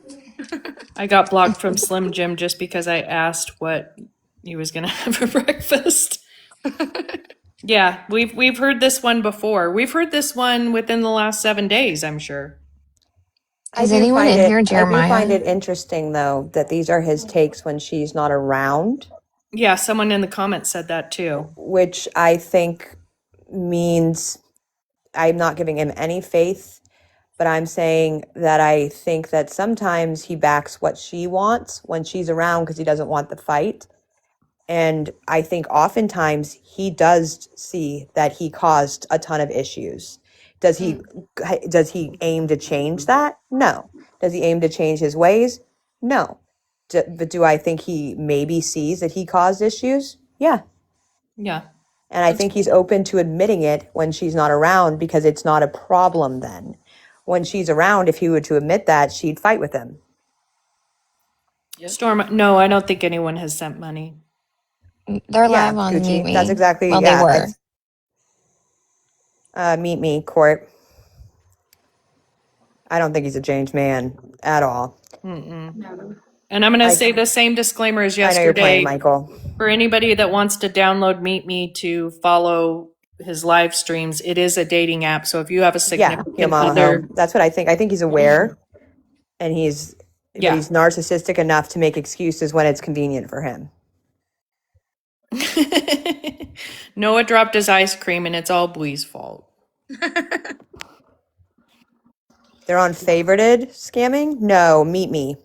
I got blocked from Slim Jim just because I asked what he was going to have for breakfast. Yeah, we've heard this one before. We've heard this one within the last 7 days, I'm sure. Is anyone in here, I do Jeremiah? find it interesting, though, that these are his takes when she's not around, Yeah, someone in the comments said that too. which I think means I'm not giving him any faith, but I'm saying that I think that sometimes he backs what she wants when she's around because he doesn't want the fight. And I think oftentimes he does see that he caused a ton of issues. Does he aim to change that? No. Does he aim to change his ways? No. But do I think he maybe sees that he caused issues? Yeah. Yeah. And I think he's open to admitting it when she's not around because it's not a problem then. When she's around, if he were to admit that, she'd fight with him. Storm, no, I don't think anyone has sent money. They're live on Gucci. Meet Me. That's exactly, Well, yeah. they were. Meet Me, Court. I don't think he's a changed man at all. And I'm going to say the same disclaimer as I know you're playing, yesterday. Michael. For anybody that wants to download Meet Me to follow his live streams, it is a dating app. So if you have a Yeah, significant your mama. other, That's what I think. I think he's aware, and but Yeah. he's narcissistic enough to make excuses when it's convenient for him. Noah dropped his ice cream and it's all Bwee's fault. They're on favorited scamming? No, Meet Me.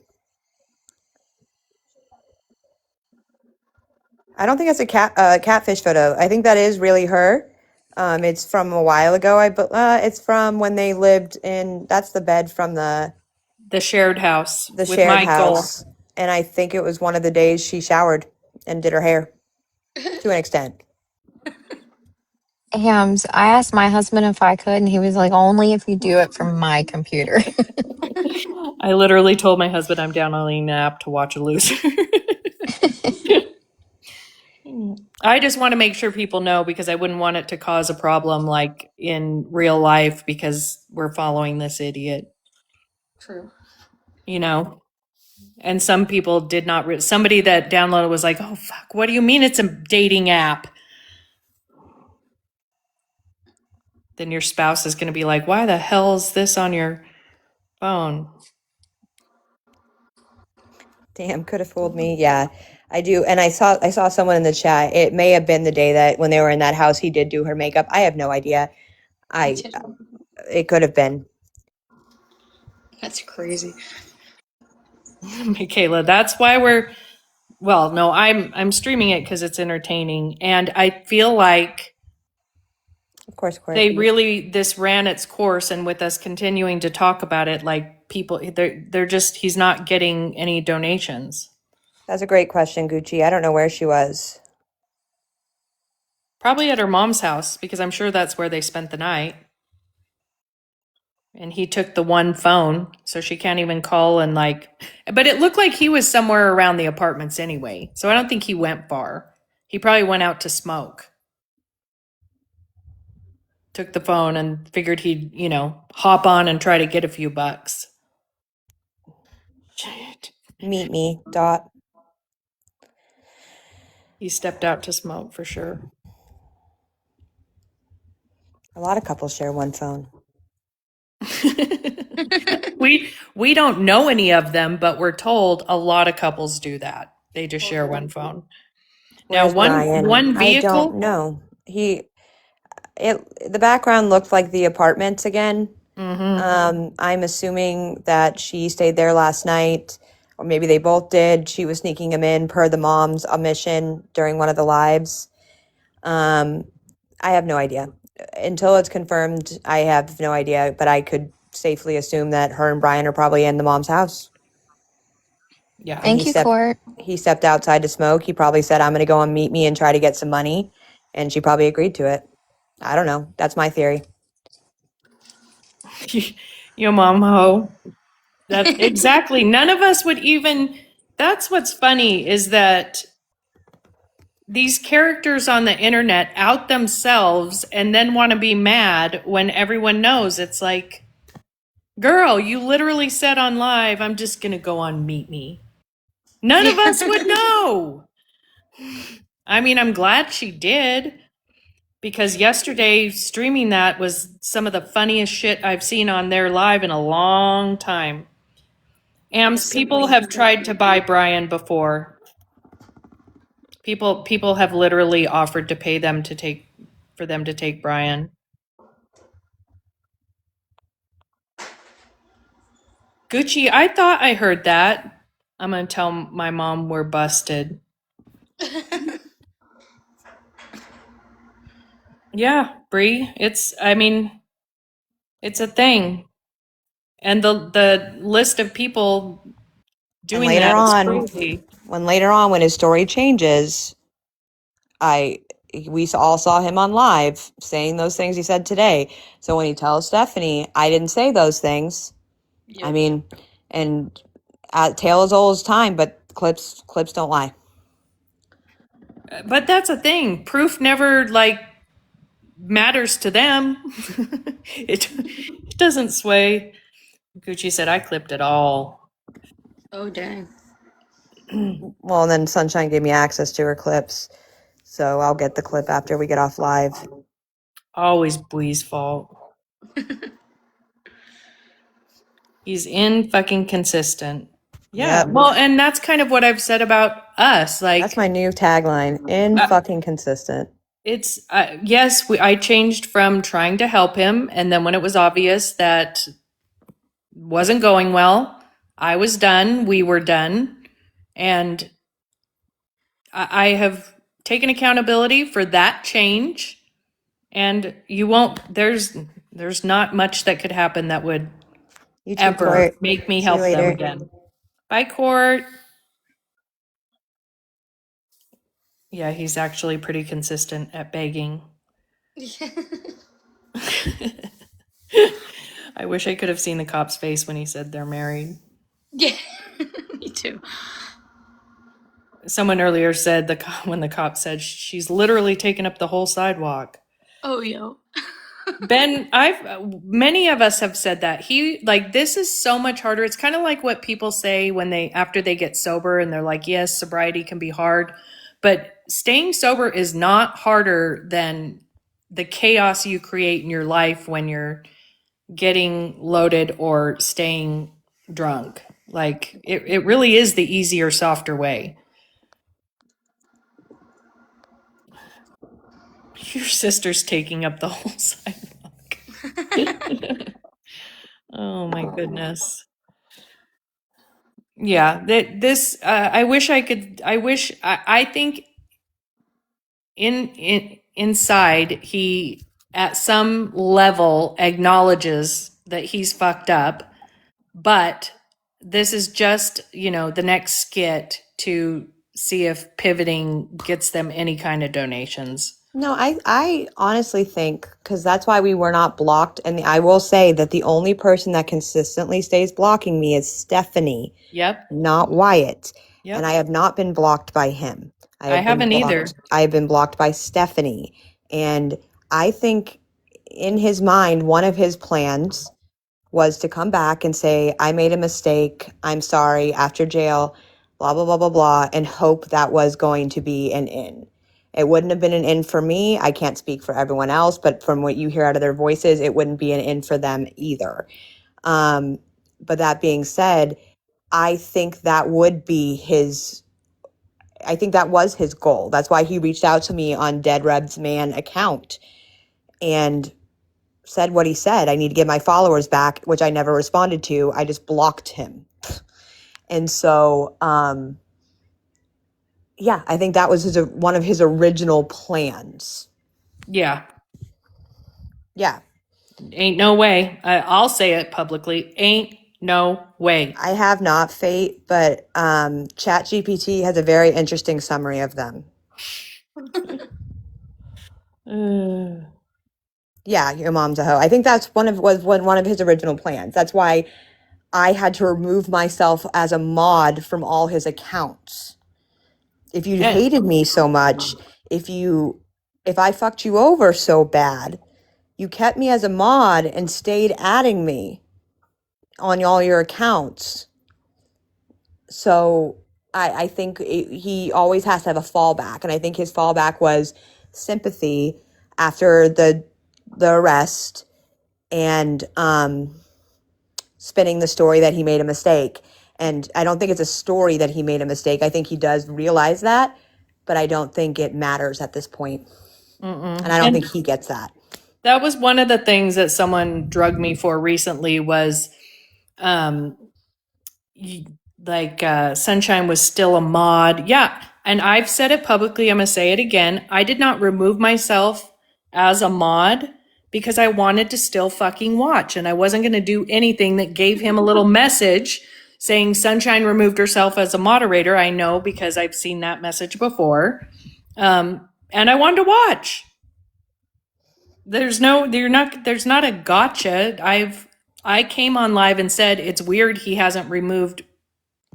I don't think that's a catfish photo. I think that is really her. It's from a while ago. It's from when they lived in. That's the bed from the shared house with shared Michael. house, and I think it was one of the days she showered and did her hair, to an extent. Hams, I asked my husband if I could, and he was like, only if you do it from my computer. I literally told my husband I'm downloading an app to watch a loser. I just want to make sure people know because I wouldn't want it to cause a problem like in real life because we're following this idiot, True. you know? And some people did not, somebody that downloaded was like, oh, fuck, what do you mean it's a dating app? Then your spouse is going to be like, why the hell is this on your phone? Damn, could have fooled me. Yeah, I do. And I saw someone in the chat. It may have been the day that when they were in that house, he did do her makeup. I have no idea. it could have been. That's crazy. Michaela, that's why no, I'm streaming it because it's entertaining. And I feel like Of course, Courtney. this ran its course, and with us continuing to talk about it, like people, they're just, he's not getting any donations. That's a great question, Gucci. I don't know where she was. Probably at her mom's house, because I'm sure that's where they spent the night. And he took the one phone, so she can't even call and but it looked like he was somewhere around the apartments anyway. So I don't think he went far. He probably went out to smoke. Took the phone and figured he'd, hop on and try to get a few bucks. Shit. Meet me, Dot. He stepped out to smoke for sure. A lot of couples share one phone. we don't know any of them, but we're told a lot of couples do that. They just share one phone. Now, Where's Brian? one I vehicle. don't know. The background looked like the apartments again. I'm assuming that she stayed there last night, or maybe they both did. She was sneaking him in per the mom's omission during one of the lives. I have no idea. Until it's confirmed, I have no idea, but I could safely assume that her and Brian are probably in the mom's house. Yeah. Thank you, Court. He stepped outside to smoke. He probably said, I'm going to go and meet me and try to get some money. And she probably agreed to it. I don't know. That's my theory. Your mom ho. That's exactly. None of us would even. That's what's funny is that these characters on the internet out themselves and then want to be mad when everyone knows. It's like, girl, you literally said on live, I'm just going to go on Meet Me. None of us would know. I mean, I'm glad she did, because yesterday streaming that was some of the funniest shit I've seen on their live in a long time. Ams, people have tried to buy Brian before. People have literally offered to pay them for them to take Brian. Gucci, I thought I heard that. I'm gonna tell my mom we're busted. Yeah, Bree, it's a thing. And the list of people doing later that is on, crazy. When his story changes, we all saw him on live saying those things he said today. So when he tells Stephanie, I didn't say those things. Yep. I mean, and tale as old as time, but clips don't lie. But that's a thing. Proof never matters to them. It doesn't sway. Gucci said I clipped it all. Oh, dang. Well, and then Sunshine gave me access to her clips, so I'll get the clip after we get off live. Always Bree's fault. He's in fucking consistent. Yeah. Yep. Well, and that's kind of what I've said about us. That's my new tagline: in fucking consistent. It's yes, I changed from trying to help him, and then when it was obvious that wasn't going well, I was done. We were done, and I have taken accountability for that change. And you won't. There's not much that could happen that would You too, ever Court. make me See help you them later. again. Bye, Court. Yeah, he's actually pretty consistent at begging. I wish I could have seen the cop's face when he said they're married. Yeah, me too. Someone earlier said when the cop said she's literally taken up the whole sidewalk. Oh, yo. Ben, many of us have said that. This is so much harder. It's kind of like what people say after they get sober and they're like, yes, sobriety can be hard, but staying sober is not harder than the chaos you create in your life when you're getting loaded or staying drunk. It really is the easier, softer way. Your sister's taking up the whole sidewalk. Oh my goodness. Yeah, this I wish I could I think in inside he at some level acknowledges that he's fucked up, but this is just, the next skit to see if pivoting gets them any kind of donations. No, I honestly think because that's why we were not blocked. And I will say that the only person that consistently stays blocking me is Stephanie, Yep. not Wyatt. Yep. And I have not been blocked by him. I haven't either. I have been blocked by Stephanie. And I think in his mind, one of his plans was to come back and say, I made a mistake. I'm sorry after jail, blah, blah, blah, blah, blah, and hope that was going to be an in. It wouldn't have been an in for me. I can't speak for everyone else, but from what you hear out of their voices, it wouldn't be an in for them either. But that being said, I think that would be I think that was his goal. That's why he reached out to me on Dead Reb's Man account and said what he said. I need to get my followers back, which I never responded to. I just blocked him. And so, yeah, I think that was one of his original plans. Yeah. Yeah. Ain't no way. I'll say it publicly. Ain't no way. I have not, Fate, but ChatGPT has a very interesting summary of them. Yeah, your mom's a hoe. I think that's one of his original plans. That's why I had to remove myself as a mod from all his accounts. If you Yeah. hated me so much, if I fucked you over so bad, you kept me as a mod and stayed adding me on all your accounts. So I think he always has to have a fallback, and I think his fallback was sympathy after the arrest and spinning the story that he made a mistake. And I don't think it's a story that he made a mistake. I think he does realize that, but I don't think it matters at this point. And I don't think he gets that. That was one of the things that someone drugged me for recently was Sunshine was still a mod. Yeah. And I've said it publicly. I'm going to say it again. I did not remove myself as a mod because I wanted to still fucking watch. And I wasn't going to do anything that gave him a little message saying Sunshine removed herself as a moderator. I know because I've seen that message before. And I wanted to watch. There's not a gotcha. I came on live and said it's weird he hasn't removed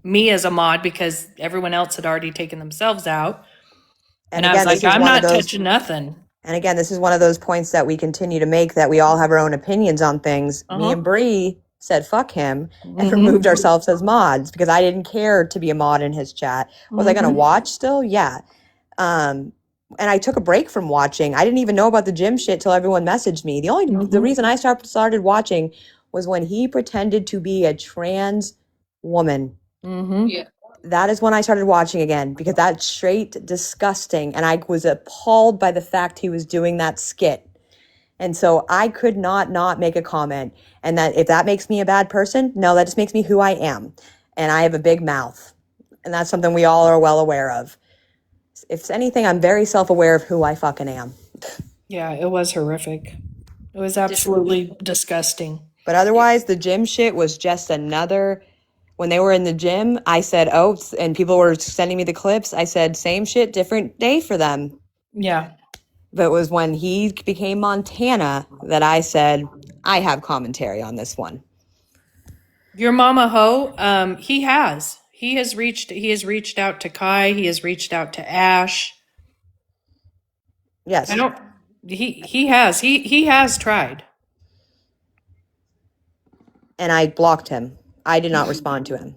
me as a mod because everyone else had already taken themselves out. And I was like, I'm not touching nothing. And again, this is one of those points that we continue to make, that we all have our own opinions on things. Me and Bree said fuck him and removed ourselves as mods because I didn't care to be a mod in his chat. Was I going to watch still? Yeah. And I took a break from watching. I didn't even know about the gym shit till everyone messaged me. The reason I started watching was when he pretended to be a trans woman. Yeah. That is when I started watching again, because that's straight disgusting. And I was appalled by the fact he was doing that skit. And so I could not make a comment. And that if that makes me a bad person, no, that just makes me who I am. And I have a big mouth. And that's something we all are well aware of. If anything, I'm very self-aware of who I fucking am. Yeah, it was horrific. It was absolutely disgusting. But otherwise, the gym shit was just another... When they were in the gym, I said, oh, and people were sending me the clips. I said, same shit, different day for them. Yeah. But it was when he became Montana that I said, I have commentary on this one. Your mama ho, he has reached out to Kai. He has reached out to Ash. Yes. He has tried. And I blocked him. I did not respond to him.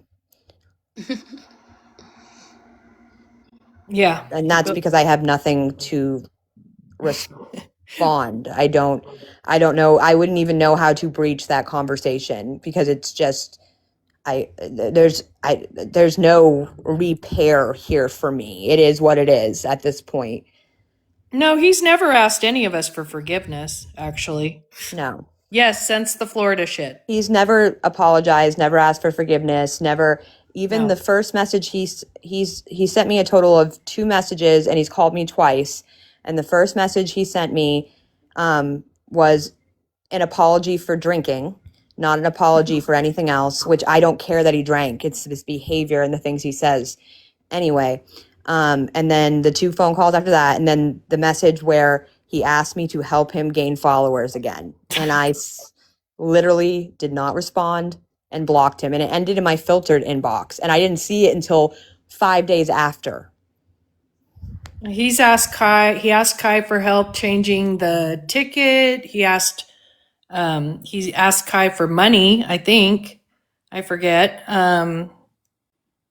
Yeah. And that's because I have nothing to respond. I don't know. I wouldn't even know how to breach that conversation because it's just, there's no repair here for me. It is what it is at this point. No, he's never asked any of us for forgiveness, actually. No. Yes, since the Florida shit. He's never apologized, never asked for forgiveness, never even No. the first message he sent me a total of 2 messages, and he's called me twice. And the first message he sent me was an apology for drinking, not an apology for anything else, which I don't care that he drank. It's his behavior and the things he says. Anyway, and then the 2 phone calls after that, and then the message where he asked me to help him gain followers again. And I literally did not respond and blocked him. And it ended in my filtered inbox. And I didn't see it until 5 days after. He asked Kai for help changing the ticket. He asked Kai for money, I think. I forget. Yeah,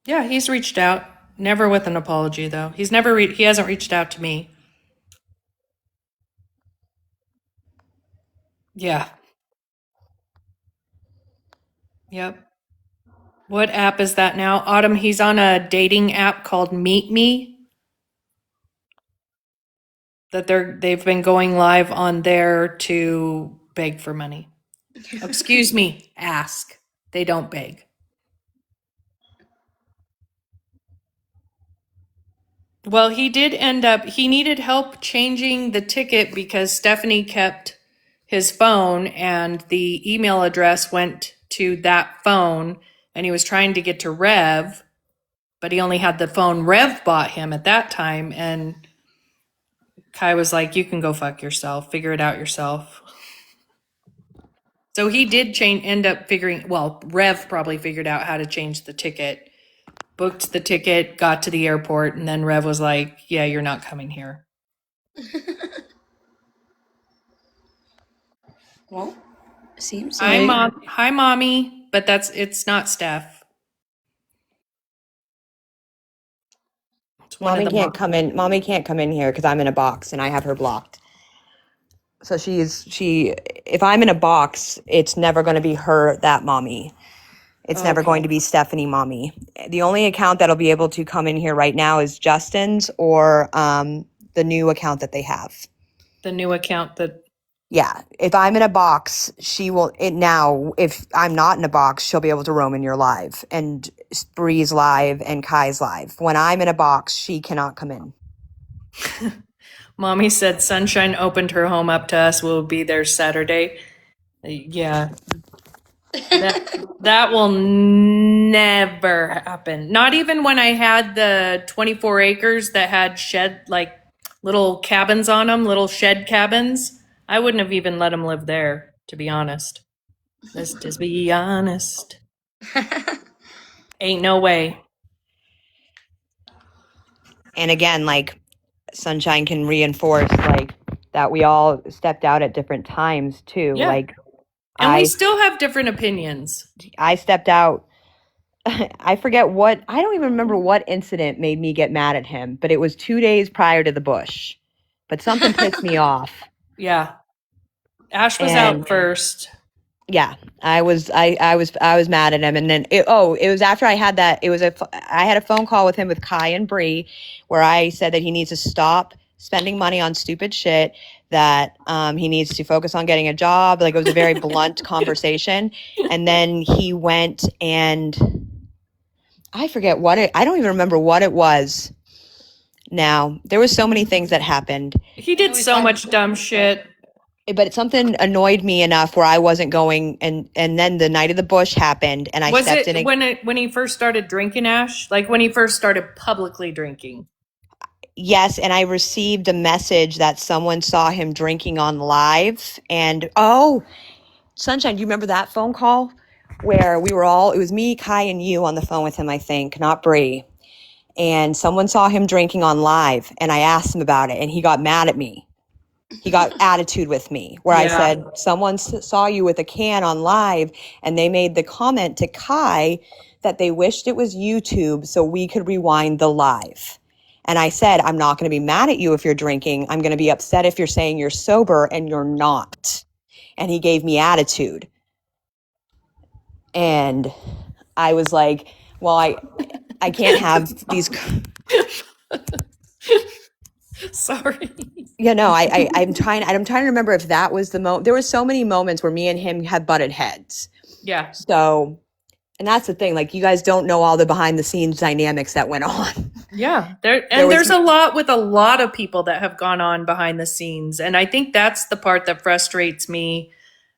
he's reached out. Never with an apology though. He hasn't reached out to me. Yeah. Yep. What app is that now? Autumn, he's on a dating app called Meet Me. That they've been going live on there to beg for money. Excuse me, ask. They don't beg. Well, he needed help changing the ticket because Stephanie kept his phone and the email address went to that phone, and he was trying to get to Rev, but he only had the phone Rev bought him at that time, and Kai was like, you can go fuck yourself, figure it out yourself. So he did Rev probably figured out how to change the ticket, booked the ticket, got to the airport, and then Rev was like, yeah, you're not coming here. Well, seems Hi, like Hi, mommy. But it's not Steph. It's one Mommy of the can't come in. Mommy can't come in here because I'm in a box and I have her blocked. So if I'm in a box, it's never going to be that mommy. It's never going to be Stephanie mommy. The only account that'll be able to come in here right now is Justin's or the new account that they have. The new account that. Yeah, if I'm in a box, she will. Now, if I'm not in a box, she'll be able to roam in your live and Bree's live and Kai's live. When I'm in a box, she cannot come in. Mommy said Sunshine opened her home up to us. We'll be there Saturday. Yeah. That will never happen. Not even when I had the 24 acres that had little cabins on them, little shed cabins. I wouldn't have even let him live there, to be honest. Let's just be honest. Ain't no way. And again, Sunshine can reinforce that we all stepped out at different times too. Yeah. And we still have different opinions. I stepped out. I don't even remember what incident made me get mad at him, but it was 2 days prior to the bush. But something pissed me off. Yeah. Ash was out first. Yeah, I was mad at him, and then it was after I had that. I had a phone call with him with Kai and Bree, where I said that he needs to stop spending money on stupid shit, that he needs to focus on getting a job. It was a very blunt conversation, and then he went and I don't even remember what it was. Now there was so many things that happened. He did so much dumb shit. But something annoyed me enough where I wasn't going, and then the night of the bush happened, and I stepped in. When he first started drinking, Ash? Like when he first started publicly drinking? Yes, and I received a message that someone saw him drinking on live, and Sunshine, do you remember that phone call where it was me, Kai, and you on the phone with him, I think, not Bree, and someone saw him drinking on live, and I asked him about it, and he got mad at me. He got attitude with me where I said, someone saw you with a can on live, and they made the comment to Kai that they wished it was YouTube so we could rewind the live. And I said, I'm not going to be mad at you if you're drinking. I'm going to be upset if you're saying you're sober and you're not. And he gave me attitude. And I was like, well, I can't have these. Sorry. Yeah, no, I'm trying to remember if that was the moment. There were so many moments where me and him had butted heads. Yeah. So, and that's the thing, like you guys don't know all the behind the scenes dynamics that went on. Yeah. was- There's a lot with a lot of people that have gone on behind the scenes. And I think that's the part that frustrates me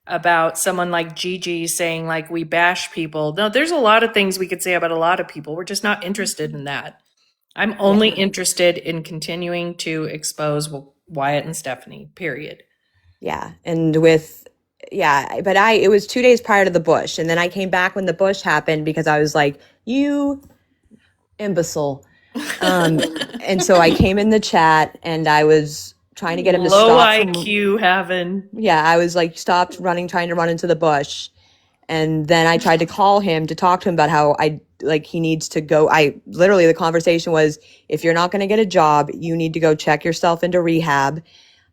about someone like Gigi saying like we bash people. No, there's a lot of things we could say about a lot of people. We're just not interested in that. I'm only interested in continuing to expose Wyatt and Stephanie, period. Yeah, and but it was 2 days prior to the Bush, and then I came back when the Bush happened because I was like, you imbecile. And so I came in the chat and I was trying to get him to Low stop. IQ having. Yeah, I was like, stopped running, trying to run into the bush. And then I tried to call him to talk to him about how he needs to go. The conversation was, if you're not going to get a job, you need to go check yourself into rehab,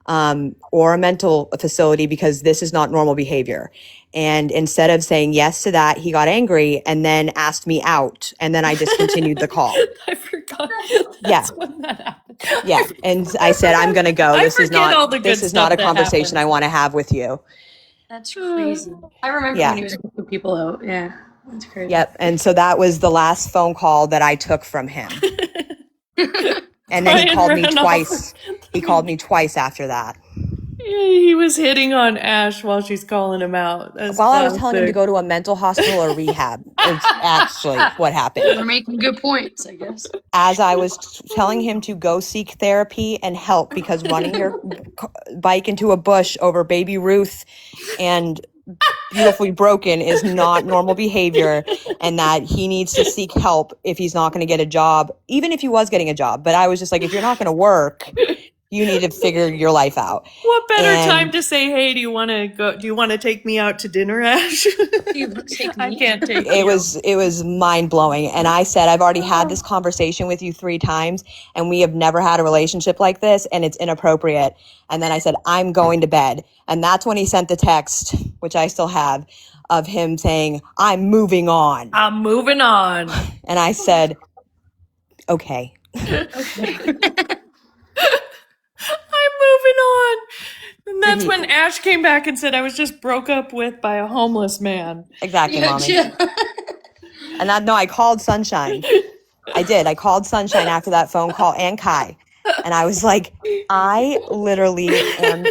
or a mental facility, because this is not normal behavior. And instead of saying yes to that, he got angry and then asked me out. And then I discontinued the call. I forgot. Yeah. When that happened. Yeah. And I said, I'm going to go. I This is forget all not, the good this is not stuff a that conversation happened. I want to have with you. That's crazy. I remember Yeah. when he was kicking people out. Yeah, that's crazy. Yep. And so that was the last phone call that I took from him. And then he Brian called me ran off. twice. He called me twice after that. He was hitting on Ash while she's calling him out. That's While I was telling him to classic. go to a mental hospital or rehab, it's actually what happened. We're making good points, I guess. As I was telling him to go seek therapy and help, because running your bike into a bush over Baby Ruth and Beautifully Broken is not normal behavior, and that he needs to seek help if he's not going to get a job, even if he was getting a job. But I was just like, if you're not going to work, you need to figure your life out. What better And- time to say, "Hey, do you want to go? Do you want to take me out to dinner, Ash?" I can't take It you. was mind blowing. And I said, I've already had this conversation with you 3 times and we have never had a relationship like this, and it's inappropriate. And then I said, I'm going to bed. And that's when he sent the text, which I still have, of him saying, I'm moving on. I'm moving on. And I said, okay. I'm moving on. And that's he- when Ash came back and said, I was just broke up with by a homeless man. Exactly, Yeah, mommy. yeah. And I called Sunshine. I did. I called Sunshine after that phone call, and Kai. And I was like, I literally am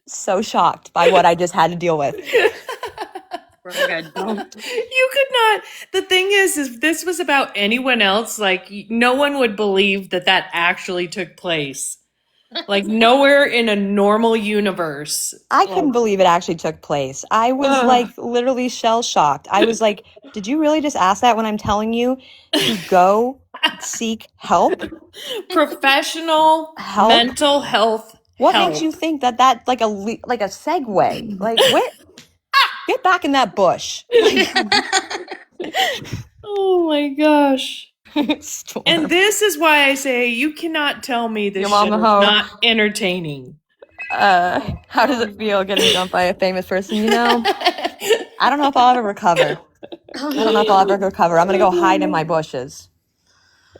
so shocked by what I just had to deal with. You could not. The thing is, if this was about anyone else, like, no one would believe that that actually took place. Like, nowhere in a normal universe. I couldn't believe it actually took place. I was Ugh. like literally shell shocked. I was like, did you really just ask that when I'm telling you to go seek help? Professional Help? mental health. What help. makes you think that like a segue? Like, what? Get back in that bush. Oh my gosh. Storm. And this is why I say you cannot tell me this Your shit is mama hoe. not entertaining. How does it feel getting dumped by a famous person? You know, I don't know if I'll ever recover. I don't know if I'll ever recover. I'm gonna go hide in my bushes.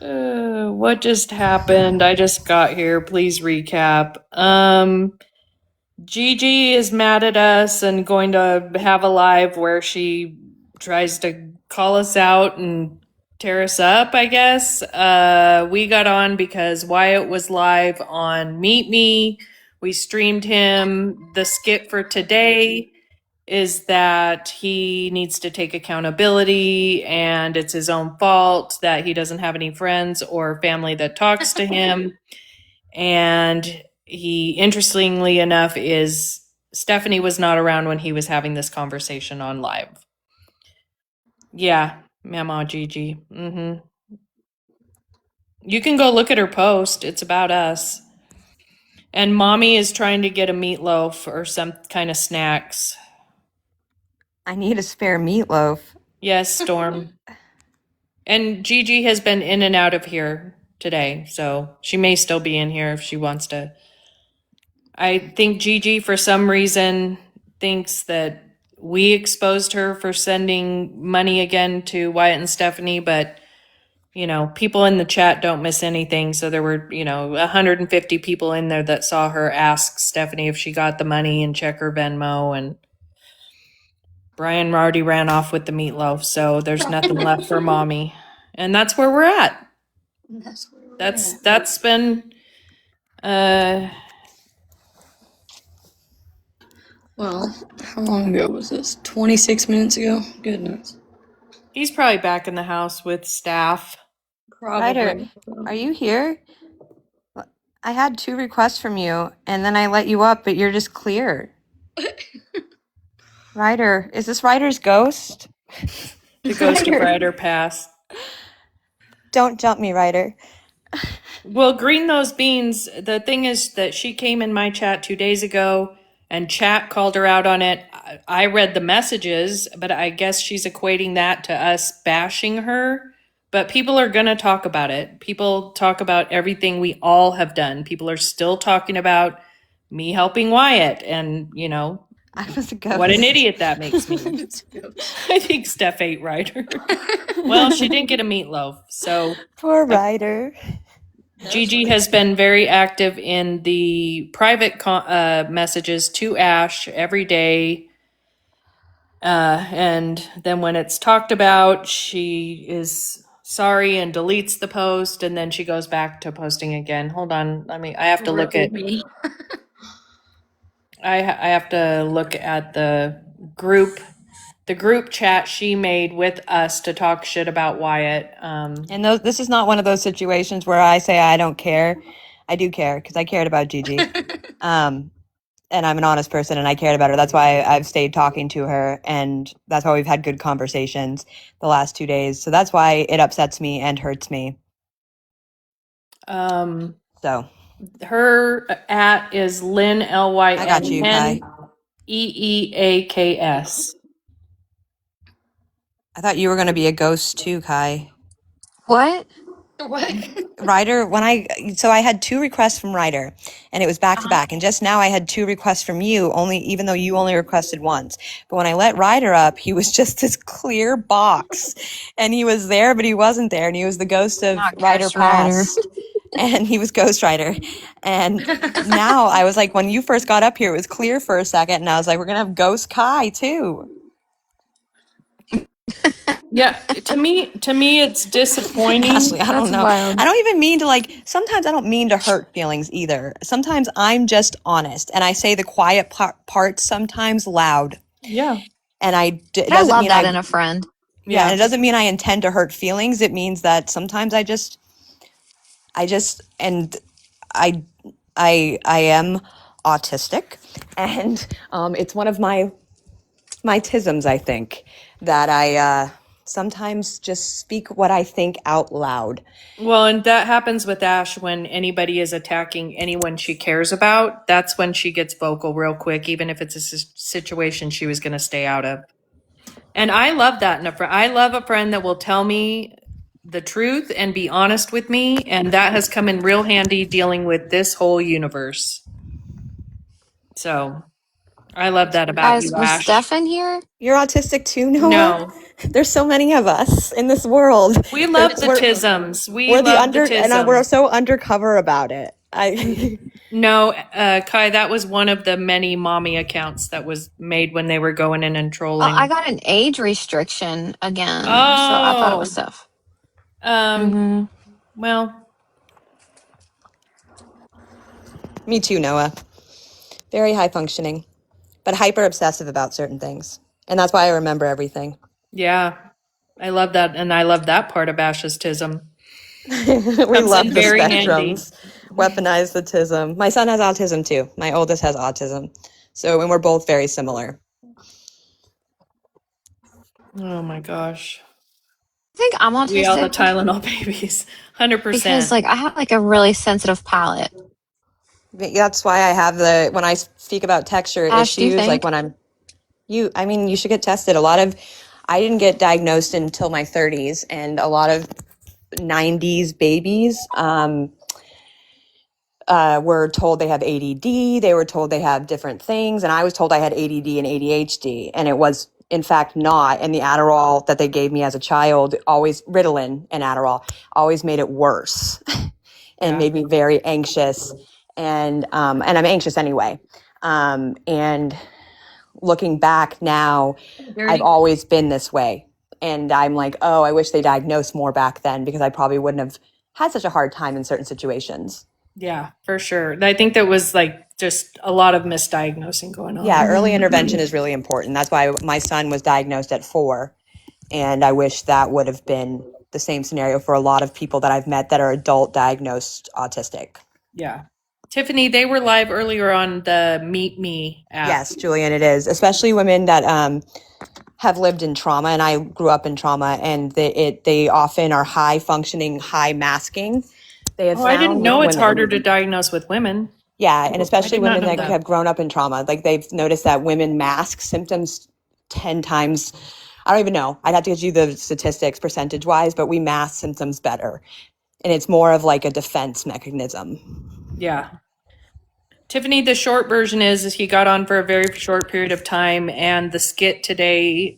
What just happened? I just got here. Please recap. Gigi is mad at us and going to have a live where she tries to call us out and tear us up, I guess. We got on because Wyatt was live on Meet Me. We streamed him. The skit for today is that he needs to take accountability and it's his own fault that he doesn't have any friends or family that talks to him. And he, interestingly enough, is Stephanie was not around when he was having this conversation on live. Yeah, Mama Gigi. You can go look at her post. It's about us. And Mommy is trying to get a meatloaf or some kind of snacks. I need a spare meatloaf. Yes, Storm. And Gigi has been in and out of here today, so she may still be in here if she wants to. I think Gigi, for some reason, thinks that we exposed her for sending money again to Wyatt and Stephanie, but people in the chat don't miss anything. So there were, 150 people in there that saw her ask Stephanie if she got the money and check her Venmo. And Brian already ran off with the meatloaf. So there's nothing left for mommy. And that's where we're at. That's where we're That's been, Well, how long ago was this? 26 minutes ago? Goodness. he's probably back in the house with staff. Ryder, are you here? I had 2 requests from you, and then I let you up, but you're just clear. Ryder, is this Ryder's ghost? The ghost of Ryder passed. Don't jump me, Ryder. Well, Green Those Beans, the thing is that she came in my chat 2 days ago and chat called her out on it. I read the messages, but I guess she's equating that to us bashing her. But people are going to talk about it. People talk about everything we all have done. People are still talking about me helping Wyatt and, I was a ghost. what an idiot that makes me. I think Steph ate Ryder. Well, she didn't get a meatloaf, so Poor Ryder. Gigi has been very active in the private messages to Ash every day. And then when it's talked about, she is sorry and deletes the post, and then she goes back to posting again. Hold on. I have to look at me. I have to look at the group chat she made with us to talk shit about Wyatt. And this is not one of those situations where I say I don't care. I do care because I cared about Gigi. And I'm an honest person and I cared about her. That's why I've stayed talking to her. And that's why we've had good conversations the last 2 days. So that's why it upsets me and hurts me. So Her at is Lynn I got you, Kai. LYNNEEAKS. I thought you were going to be a ghost too, Kai. What? What? Ryder, so I had 2 requests from Ryder and it was back to back. And just now I had 2 requests from you, even though you only requested once. But when I let Ryder up, he was just this clear box and he was there, but he wasn't there. And he was the ghost of Not Ryder Ghost Rider. past. And he was Ghost Rider. And now I was like, when you first got up here, it was clear for a second. And I was like, we're going to have Ghost Kai too. Yeah, to me, it's disappointing. Ashley, I don't That's know. wild. I don't even mean to sometimes I don't mean to hurt feelings either. Sometimes I'm just honest and I say the quiet parts sometimes loud. Yeah, And it I doesn't love mean that in a friend. yeah, and it doesn't mean I intend to hurt feelings. It means that sometimes I am autistic and it's one of my tisms, I think, that I sometimes just speak what I think out loud. Well, and that happens with Ash when anybody is attacking anyone she cares about. That's when she gets vocal real quick, even if it's a situation she was going to stay out of. And I love that in a friend. I love a friend that will tell me the truth and be honest with me. And that has come in real handy dealing with this whole universe. So I love that about Guys, you, was Ash. Steph in here? You're autistic too, Noah? No, There's so many of us in this world. we love the We're- tisms. We We're love the and we're tisms. so undercover about it. No, Kai, that was one of the many mommy accounts that was made when they were going in and Oh, trolling. I got an age restriction again. So I thought it was Steph. Well, Me too, Noah. Very high functioning, but hyper obsessive about certain things. And that's why I remember everything. yeah, I love that. And I love that part of Ash's tism. We love in the very handy. spectrums. Weaponize the tism. My son has autism too. My oldest has autism. So, and we're both very similar. Oh my gosh. I think I'm We all the autistic Tylenol babies. 100%. because I have a really sensitive palate. That's why I have when I speak about texture Ash, do you issues, like think? when you should get tested. I didn't get diagnosed until my 30s, and a lot of 90s babies were told they have ADD. They were told they have different things, and I was told I had ADD and ADHD, and it was in fact not. And the Adderall that they gave me as a child, always Ritalin and Adderall, always made it worse and Yeah. made me very anxious. And I'm anxious anyway. And looking back now, I've always been this way. And I'm like, oh, I wish they diagnosed more back then because I probably wouldn't have had such a hard time in certain situations. Yeah, for sure. I think there was like just a lot of misdiagnosing going on. Yeah, early intervention is really important. That's why my son was diagnosed at 4. And I wish that would have been the same scenario for a lot of people that I've met that are adult diagnosed autistic. Yeah. Tiffany, they were live earlier on the Meet Me app. Yes, Julian, it is. Especially women that have lived in trauma, and I grew up in trauma, and they often are high functioning, high masking. They have Oh, I didn't found know with it's women. harder to diagnose with women. Yeah, and especially did not women know that that. have grown up in trauma. Like they've noticed that women mask symptoms 10 times. I don't even know. I'd have to get you the statistics percentage wise, but we mask symptoms better. And it's more of like a defense mechanism. Yeah. Tiffany, the short version is he got on for a very short period of time, and the skit today,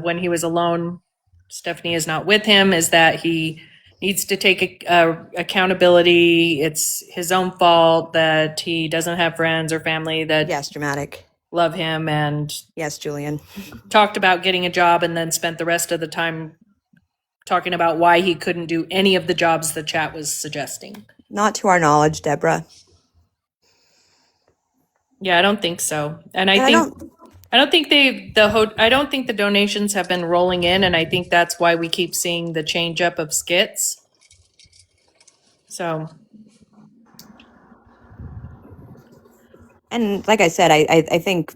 when he was alone, Stephanie is not with him, is that he needs to take accountability. It's his own fault that he doesn't have friends or family that Yes, dramatic. love him, and Yes, Julian. talked about getting a job and then spent the rest of the time talking about why he couldn't do any of the jobs the chat was suggesting. Not to our knowledge, Deborah. Yeah, I don't think so. And I And think I don't think I don't think the donations have been rolling in, and I think that's why we keep seeing the change up of skits. So And like I said, I think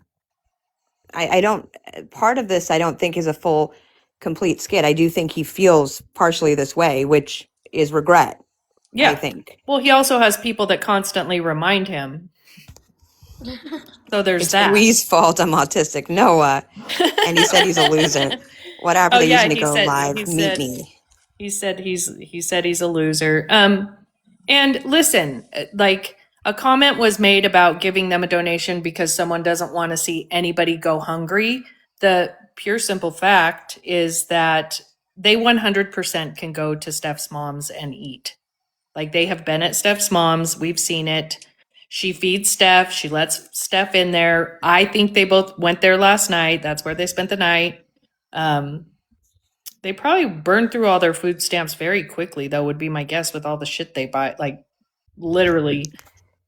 I don't, part of this I don't think is a full, complete skit. I do think he feels partially this way, which is regret, yeah. I think. Well, he also has people that constantly remind him. So there's It's that. Louise's fault I'm autistic. Noah. And he said he's a loser. Whatever, Oh, they yeah, using to he go said- live, he meet said- me. He said he's a loser. And listen, like a comment was made about giving them a donation because someone doesn't want to see anybody go hungry. The pure simple fact is that they 100% can go to Steph's mom's and eat. Like they have been at Steph's mom's. We've seen it. She feeds Steph. She lets Steph in there. I think they both went there last night. That's where they spent the night. They probably burned through all their food stamps very quickly, though, would be my guess with all the shit they buy. Like, literally.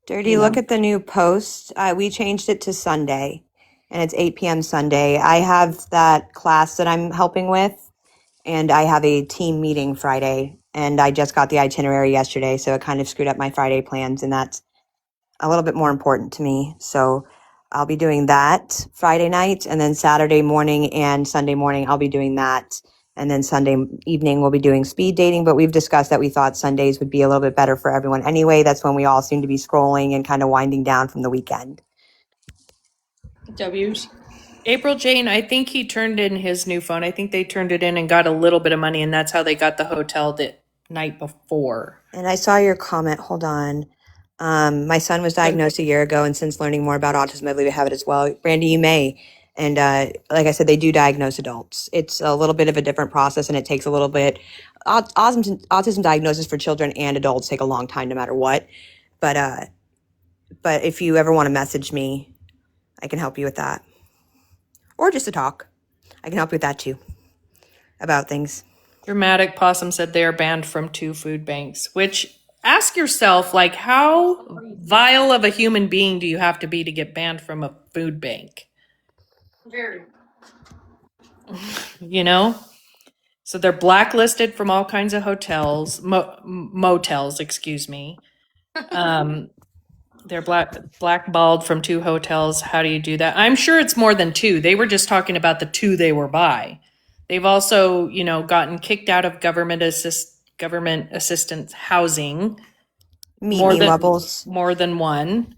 Dirty, You know. look at the new post. We changed it to Sunday, and it's 8 p.m. Sunday. I have that class that I'm helping with, and I have a team meeting Friday, and I just got the itinerary yesterday, so it kind of screwed up my Friday plans, and that's a little bit more important to me. So I'll be doing that Friday night, and then Saturday morning and Sunday morning I'll be doing that. And then Sunday evening we'll be doing speed dating, but we've discussed that we thought Sundays would be a little bit better for everyone anyway. That's when we all seem to be scrolling and kind of winding down from the weekend. W's. April Jane, I think he turned in his new phone. I think they turned it in and got a little bit of money, and that's how they got the hotel the night before. And I saw your comment. Hold on. My son was diagnosed a year ago, and since learning more about autism, I believe I have it as well. Brandy, you may. And like I said, they do diagnose adults. It's a little bit of a different process, and it takes a little bit. Autism diagnosis for children and adults take a long time, no matter what. But if you ever want to message me, I can help you with that, or just to talk. I can help you with that too, about things. Dramatic Possum said they are banned from 2 food banks, which ask yourself, like, how vile of a human being do you have to be to get banned from a food bank? Very. You know? So they're blacklisted from all kinds of hotels, motels, excuse me. They're blackballed from 2 hotels. How do you do that? I'm sure it's more than 2. They were just talking about the 2 they were by. They've also, gotten kicked out of government assistance housing. Meet More me, than- Levels. More than 1.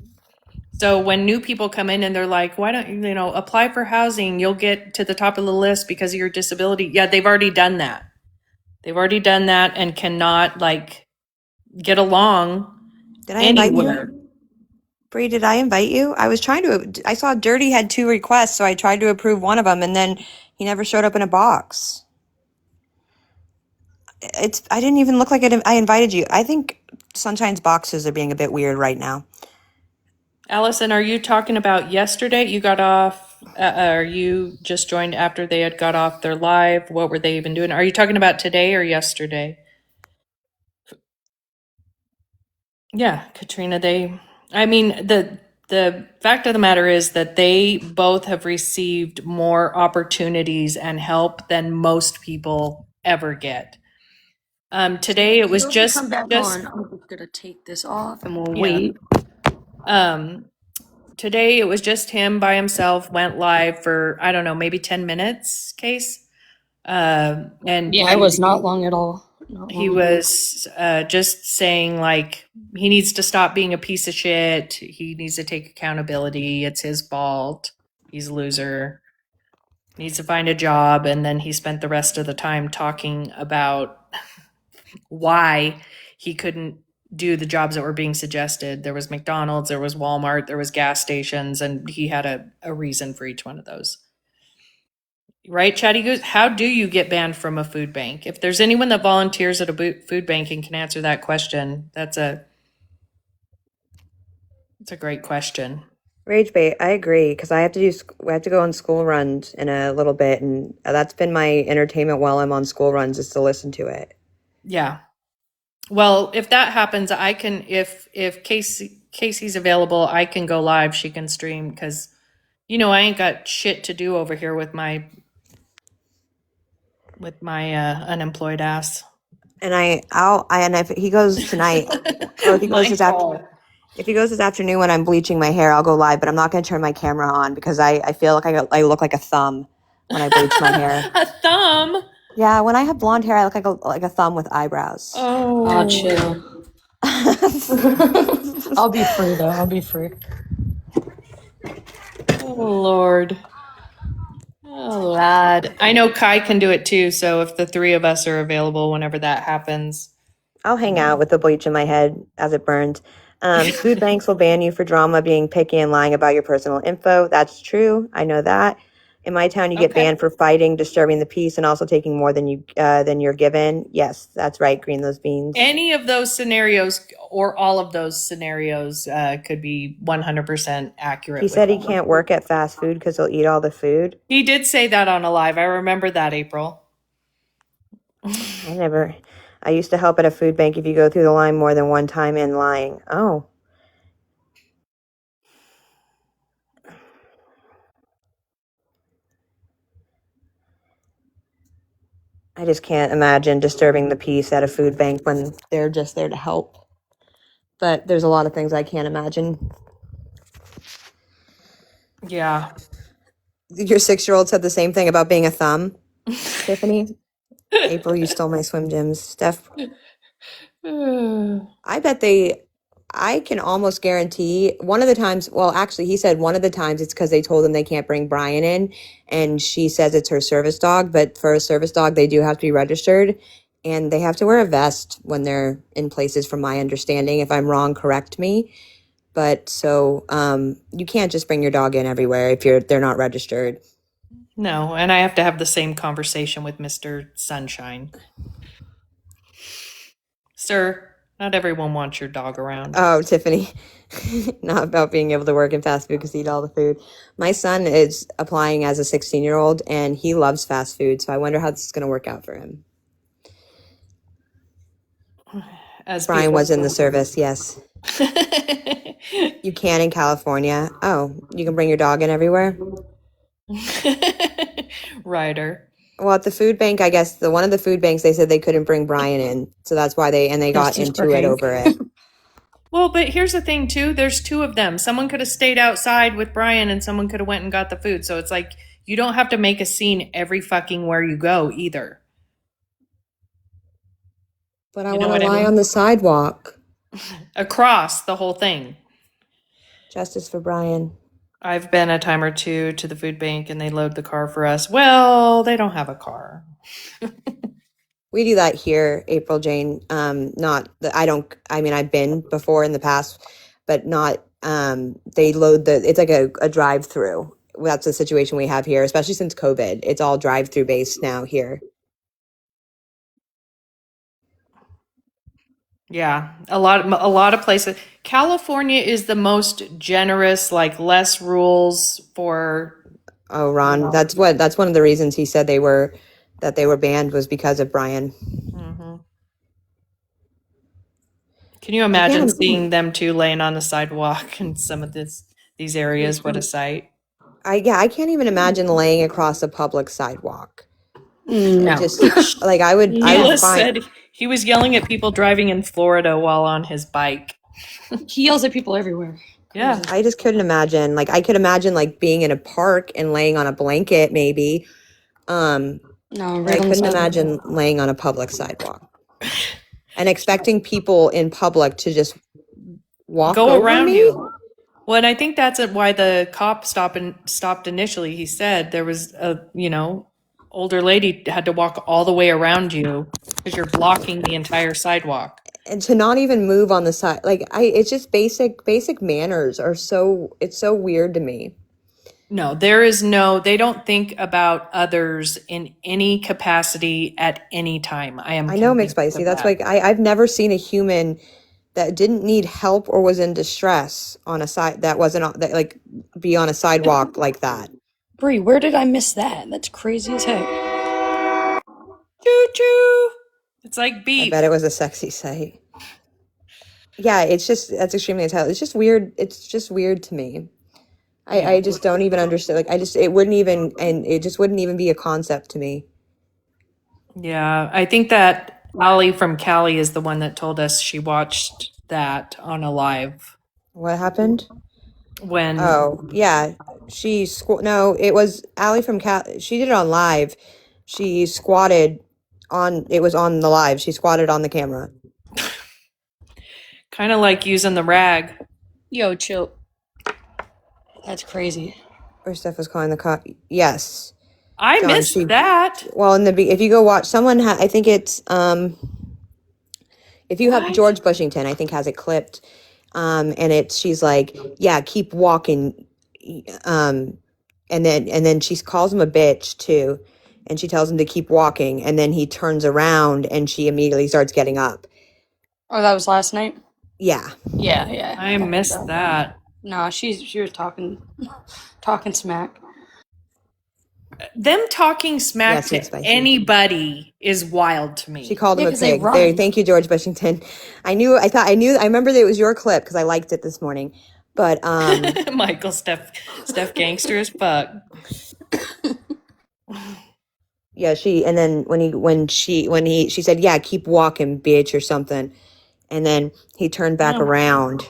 So when new people come in and they're like, why don't you, apply for housing, you'll get to the top of the list because of your disability. Yeah, they've already done that. They've already done that and cannot get along Did I invite anywhere. you? Bree, did I invite you? I was trying to. I saw Dirty had 2 requests, so I tried to approve one of them, and then he never showed up in a box. I didn't even look like I invited you. I think Sunshine's boxes are being a bit weird right now. Allison, are you talking about yesterday? You got off, or you just joined after they had got off their live? What were they even doing? Are you talking about today or yesterday? Yeah, Katrina, I mean, the fact of the matter is that they both have received more opportunities and help than most people ever get. Today it was Those will just come back on. I'm just gonna take this off and we'll Yeah. wait. Today it was just him by himself, went live for, I don't know, maybe 10 minutes, Case. And Yeah, it was not long at all. Not he long. was just saying, like, he needs to stop being a piece of shit. He needs to take accountability. It's his fault. He's a loser. Needs to find a job. And then he spent the rest of the time talking about why he couldn't do the jobs that were being suggested. There was McDonald's, there was Walmart, there was gas stations, and he had a reason for each one of those. Right, Chatty Goose? How do you get banned from a food bank? If there's anyone that volunteers at a food bank and can answer that question, that's a great question. Rage bait, I agree, because I have to go on school runs in a little bit, and that's been my entertainment while I'm on school runs is to listen to it. Yeah. Well, if that happens, I can, if Casey's available, I can go live. She can stream because, I ain't got shit to do over here with my unemployed ass. And and if he goes tonight, or if he goes if he goes this afternoon when I'm bleaching my hair, I'll go live, but I'm not going to turn my camera on because I feel like I look like a thumb when I bleach my hair. A thumb? Yeah, when I have blonde hair, I look like a thumb with eyebrows. Oh, chill. I'll be free though. I'll be free. Oh, Lord. Oh, lad. I know Kai can do it too, so if the 3 of us are available whenever that happens. I'll hang out with the bleach in my head as it burns. Food banks will ban you for drama, being picky, and lying about your personal info. That's true. I know that. In my town, you get Okay. banned for fighting, disturbing the peace, and also taking more than you're given. Yes, that's right. Green those beans. Any of those scenarios or all of those scenarios could be 100% accurate. He with said he them. can't work at fast food because he'll eat all the food. He did say that on a live. I remember that, April. I used to help at a food bank if you go through the line more than one time and lying. Oh. I just can't imagine disturbing the peace at a food bank when they're just there to help. But there's a lot of things I can't imagine. Yeah. Your 6-year-old said the same thing about being a thumb, Tiffany. April, you stole my swim gyms. Steph, I can almost guarantee one of the times, well, actually, he said one of the times it's because they told him they can't bring Brian in, and she says it's her service dog, but for a service dog, they do have to be registered, and they have to wear a vest when they're in places, from my understanding. If I'm wrong, correct me. But so you can't just bring your dog in everywhere if they're not registered. No, and I have to have the same conversation with Mr. Sunshine. Sir, not everyone wants your dog around. Oh, Tiffany, not about being able to work in fast food because he eat all the food. My son is applying as a 16-year-old, and he loves fast food, so I wonder how this is going to work out for him. As Brian was in the service, yes. You can in California. Oh, you can bring your dog in everywhere? Ryder. Well, at the food bank, I guess one of the food banks, they said they couldn't bring Brian in, so that's why they got just into for it Hank. over it. Well, but here's the thing too. There's 2 of them. Someone could have stayed outside with Brian and someone could have went and got the food. So it's like, you don't have to make a scene every fucking where you go either. But I You know want to what I lie mean? on the sidewalk. Across the whole thing. Justice for Brian. I've been a time or 2 to the food bank and they load the car for us. Well, they don't have a car. We do that here, April Jane. Not that I mean, I've been before in the past, but not they load it's like a drive through. That's the situation we have here, especially since COVID. It's all drive through based now here. Yeah, a lot of places. California is the most generous, like less rules for. Oh, Ron, that's one of the reasons he said they were banned was because of Brian. Mhm. Can you imagine seeing them two laying on the sidewalk in some of these areas? What a sight! I can't even imagine laying across a public sidewalk. No. Just like I would Hila find. said he was yelling at people driving in Florida while on his bike. He yells at people everywhere. Yeah. I just couldn't imagine. Like I could imagine like being in a park and laying on a blanket maybe. No, But right I on the couldn't sidewalk. imagine laying on a public sidewalk and expecting people in public to just walk Go over around me. you. Well, and I think that's why the cop stopped initially. He said there was a older lady had to walk all the way around you because you're blocking the entire sidewalk. And to not even move on the side, like it's just basic manners are it's so weird to me. No, they don't think about others in any capacity at any time. I know, Mick Spicy. That's like I've never seen a human that didn't need help or was in distress on a side that wasn't that like be on a sidewalk like that. Bree, where did I miss that? That's crazy as heck. Choo choo. It's like I beef. bet it was a sexy sight. Yeah, that's extremely intelligent. It's just weird. It's just weird to me. I just don't even understand. Like it just wouldn't even be a concept to me. Yeah, I think that Ali from Cali is the one that told us she watched that on a live What happened? when. Oh, yeah. No, it was Allie from Cal. She did it on live. She squatted it was on the live. She squatted on the camera. Kind of like using the rag. Yo, chill. That's crazy. Or Steph was calling the cop. Yes. I John, missed that. Well, if you go watch, someone I think it's if you have What? George Bushington, I think has it clipped, and she's like, yeah, keep walking, and then she calls him a bitch too, and she tells him to keep walking, and then he turns around and she immediately starts getting up. Oh, that was last night? Yeah. Yeah. I missed that. No, she was talking smack. Them talking smack Yes, it's to spicy. anybody is wild to me. She called him Yeah, a 'cause they pig. run. Thank you, George Bushington. I knew I remember that it was your clip because I liked it this morning. But Michael, Steph gangster as fuck. yeah, and then when she said, yeah, keep walking, bitch, or something, and then he turned back around.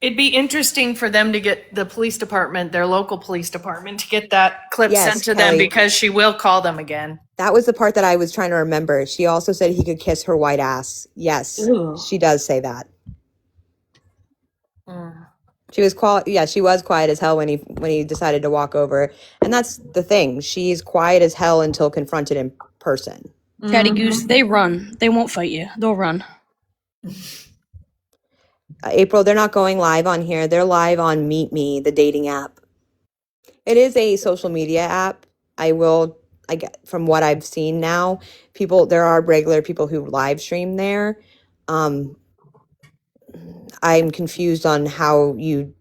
It'd be interesting for them to get the police department, their local police department, to get that clip Yes, sent to Kelly. them because she will call them again. That was the part that I was trying to remember. She also said he could kiss her white ass. Yes, Ew. she does say that. Mm. She was she was quiet as hell when he decided to walk over. And that's the thing. She's quiet as hell until confronted in person. Daddy Goose, they run. They won't fight you. They'll run. April, they're not going live on here. They're live on Meet Me, the dating app. It is a social media app. I get from what I've seen now, there are regular people who live stream there. I'm confused on how you,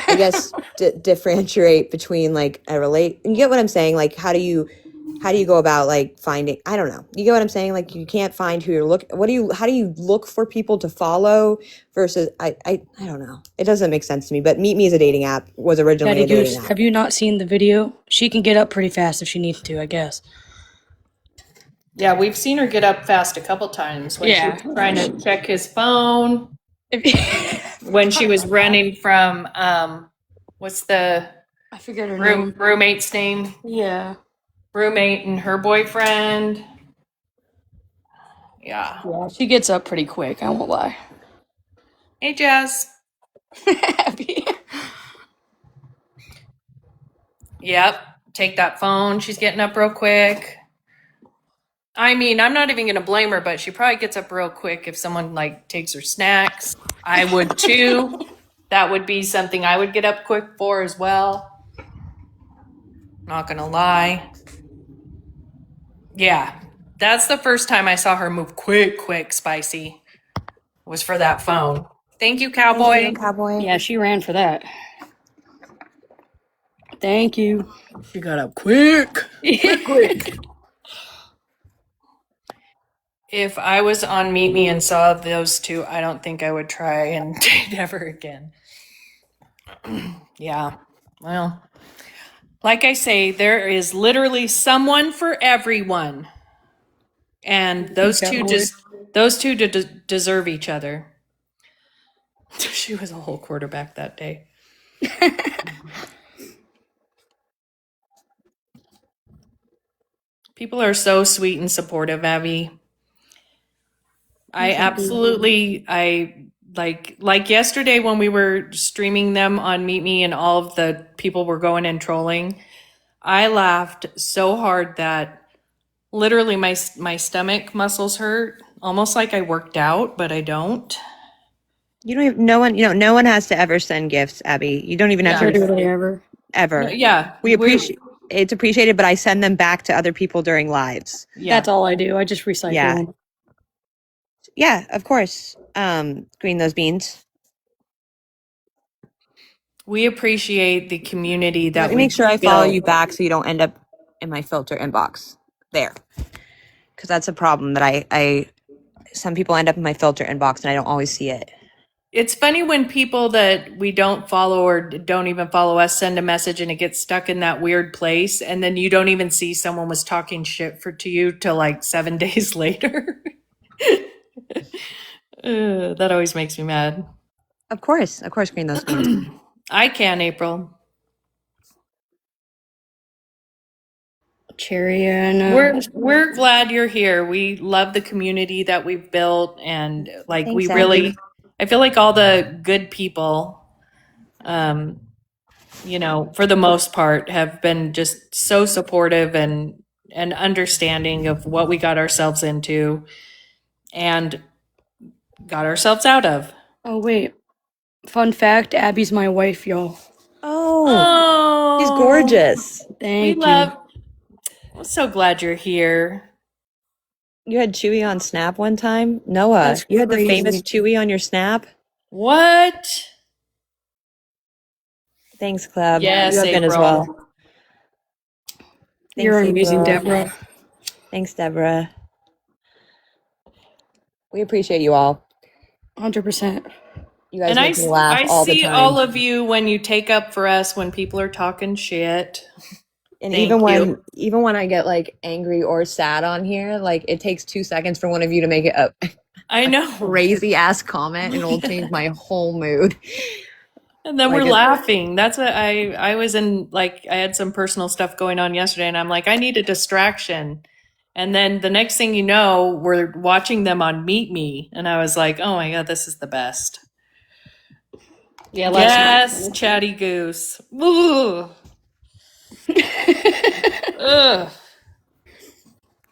I guess, differentiate between like you get what I'm saying? Like, how do you go about like finding, I don't know. You get what I'm saying? Like you can't find who you're how do you look for people to follow versus, I don't know. It doesn't make sense to me, but Meet Me is a dating app, was originally Daddy a dating Goose, app. have you not seen the video? She can get up pretty fast if she needs to, I guess. Yeah, we've seen her get up fast a couple times when Yeah. she was trying to check his phone. When she was running from what's the I figured her name. roommate's name? Yeah. Roommate and her boyfriend. Yeah. Yeah, she gets up pretty quick, I won't lie. Hey, Jazz. Happy. Yep. Take that phone. She's getting up real quick. I mean, I'm not even going to blame her, but she probably gets up real quick if someone like takes her snacks. I would too. That would be something I would get up quick for as well. Not gonna lie. Yeah, that's the first time I saw her move quick, Spicy. Was for that phone. Thank you, Cowboy. Thank you, Cowboy. Yeah, she ran for that. Thank you. She got up quick. If I was on Meet Me and saw those two, I don't think I would try and date ever again. Yeah, well, like I say, there is literally someone for everyone, and those two deserve each other. She was a whole quarterback that day. People are so sweet and supportive, Abby. I like yesterday when we were streaming them on Meet Me and all of the people were going and trolling. I laughed so hard that literally my stomach muscles hurt, almost like I worked out, but I don't. You don't even, no one has to ever send gifts, Abby. You don't even have to Literally ever. ever. Yeah, We appreciate it's appreciated, but I send them back to other people during lives. Yeah, That's all I do. I just recycle Yeah. them. Yeah, of course. Green those beans. we appreciate the community that Let me we make sure I follow built. you back so you don't end up in my filter inbox. There. Because that's a problem that I some people end up in my filter inbox and I don't always see it. It's funny when people that we don't follow or don't even follow us send a message and it gets stuck in that weird place, and then you don't even see someone was talking shit to you till like 7 days later. That always makes me mad. Of course, green those beans. I can, April. Cherry and We're glad you're here. We love the community that we've built, and like Thanks, we really, Abby. I feel like all the good people, for the most part, have been just so supportive and understanding of what we got ourselves into and got ourselves out of. oh wait. Fun fact, Abby's my wife, y'all. Oh, she's gorgeous. Thank you. I'm so glad you're here. You had Chewy on Snap one time? Noah, That's you had the crazy. famous Chewy on your Snap? What? Thanks, Club. Yes, you have been as April. well. Thanks, You're amazing, April. Deborah. Thanks, Deborah. We appreciate you all. 100%. You guys And make me laugh I all the see time. all of you when you take up for us when people are talking shit. And Thank even when I get like angry or sad on here, like it takes 2 seconds for one of you to make it a I know. crazy ass comment and it'll change my whole mood. And then Like we're it- laughing. That's what I was in, like, I had some personal stuff going on yesterday and I'm like, I need a distraction. And then the next thing you know, we're watching them on Meet Me. And I was like, oh my God, this is the best. Yeah, Yes, Chatty Goose. Ooh. Ugh.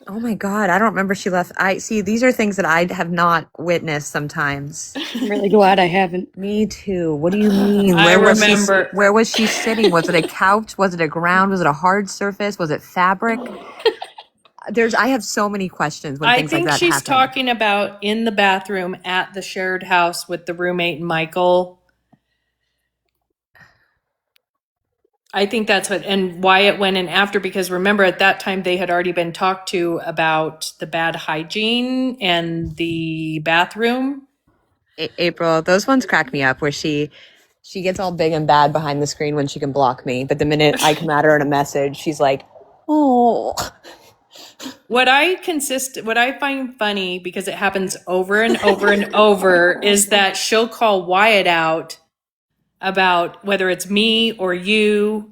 Oh my God, I don't remember she left. I see these are things that I have not witnessed sometimes. I'm really glad I haven't. Me too. What do you mean? I Was remember. where was she sitting? Was it a couch? Was it a ground? Was it a hard surface? Was it fabric? I have so many questions when I things like think that she's happen. talking about in the bathroom at the shared house with the roommate and Michael. I think that's what, and Wyatt went in after, because remember at that time they had already been talked to about the bad hygiene and the bathroom. April, those ones crack me up where she gets all big and bad behind the screen when she can block me, but the minute I come at her in a message, she's like, "Oh." What I find funny, because it happens over and over and over, is that she'll call Wyatt out about whether it's me or you.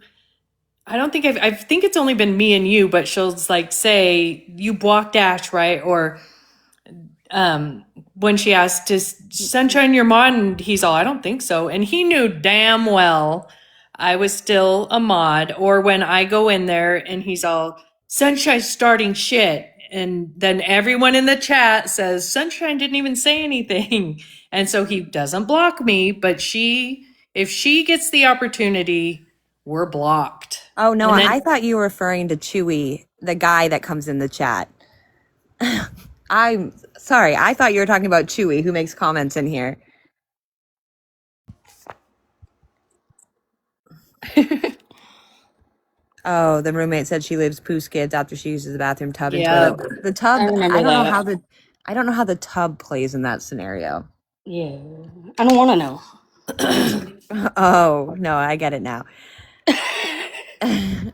I think it's only been me and you, but she'll like say, you blocked Ash, right? Or when she asked, does Sunshine your mod? And he's all, I don't think so. And he knew damn well I was still a mod. Or when I go in there and he's all, Sunshine's starting shit. And then everyone in the chat says, Sunshine didn't even say anything. And so he doesn't block me, but she If she gets the opportunity, we're blocked. Oh no, And then- I thought you were referring to Chewy, the guy that comes in the chat. I'm sorry, I thought you were talking about Chewy, who makes comments in here. Oh, the roommate said she leaves poo skids after she uses the bathroom tub and Yeah. toilet. The tub, I remember I don't know that. I don't know how the tub plays in that scenario. Yeah. I don't want to know. Oh, no, I get it now.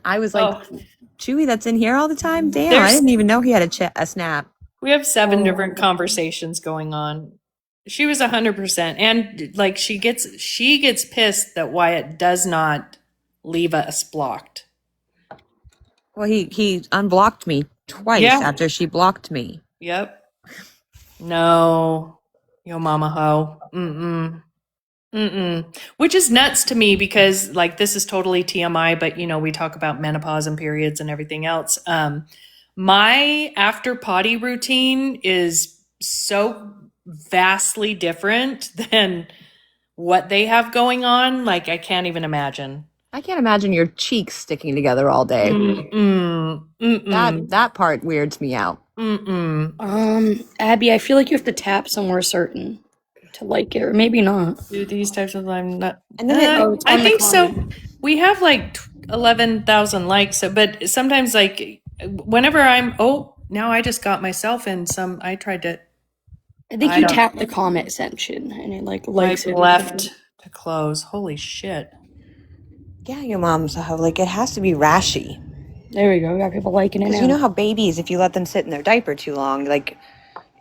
I was like, Oh. Chewy that's in here all the time? Damn, I There's- didn't even know he had a snap. We have 7 Oh. different conversations going on. She was 100%. And like she gets pissed that Wyatt does not leave us blocked. Well, he unblocked me twice Yeah. after she blocked me. Yep. No. Yo mama ho. Which is nuts to me because like this is totally TMI, but you know, we talk about menopause and periods and everything else. My after potty routine is so vastly different than what they have going on. Like I can't even imagine. I can't imagine your cheeks sticking together all day. That part weirds me out. Abby, I feel like you have to tap somewhere certain to like it, or maybe not. Do these types of I'm not. And then Oh, it's I on the think so. comment. We have like 11,000 likes, so, but sometimes like whenever now I just got myself in some. I tried to. I think I you don't- tap the comment section and it like Like likes it. left to close. Holy shit. Yeah, your mom's like it has to be rashy. There we go. We got people liking it Because now. you know how babies, if you let them sit in their diaper too long,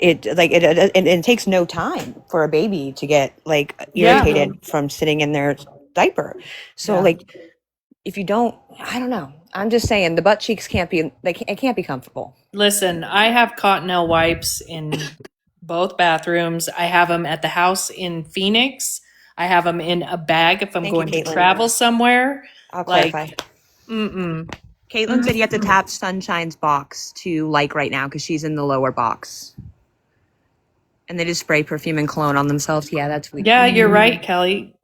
it takes no time for a baby to get like Yeah. irritated from sitting in their diaper. So Yeah. like, if you don't, I don't know. I'm just saying the butt cheeks can't be it can't be comfortable. Listen, I have Cottonelle wipes in both bathrooms. I have them at the house in Phoenix. I have them in a bag if I'm Thank you, going to Caitlin. travel somewhere. I'll Like- clarify. Mm-mm. Caitlin said you have to tap Sunshine's box to like right now because she's in the lower box. And they just spray perfume and cologne on themselves. Yeah, that's weird. Yeah, you're right, Kelly.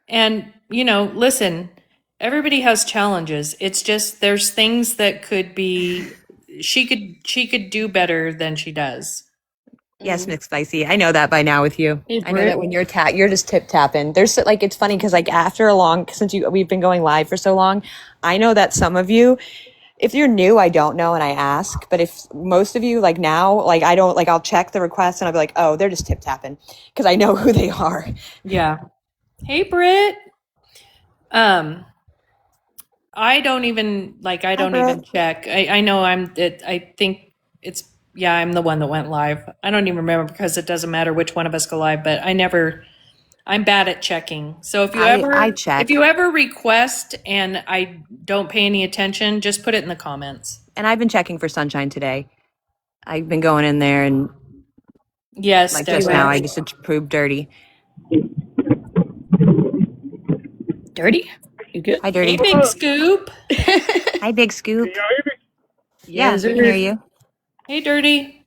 And, you know, listen, everybody has challenges. It's just there's things that could be she could do better than she does. Yes, McSpicy. I know that by now with you. Hey, I know Britt. that when you're just tip tapping. There's like it's funny because like after we've been going live for so long, I know that some of you, if you're new, I don't know and I ask, but if most of you like now, like I don't like I'll check the request and I'll be like, oh, they're just tip tapping because I know who they are. Yeah. Hey, Britt. I don't even Britt. check. I know I think I'm the one that went live. I don't even remember because it doesn't matter which one of us go live, but I'm bad at checking. So if you I check. if you ever request and I don't pay any attention, just put it in the comments. And I've been checking for Sunshine today. I've been going in there and Yes, like just Deborah. now I just approved Dirty. Dirty? You good? Hi, Hey, Dirty. Big Scoop. Hi, Big Scoop. Can y'all hear me? Yeah, Yes, we can sir. hear you. Hey, Dirty.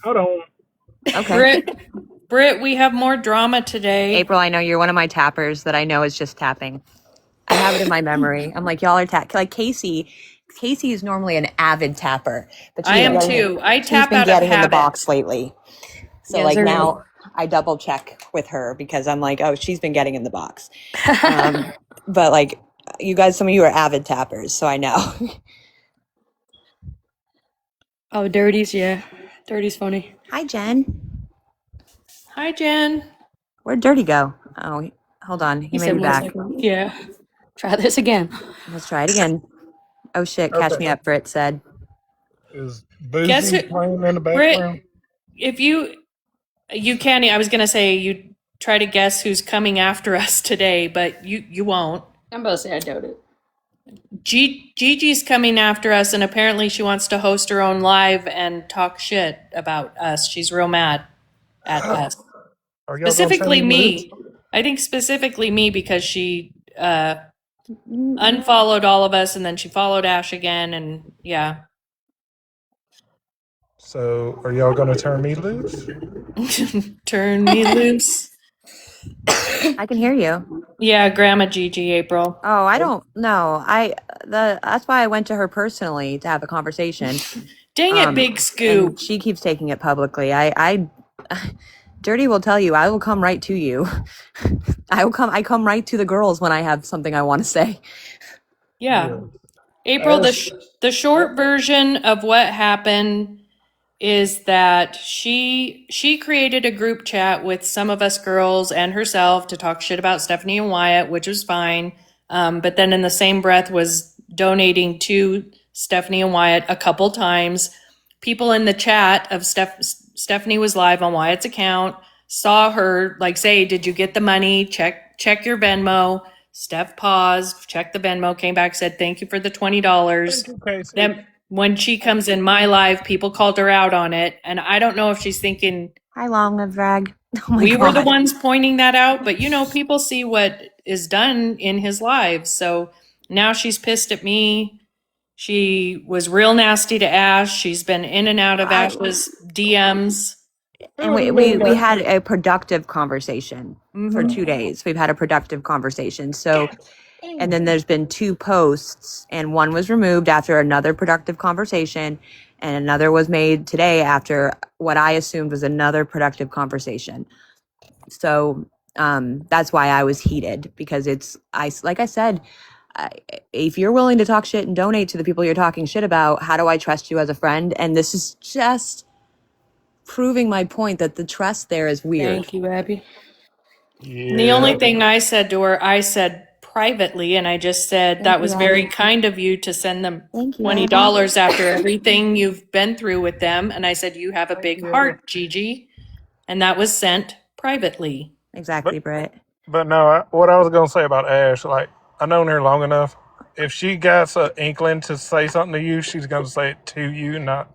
Hold on. Okay. Britt, we have more drama today. April, I know you're one of my tappers that I know is just tapping. I have it in my memory. I'm like, y'all are like Casey. Casey is normally an avid tapper, but I she's am been getting- too. I She's tap been out of getting in the habit. box lately. So Yes, like sir. now I double check with her because I'm like, oh, she's been getting in the box. But like you guys, some of you are avid tappers, so I know. Oh, Dirty's, yeah. Dirty's funny. Hi, Jen. Hi, Jen. Where'd Dirty go? Oh, hold on. He may said be 1 back. second. Yeah. Try this again. Let's try it again. Oh shit, catch Okay. me up, Britt said. Is Guess Boozy who- playing in the Britt- background? If you can, I was gonna say you try to guess who's coming after us today, but you won't. I'm about to say I doubt it. Gigi's coming after us, and apparently she wants to host her own live and talk shit about us. She's real mad at us, Are y'all gonna specifically send me. nudes? I think specifically me because she unfollowed all of us, and then she followed Ash again, and yeah. So, are y'all gonna turn me loose? Turn me loose. I can hear you. Yeah, Grandma Gigi, April. Oh, I don't know. That's why I went to her personally to have a conversation. Dang it, Big And Scoop. she keeps taking it publicly. Dirty will tell you, I will come right to you. I come right to the girls when I have something I want to say. Yeah. April, Ash, the short version of what happened is that she created a group chat with some of us girls and herself to talk shit about Stephanie and Wyatt, which was fine. But then in the same breath was donating to Stephanie and Wyatt a couple times. People in the chat of Stephanie was live on Wyatt's account, saw her like say, "Did you get the money? Check your Venmo." Steph paused, checked the Venmo, came back, said, "Thank you for the $20." thank you, Casey. Then when she comes in my live, people called her out on it. And I don't know if she's thinking Hi, long live drag. Oh my we God. were the ones pointing that out, but people see what is done in his lives. So now she's pissed at me. She was real nasty to Ash. She's been in and out of Ash's DMs. And we had a productive conversation for Mhm. 2 days. We've had a productive conversation. So, and then there's been 2 posts, and one was removed after another productive conversation, and another was made today after what I assumed was another productive conversation. So that's why I was heated, because like I said, if you're willing to talk shit and donate to the people you're talking shit about, how do I trust you as a friend? And this is just proving my point that the trust there is weird. Thank you, Abby. Yeah. And the only thing I said to her, I said privately, and I just said that was very kind of you to send them Thank you. $20 after everything you've been through with them. And I said, you have a big heart, Gigi. And that was sent privately. Exactly, Britt. But no, what I was gonna say about Ash, like I've known her long enough. If she got an inkling to say something to you, she's gonna say it to you, not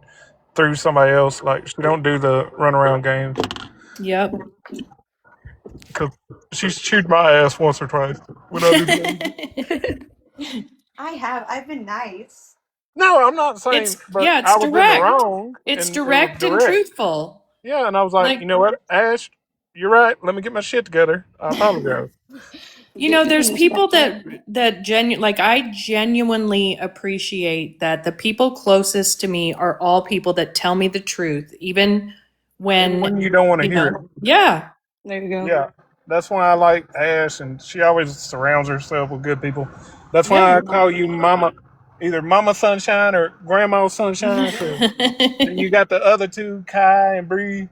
through somebody else. Like she don't do the runaround game. Yep. Cause she's chewed my ass once or twice. When I do I've been nice. no, I'm not saying. It's but yeah, it's I was in the direct. wrong. It's and it was direct and truthful. Yeah, and I was like, you know what, Ash, you're right. Let me get my shit together. I apologize. There's people I genuinely appreciate that the people closest to me are all people that tell me the truth, even when you don't want to you hear know. it. Yeah. There you go. Yeah, that's why I like Ash, and she always surrounds herself with good people. That's why I call you Mama, either Mama Sunshine or Grandma Sunshine. 'Cause then you got the other two, Kai and Bree.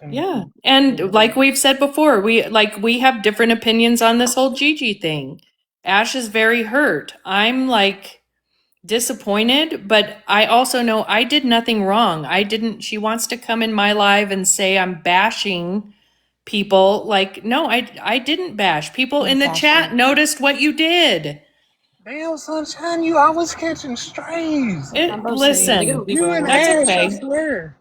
And Yeah. And like we've said before, we have different opinions on this whole Gigi thing. Ash is very hurt. I'm like disappointed, but I also know I did nothing wrong. She wants to come in my live and say I'm bashing people. Like, no, I didn't bash. People in the chat noticed what you did. Damn, Sunshine, you always catching strays. Listen, You and that's Ash, okay. I swear.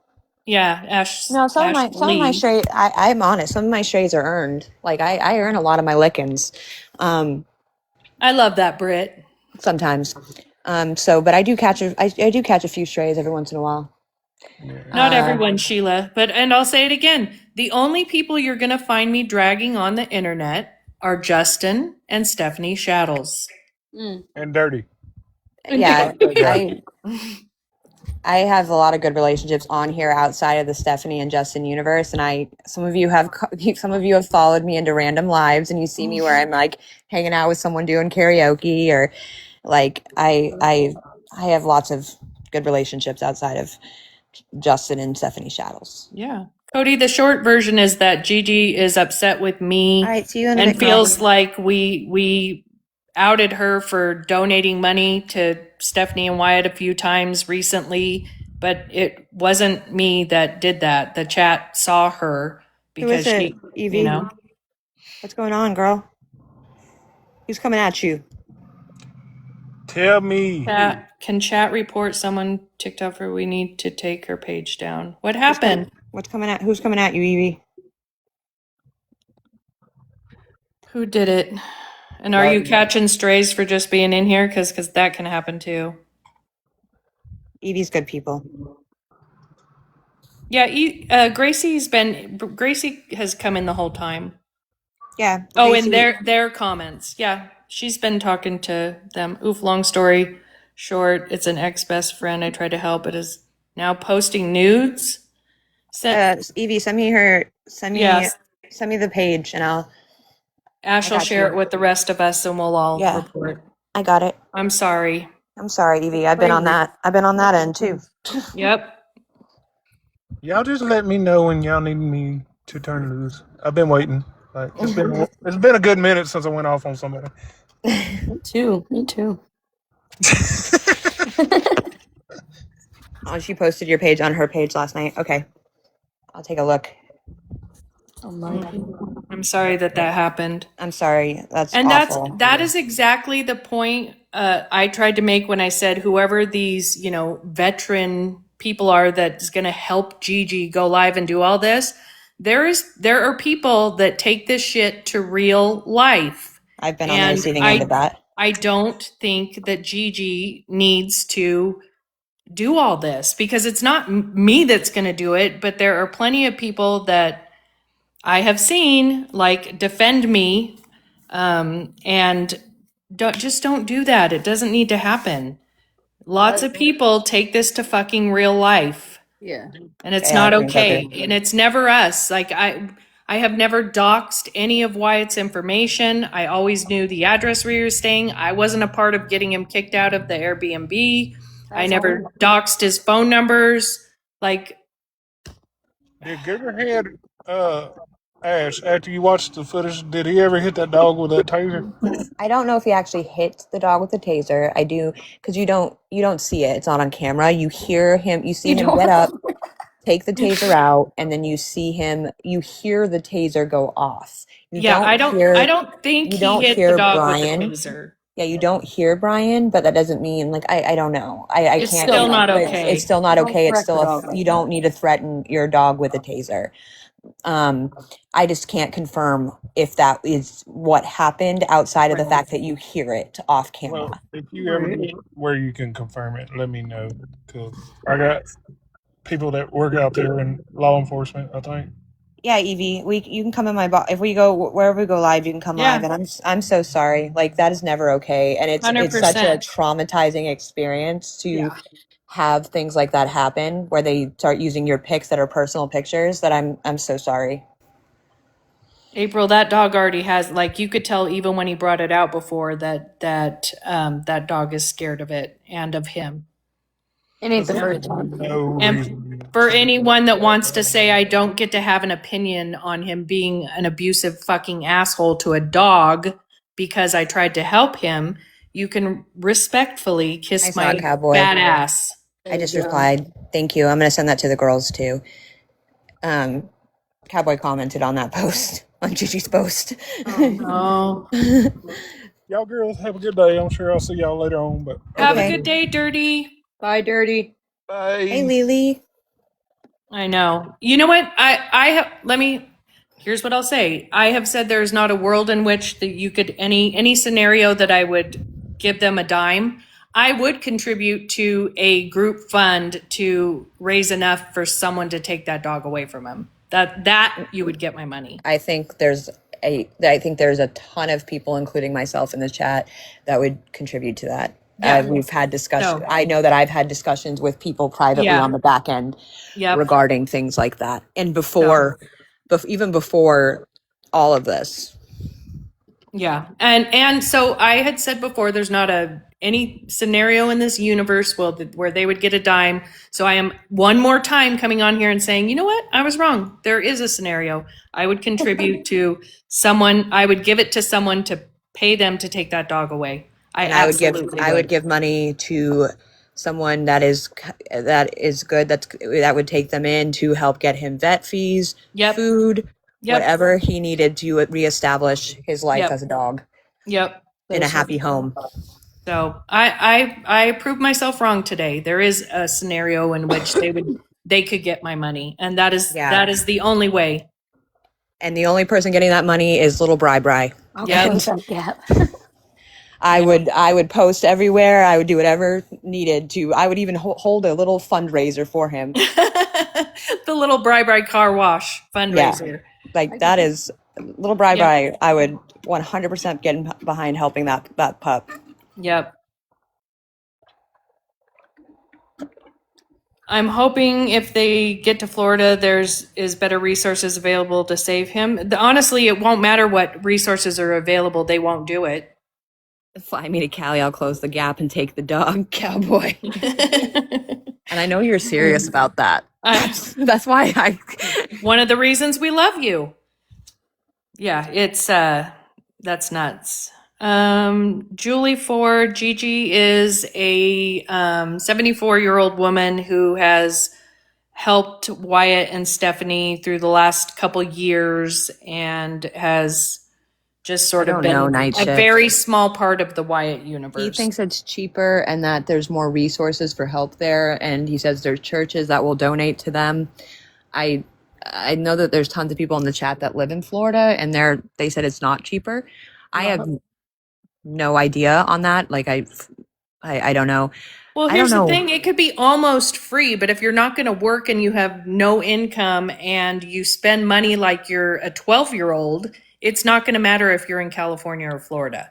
Yeah, Ash. No, some of my strays, I'm honest, some of my strays are earned. Like I earn a lot of my lickings. I love that, Britt. Sometimes. But I do catch a few strays every once in a while. Not everyone, Sheila, and I'll say it again. The only people you're going to find me dragging on the internet are Justin and Stephanie Shaddles. And Dirty. Yeah, I have a lot of good relationships on here outside of the Stephanie and Justin universe, and some of you have followed me into random lives, and you see me where I'm like hanging out with someone doing karaoke, or like I have lots of good relationships outside of Justin and Stephanie Shaddles. Yeah. Cody, the short version is that Gigi is upset with me All right, see you in a and bit, feels like we outed her for donating money to Stephanie and Wyatt a few times recently, but it wasn't me that did that. The chat saw her because Who is it, Evie? What's going on, girl? Who's coming at you? Tell me. Can chat report someone ticked off her? We need to take her page down. What happened? Who's coming at you, Evie? Who did it? And are you catching strays for just being in here? Because that can happen too. Evie's good people. Yeah, Gracie has come in the whole time. Yeah. Oh, Gracie- and their comments. Yeah, she's been talking to them. Oof, long story short, it's an ex-best friend I tried to help. It is now posting nudes. Evie, send me Yes. send me the page and Ash I will got share you. it with the rest of us and we'll all Yeah. report. I got it. I'm sorry. I'm sorry, Evie. I've been on that end too. Yep. Y'all just let me know when y'all need me to turn loose. I've been waiting. Like it's been a good minute since I went off on somebody. Me too. Me too. Oh, she posted your page on her page last night. Okay. I'll take a look. Oh my. I'm sorry that happened. I'm sorry. That's And awful. that is exactly the point I tried to make when I said whoever these, veteran people are that's going to help Gigi go live and do all this, there are people that take this shit to real life. I've been on the And receiving end of that. I don't think that Gigi needs to do all this because it's not me that's going to do it, but there are plenty of people that I have seen like defend me, and don't do that. It doesn't need to happen. Lots of people take this to fucking real life, Yeah. and it's Yeah, not I think okay. that And it's never us. Like I have never doxed any of Wyatt's information. I always knew the address where he was staying. I wasn't a part of getting him kicked out of the Airbnb. I never doxed his phone numbers. Like, Did Gigerhead Ash, after you watched the footage, did he ever hit that dog with that taser? I don't know if he actually hit the dog with the taser. I do because you don't see it. It's not on camera. You hear him. You see him get up, take the taser out, and then you hear the taser go off. I don't think you he don't hit hear the dog Brian. with the taser. Yeah, you don't hear Brian, but that doesn't mean like I don't know. I It's can't. still not it's- okay. It's still not Don't okay. It's threaten still the dog like you don't need to threaten your dog with a taser. I just can't confirm if that is what happened outside of the fact that you hear it off camera. Well, if you ever get where you can confirm it, let me know. Cause I got people that work out there in law enforcement, I think. Yeah, Evie, you can come in my if we go wherever we go live, you can come Yeah. live. And I'm so sorry. Like that is never okay, and it's such a 100%. traumatizing experience to Yeah. have things like that happen where they start using your pics that are personal pictures. That I'm so sorry. April, that dog already has, like, you could tell even when he brought it out before that dog is scared of it and of him. It ain't the first time. No And reason. for anyone that wants to say I don't get to have an opinion on him being an abusive fucking asshole to a dog because I tried to help him, you can respectfully I kiss saw my Cowboy. fat ass. I just replied, "Thank you." I'm gonna send that to the girls too. Cowboy commented on that post on Gigi's post. Oh, Y'all girls have a good day. I'm sure I'll see y'all later on. But have Okay. a good day, Dirty. Bye, Dirty. bye. Hey, Lily. I know. You know what? Here's what I'll say. I have said there's not a world in which that you could, any scenario that I would give them a dime. I would contribute to a group fund to raise enough for someone to take that dog away from him. That you would get my money. I think there's a ton of people, including myself in the chat, that would contribute to that. Yeah. We've had discussions. No. I know that I've had discussions with people privately Yeah. on the back end Yep. regarding things like that, and even before all of this. Yeah. And so I had said before, there's not any scenario in this universe where they would get a dime. So I am one more time coming on here and saying, you know what? I was wrong. There is a scenario. I would contribute to someone. I would give it to someone to pay them to take that dog away. I would give money to someone that is good, that would take them in to help get him vet fees, Yep. food, Yep. whatever he needed to reestablish his life Yep. as a dog Yep. in a happy home. So I proved myself wrong today. There is a scenario in which they could get my money, and that is the only way. And the only person getting that money is little Bri. Yep. Yeah. I would post everywhere. I would do whatever needed to. I would even hold a little fundraiser for him. the little Bri car wash fundraiser. Like that is little Bri. I would 100% get behind helping that pup. Yep. I'm hoping if they get to Florida, is better resources available to save him. Honestly, it won't matter what resources are available; they won't do it. Fly me to Cali. I'll close the gap and take the dog, Cowboy. And I know you're serious about that. That's why I. One of the reasons we love you. Yeah, it's that's nuts. Julie Ford, Gigi is a 74-year-old woman who has helped Wyatt and Stephanie through the last couple years and has just sort of been Night a shift. very small part of the Wyatt universe. He thinks it's cheaper and that there's more resources for help there, and he says there's churches that will donate to them. I know that there's tons of people in the chat that live in Florida, and they said it's not cheaper. I have no idea on that. Like I don't know. Well, here's the thing. It could be almost free, but if you're not going to work and you have no income and you spend money like you're a 12-year-old, it's not going to matter if you're in California or Florida.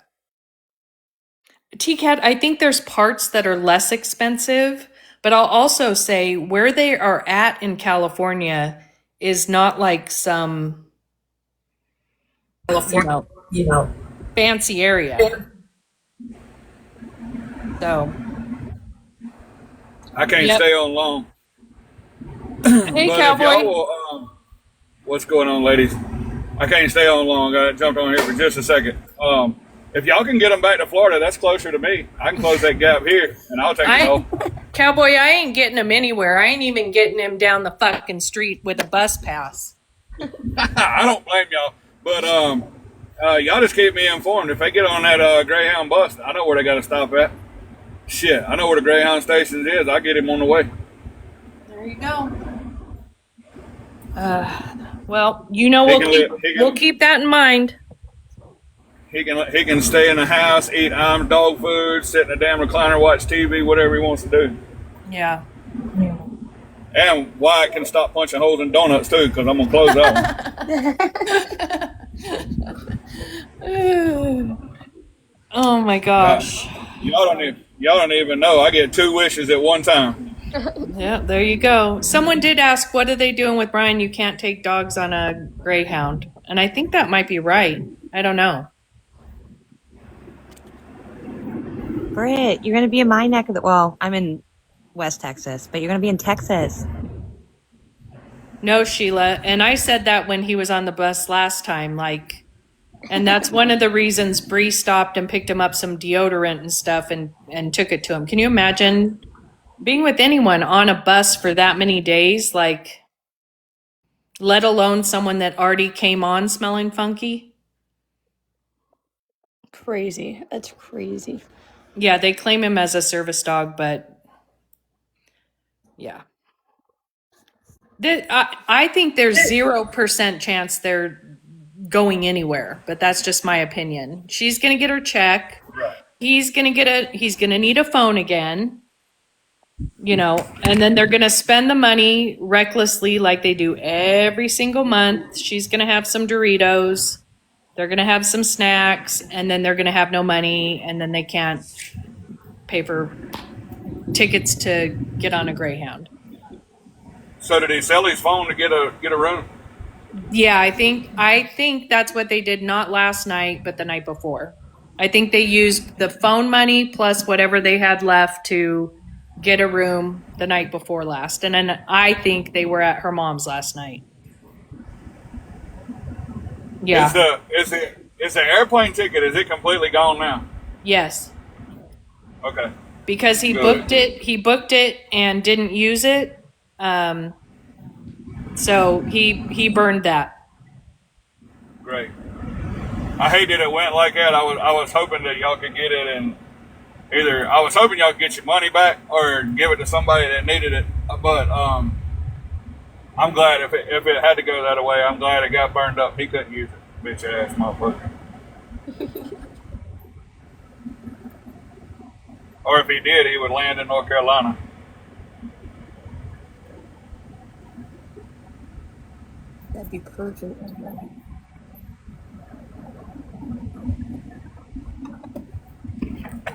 TCAT, I think there's parts that are less expensive, but I'll also say where they are at in California is not like some California, fancy area. So I can't stay on long. Hey, Cowboy. What's going on, ladies? I can't stay on long. I jumped on here for just a second. If y'all can get them back to Florida, that's closer to me. I can close that gap here, and I'll take it home. Cowboy, I ain't getting him anywhere. I ain't even getting him down the fucking street with a bus pass. I don't blame y'all, but y'all just keep me informed. If they get on that Greyhound bus, I know where they got to stop at. Shit, I know where the Greyhound station is. I'll get him on the way. There you go. Well, we'll keep that in mind. He can stay in the house, eat dog food, sit in a damn recliner, watch TV, whatever he wants to do. Yeah. And Wyatt can stop punching holes in donuts too, because I'm gonna close that one. Oh my gosh. Y'all don't even know. I get 2 wishes at one time. Yeah, there you go. Someone did ask, what are they doing with Brian? You can't take dogs on a Greyhound. And I think that might be right. I don't know. Britt, you're going to be in my neck of the... Well, I'm in West Texas, but you're going to be in Texas. No, Sheila. And I said that when he was on the bus last time, and that's one of the reasons Bree stopped and picked him up some deodorant and stuff and took it to him. Can you imagine being with anyone on a bus for that many days, let alone someone that already came on smelling funky? Crazy. That's crazy. Yeah, they claim him as a service dog, but yeah. I think there's 0% chance they're going anywhere, but that's just my opinion. She's going to get her check. Right. He's going to need a phone again, and then they're going to spend the money recklessly like they do every single month. She's going to have some Doritos. They're going to have some snacks, and then they're going to have no money, and then they can't pay for tickets to get on a Greyhound. So did he sell his phone to get a room? Yeah, I think that's what they did, not last night, but the night before. I think they used the phone money plus whatever they had left to get a room the night before last. And then I think they were at her mom's last night. Yeah. Is the airplane ticket, is it completely gone now? Yes. Okay. Because he booked it and didn't use it. So he burned that. Great. I hate that it went like that. I was hoping that y'all could get it, and I was hoping y'all could get your money back or give it to somebody that needed it. But I'm glad if it had to go that way. I'm glad it got burned up. He couldn't use it, bitch ass motherfucker. Or if he did, he would land in North Carolina. That'd be perfect.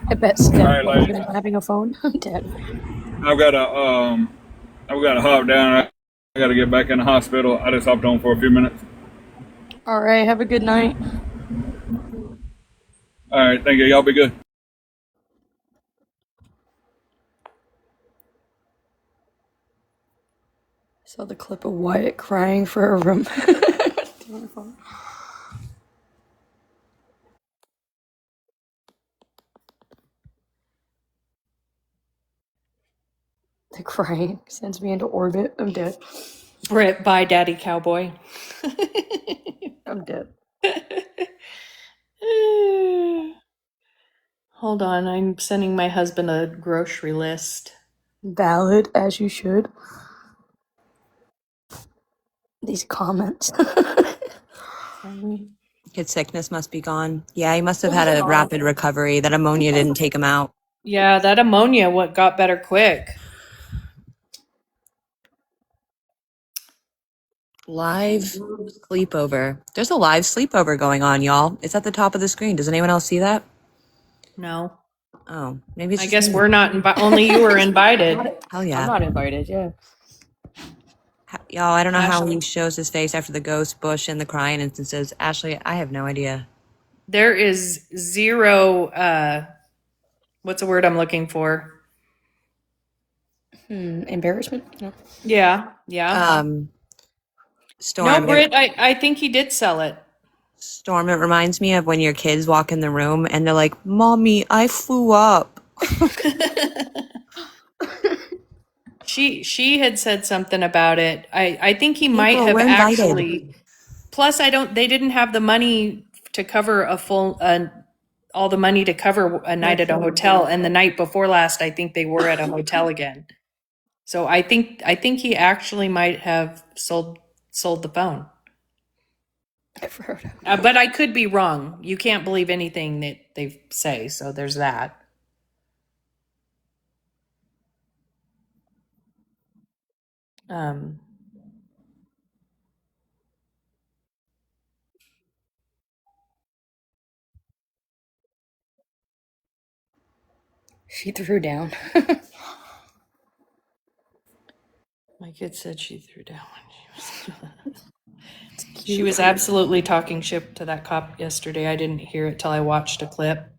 I bet Steph All right, wasn't ladies. even having a phone. I'm dead. I've got to hop down. I got to get back in the hospital. I just hopped on for a few minutes. All right, have a good night. All right, thank you. Y'all be good. Saw the clip of Wyatt crying for a room. The crying sends me into orbit. I'm dead. Brit, bye, Daddy Cowboy. I'm dead. Hold on, I'm sending my husband a grocery list. Valid, as you should. These comments. His sickness must be gone. Yeah, he must have had a rapid recovery. That ammonia didn't take him out. Yeah, that ammonia what got better quick. Live sleepover. There's a live sleepover going on, y'all. It's at the top of the screen. Does anyone else see that? No. Oh, maybe it's I just guess me. we're not only you were invited. Hell I'm yeah. not invited, yeah. Y'all, I don't know how Ashley. he shows his face after the ghost bush and the crying instances. Ashley, I have no idea. There is zero what's the word I'm looking for? Embarrassment? No. Yeah. Storm. No, Britt, I think he did sell it. Storm, it reminds me of when your kids walk in the room and they're like, Mommy, I flew up. She had said something about it. I think he might April, have we're invited. actually. Plus, they didn't have the money to cover a full all the money to cover a night at a hotel. And the night before last, I think they were at a hotel again. So I think he actually might have sold the phone. I've heard of But I could be wrong. You can't believe anything that they say. So there's that. She threw down. My kid said she threw down when she was absolutely talking shit to that cop yesterday. I didn't hear it till I watched a clip.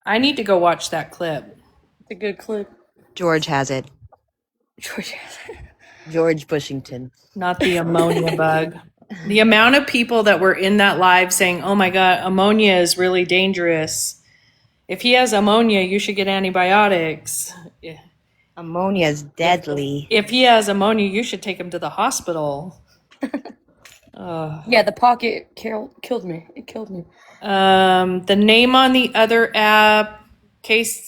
I need to go watch that clip. It's a good clip. George has it. George. George Bushington. Not the ammonia bug. The amount of people that were in that live saying, oh my God, ammonia is really dangerous. If he has ammonia, you should get antibiotics. Ammonia is deadly. If he has ammonia, you should take him to the hospital. Yeah, the pocket killed me. It killed me. The name on the other app,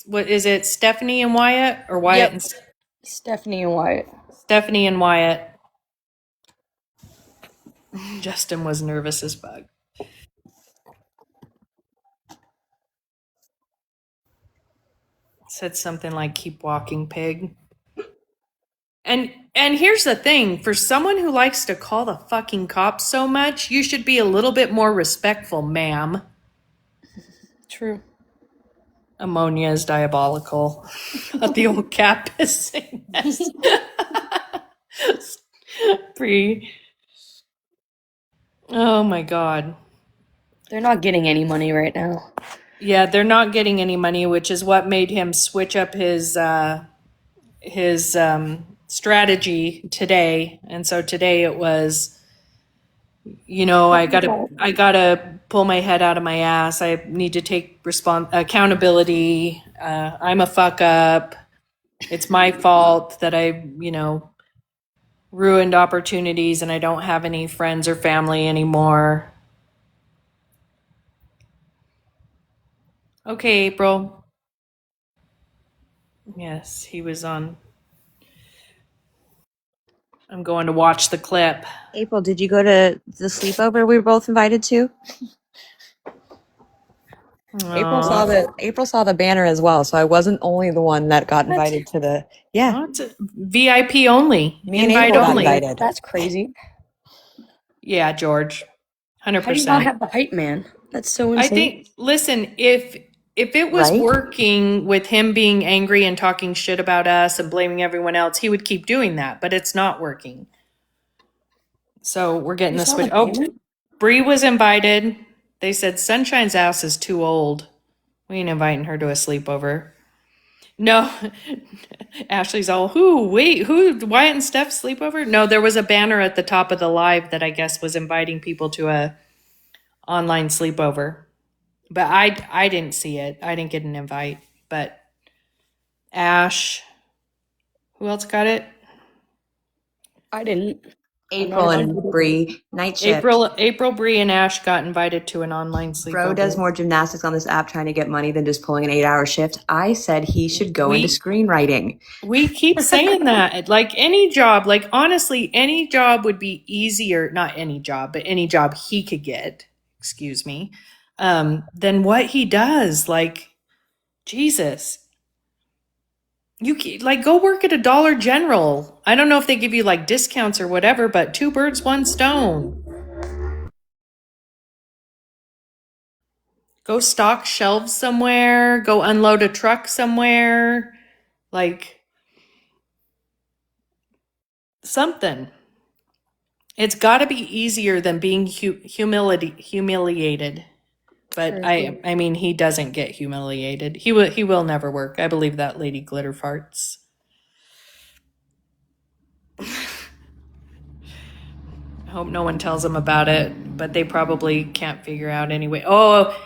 what is it? Stephanie and Wyatt? Or Wyatt Yep. and Stephanie and Wyatt. Stephanie and Wyatt. Justin was nervous as fuck. Said something like, keep walking, pig. And here's the thing, for someone who likes to call the fucking cops so much, you should be a little bit more respectful, ma'am. True. Ammonia is diabolical. The old cat pissing. Free. Oh my God. They're not getting any money right now. Yeah, they're not getting any money, which is what made him switch up his strategy today. And so today it was, I gotta pull my head out of my ass. I need to take accountability. I'm a fuck up. It's my fault that I, ruined opportunities and I don't have any friends or family anymore. Okay, April. Yes, he was on. I'm going to watch the clip. April, did you go to the sleepover we were both invited to? April saw the banner as well, so I wasn't only the one that got invited to the It's VIP only. Me and Invite April got only. invited. That's crazy. Yeah, George. How do you not 100%. have the hype man? That's so I insane. think, listen, if it was Right? working with him being angry and talking shit about us and blaming everyone else, he would keep doing that, but it's not working. So we're getting You this saw switch. the Oh, payment? Bree was invited. They said Sunshine's ass is too old. We ain't inviting her to a sleepover. No, Ashley's all, who? Wait, who? Wyatt and Steph sleepover? No, there was a banner at the top of the live that I guess was inviting people to a online sleepover. But I didn't see it. I didn't get an invite. But Ash, who else got it? I didn't. April and Bree, night shift. April, Bree, and Ash got invited to an online sleepover. Bro does more gymnastics on this app trying to get money than just pulling an 8-hour shift. I said he should go into screenwriting. We keep saying that. Like any job, like honestly, any job would be easier, not any job, but any job he could get, excuse me, than what he does. Like, Jesus. Like go work at a Dollar General. I don't know if they give you like discounts or whatever, but 2 birds, 1 stone. Go stock shelves somewhere, go unload a truck somewhere, like something. It's got to be easier than being humiliated. But I mean, he doesn't get humiliated. He will never work. I believe that, Lady Glitter Farts. I hope no one tells him about it, but they probably can't figure out anyway. Oh,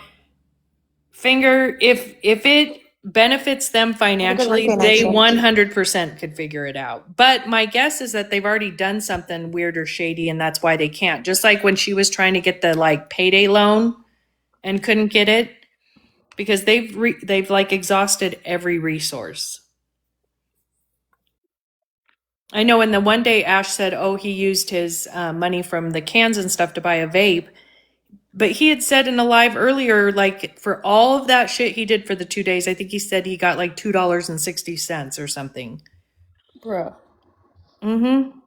Finger, if it benefits them financially, they 100% could figure it out. But my guess is that they've already done something weird or shady, and that's why they can't. Just like when she was trying to get the like payday loan and couldn't get it because they've like exhausted every resource. I know. And the one day Ash said, "Oh, he used his money from the cans and stuff to buy a vape." But he had said in a live earlier, like for all of that shit he did for the 2 days, I think he said he got like $2.60 or something. Bruh. Mm-hmm.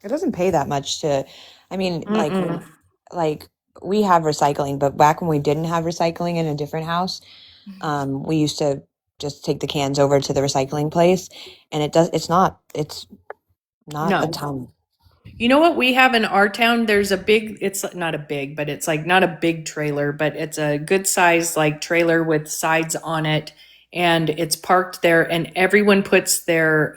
It doesn't pay that much to, I mean, like we have recycling, but back when we didn't have recycling in a different house, we used to just take the cans over to the recycling place, and it's not No. a ton. You know what we have in our town? There's a big, it's not a big, but it's like not a big trailer, but it's a good size like trailer with sides on it. And it's parked there and everyone puts their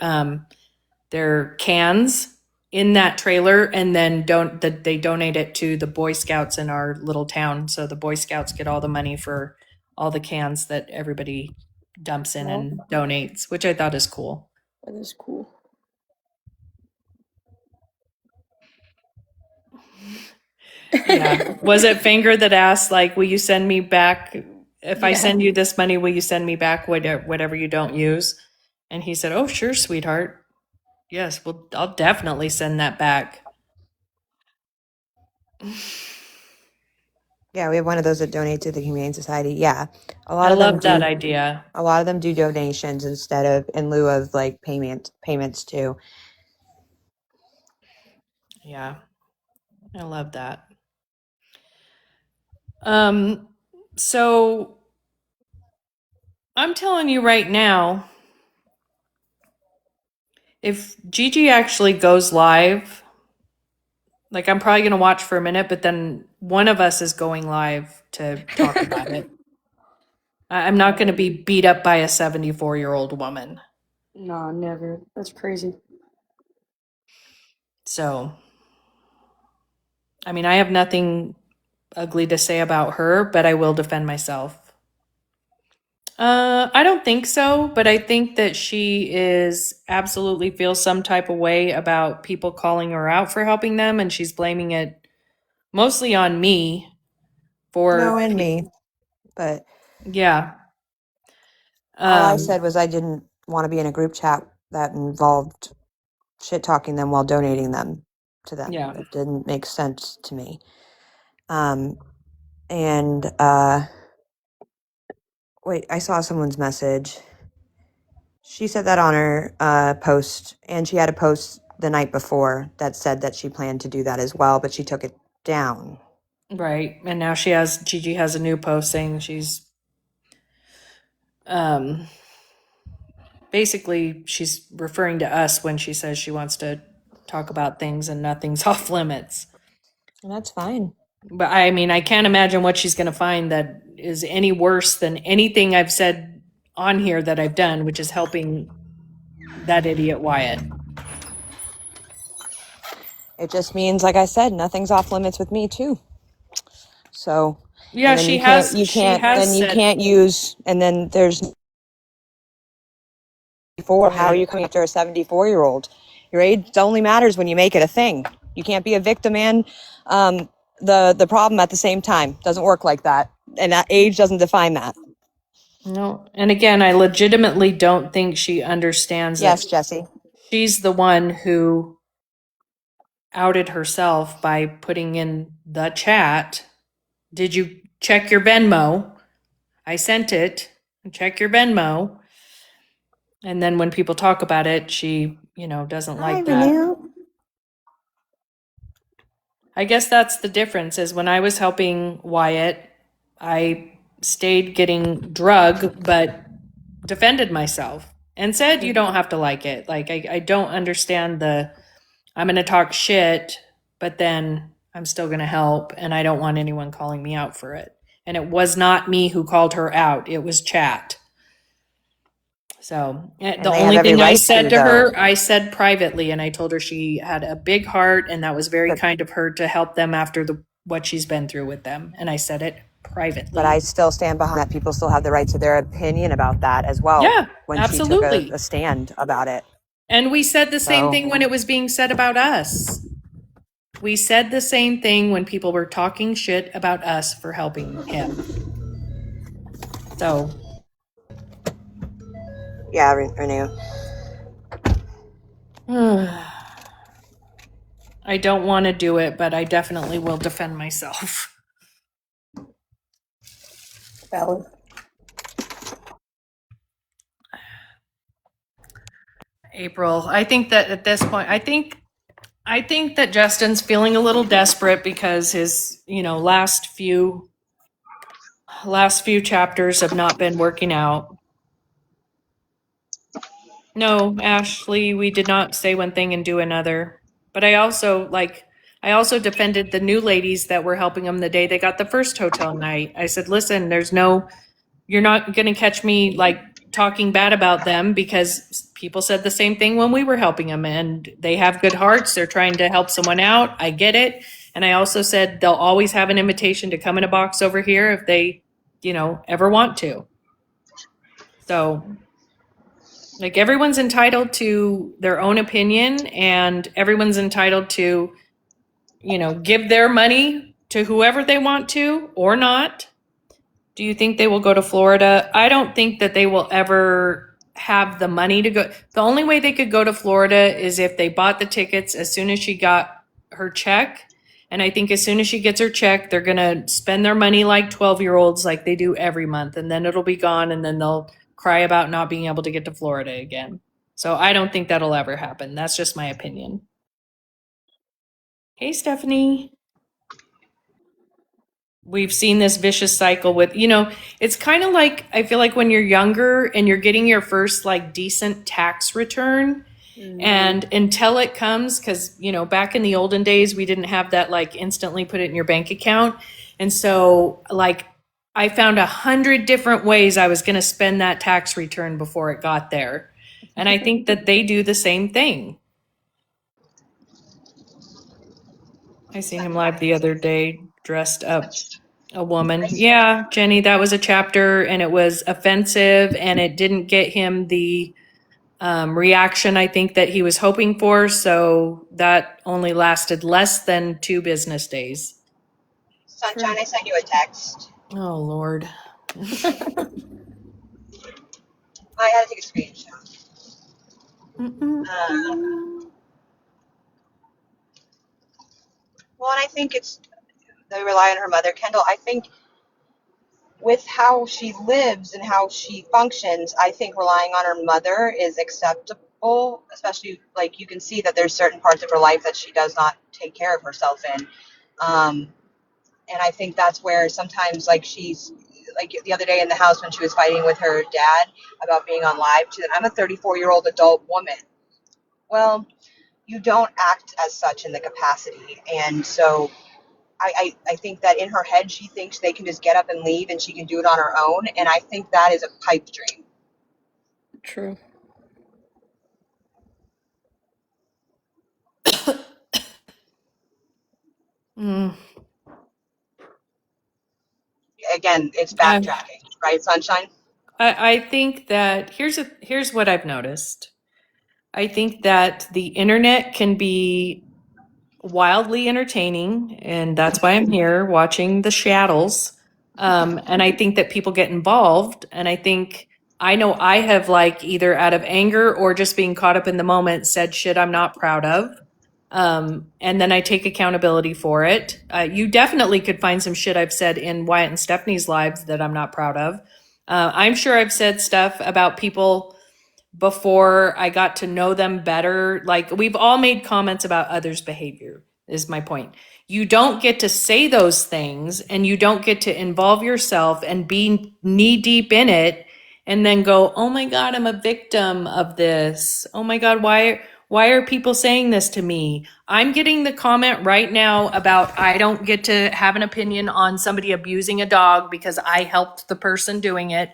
cans in that trailer and then they donate it to the Boy Scouts in our little town. So the Boy Scouts get all the money for all the cans that everybody dumps in and donates, which I thought is cool. That is cool. Yeah. Was it Finger that asked, like, will you send me back? If I send you this money, will you send me back whatever you don't use? And he said, oh, sure, sweetheart. Yes, well, I'll definitely send that back. Yeah, we have one of those that donate to the Humane Society. Yeah, I love that idea. A lot of them do donations in lieu of like payments too. Yeah, I love that. So I'm telling you right now, if Gigi actually goes live, like I'm probably going to watch for a minute, but then one of us is going live to talk about it. I'm not going to be beat up by a 74-year-old woman. No, never. That's crazy. So, I mean, I have nothing ugly to say about her, but I will defend myself. I don't think so, but I think that she is absolutely feels some type of way about people calling her out for helping them, and she's blaming it mostly on me and me, but yeah. All I said was I didn't want to be in a group chat that involved shit talking them while donating them to them. Yeah. It didn't make sense to me. Wait, I saw someone's message. She said that on her post, and she had a post the night before that said that she planned to do that as well, but she took it down. Right. And now Gigi has a new post saying she's basically she's referring to us when she says she wants to talk about things and nothing's off limits. And that's fine. But I mean, I can't imagine what she's going to find that is any worse than anything I've said on here that I've done, which is helping that idiot Wyatt. It just means, like I said, nothing's off limits with me too. So Yeah, and then she you has. you she can't, has then you said- can't use, and then there's how are you coming after a 74-year-old? Your age only matters when you make it a thing. You can't be a victim and the problem at the same time. Doesn't work like that, and that age doesn't define that. No, and again, I legitimately don't think she understands Yes, that Jesse. she's the one who outed herself by putting in the chat. Did you check your Venmo? I sent it. Check your Venmo. And then when people talk about it, she, doesn't like that. I guess that's the difference is when I was helping Wyatt, I stayed getting drug, but defended myself and said, you don't have to like it. Like, I don't understand I'm going to talk shit, but then I'm still going to help. And I don't want anyone calling me out for it. And it was not me who called her out. It was chat. So the they have only every thing I right said to, to her, though. I said privately, and I told her she had a big heart and that was very But- kind of her to help them after what she's been through with them. And I said it privately. But I still stand behind that. People still have the right to their opinion about that as well. Yeah, when absolutely. she took a stand about it. And we said the same So- thing when it was being said about us. We said the same thing when people were talking shit about us for helping him. So, Yeah, Renew. I don't want to do it, but I definitely will defend myself. Valid. April, I think that at this point, I think that Justin's feeling a little desperate because his, last few chapters have not been working out. No, Ashley, we did not say one thing and do another. But I also defended the new ladies that were helping them the day they got the first hotel night. I said, listen, you're not going to catch me talking bad about them because people said the same thing when we were helping them and they have good hearts. They're trying to help someone out. I get it. And I also said they'll always have an invitation to come in a box over here if they, ever want to. So everyone's entitled to their own opinion and everyone's entitled to, give their money to whoever they want to or not. Do you think they will go to Florida? I don't think that they will ever have the money to go. The only way they could go to Florida is if they bought the tickets as soon as she got her check. And I think as soon as she gets her check, they're going to spend their money like 12-year-olds like they do every month. And then it'll be gone and then they'll cry about not being able to get to Florida again. So I don't think that'll ever happen. That's just my opinion. Hey, Stephanie. We've seen this vicious cycle with, it's kind of like, I feel like when you're younger and you're getting your first decent tax return and until it comes, because, back in the olden days, we didn't have that instantly put it in your bank account. And so I found 100 different ways I was going to spend that tax return before it got there. And I think that they do the same thing. I seen him live the other day dressed up a woman. Yeah, Jenny, that was a chapter and it was offensive and it didn't get him the reaction I think that he was hoping for. So that only lasted less than 2 business days. Sunshine, I sent you a text. Oh, Lord. I had to take a screenshot. Well, and I think they rely on her mother, Kendall. I think with how she lives and how she functions, I think relying on her mother is acceptable, especially like you can see that there's certain parts of her life that she does not take care of herself in. And I think that's where sometimes like she's like the other day in the house when she was fighting with her dad about being on live, she said, I'm a 34-year-old adult woman. Well, you don't act as such in the capacity. And so I think that in her head, she thinks they can just get up and leave and she can do it on her own. And I think that is a pipe dream. True. Mm. Again, it's I, backtracking, right, Sunshine? I think that here's what I've noticed. I think that the internet can be wildly entertaining, and that's why I'm here watching the shadows. And I think that people get involved, and I know I have like either out of anger or just being caught up in the moment said shit I'm not proud of. And then I take accountability for it. You definitely could find some shit I've said in Wyatt and Stephanie's lives that I'm not proud of. I'm sure I've said stuff about people before I got to know them better. Like we've all made comments about others' behavior, is my point. You don't get to say those things and you don't get to involve yourself and be knee deep in it and then go, oh my God, I'm a victim of this. Oh my God, why are people saying this to me? I'm getting the comment right now about I don't get to have an opinion on somebody abusing a dog because I helped the person doing it.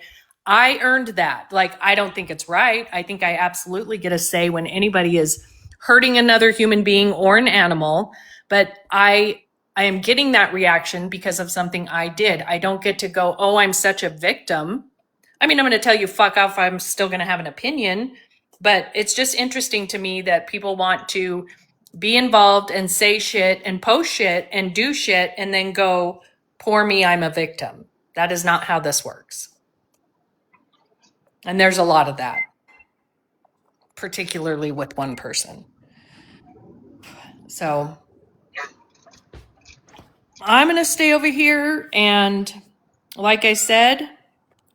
I earned that. Like, I don't think it's right. I think I absolutely get a say when anybody is hurting another human being or an animal, but I am getting that reaction because of something I did. I don't get to go, oh, I'm such a victim. I mean, I'm going to tell you fuck off. I'm still going to have an opinion, but it's just interesting to me that people want to be involved and say shit and post shit and do shit and then go, poor me, I'm a victim. That is not how this works. And there's a lot of that, particularly with one person. So I'm going to stay over here. And like I said,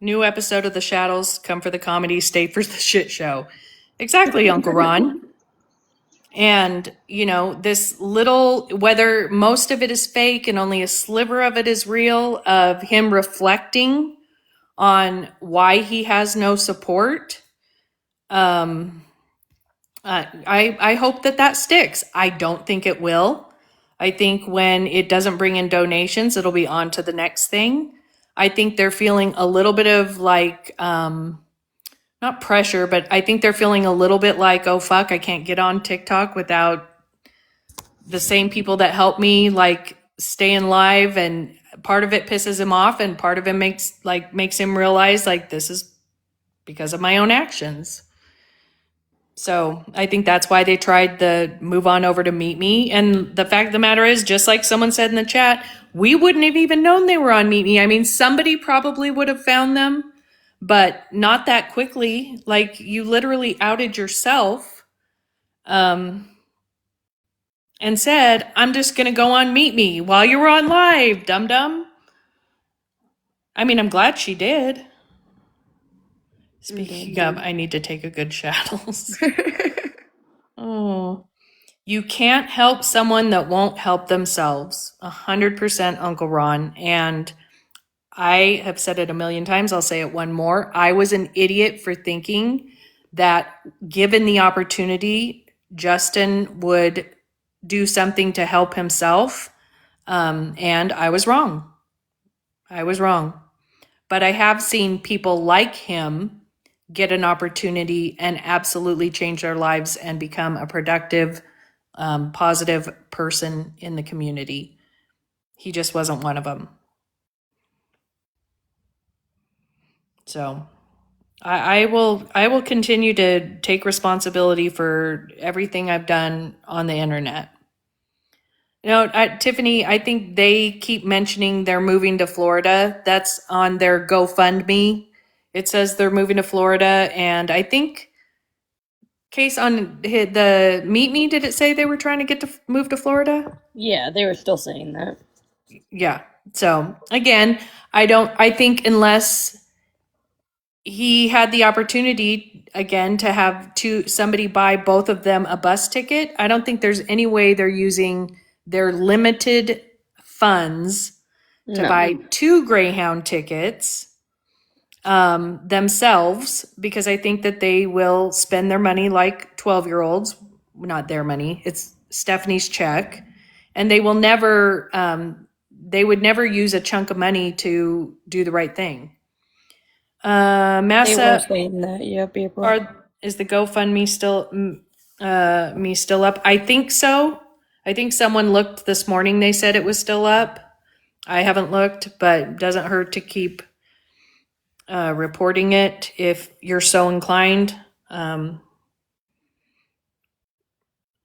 new episode of The Shadows, come for the comedy, stay for the shit show. Exactly, Uncle Ron. And, you know, this little, whether most of it is fake and only a sliver of it is real, of him reflecting on why he has no support. I hope that sticks. I don't think it will. I think when it doesn't bring in donations, it'll be on to the next thing. I think they're feeling a little bit of like, not pressure, but I think they're feeling a little bit like, oh fuck, I can't get on TikTok without the same people that help me like staying live, and part of it pisses him off and part of it makes him realize like this is because of my own actions. So I think that's why they tried the move on over to Meet Me. And the fact of the matter is, just like someone said in the chat, we wouldn't have even known they were on Meet Me. I mean, somebody probably would have found them, but not that quickly. Like, you literally outed yourself and said, I'm just going to go on Meet Me while you were on live, dum-dum. I mean, I'm glad she did. Speaking of, I need to take a good shadows. Oh, you can't help someone that won't help themselves. 100% Uncle Ron. And I have said it a million times. I'll say it one more. I was an idiot for thinking that given the opportunity, Justin would do something to help himself. And I was wrong. I was wrong. But I have seen people like him get an opportunity and absolutely change their lives and become a productive, positive person in the community. He just wasn't one of them. So I will continue to take responsibility for everything I've done on the internet. You know, Tiffany, I think they keep mentioning they're moving to Florida. That's on their GoFundMe. It says they're moving to Florida, and I think Case on the Meet Me, did it say they were trying to get to move to Florida? Yeah, they were still saying that. Yeah. So again, I think unless he had the opportunity again to have somebody buy both of them a bus ticket, I don't think there's any way they're using their limited funds to No. buy 2 Greyhound tickets themselves, because I think that they will spend their money like 12-year-olds, not their money, it's Stephanie's check, and they will never, they would never use a chunk of money to do the right thing. They were Massa, saying that. Yep, April. is the GoFundMe still up? I think so. I think someone looked this morning. They said it was still up. I haven't looked, but it doesn't hurt to keep reporting it if you're so inclined.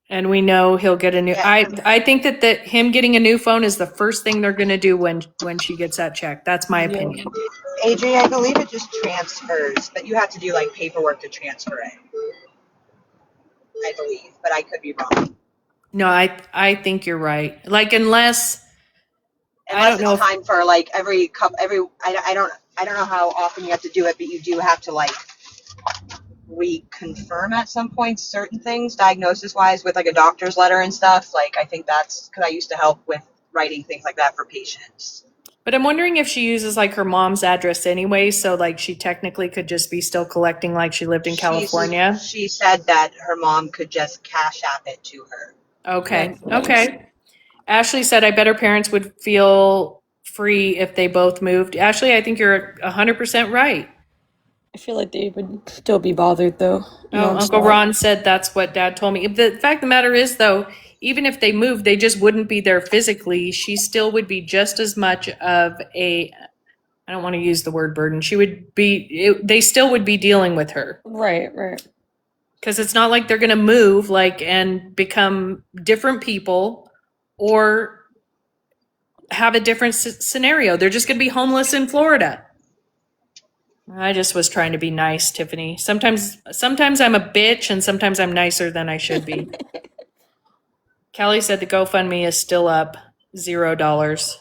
And we know he'll get a new. I think that him getting a new phone is the first thing they're going to do when she gets that check. That's my opinion. Adrian, I believe it just transfers, but you have to do like paperwork to transfer it. I believe, but I could be wrong. No, I think you're right. Like unless I don't know it's time for like every I don't know how often you have to do it, but you do have to like reconfirm at some point certain things diagnosis wise with like a doctor's letter and stuff. Like I think that's because I used to help with writing things like that for patients. But I'm wondering if she uses like her mom's address anyway, so like she technically could just be still collecting like she lived in California. She said that her mom could just cash app it to her. Okay. Okay. Ashley said, I bet her parents would feel free if they both moved. Ashley, I think you're 100% right. I feel like they would still be bothered though. Uncle Ron said that's what Dad told me. The fact of the matter is, though, even if they moved, they just wouldn't be there physically. She still would be just as much of I don't want to use the word burden. She would be, they still would be dealing with her. Right. Because it's not like they're going to move and become different people or have a different scenario. They're just going to be homeless in Florida. I just was trying to be nice, Tiffany. Sometimes I'm a bitch and sometimes I'm nicer than I should be. Kelly said the GoFundMe is still up, $0.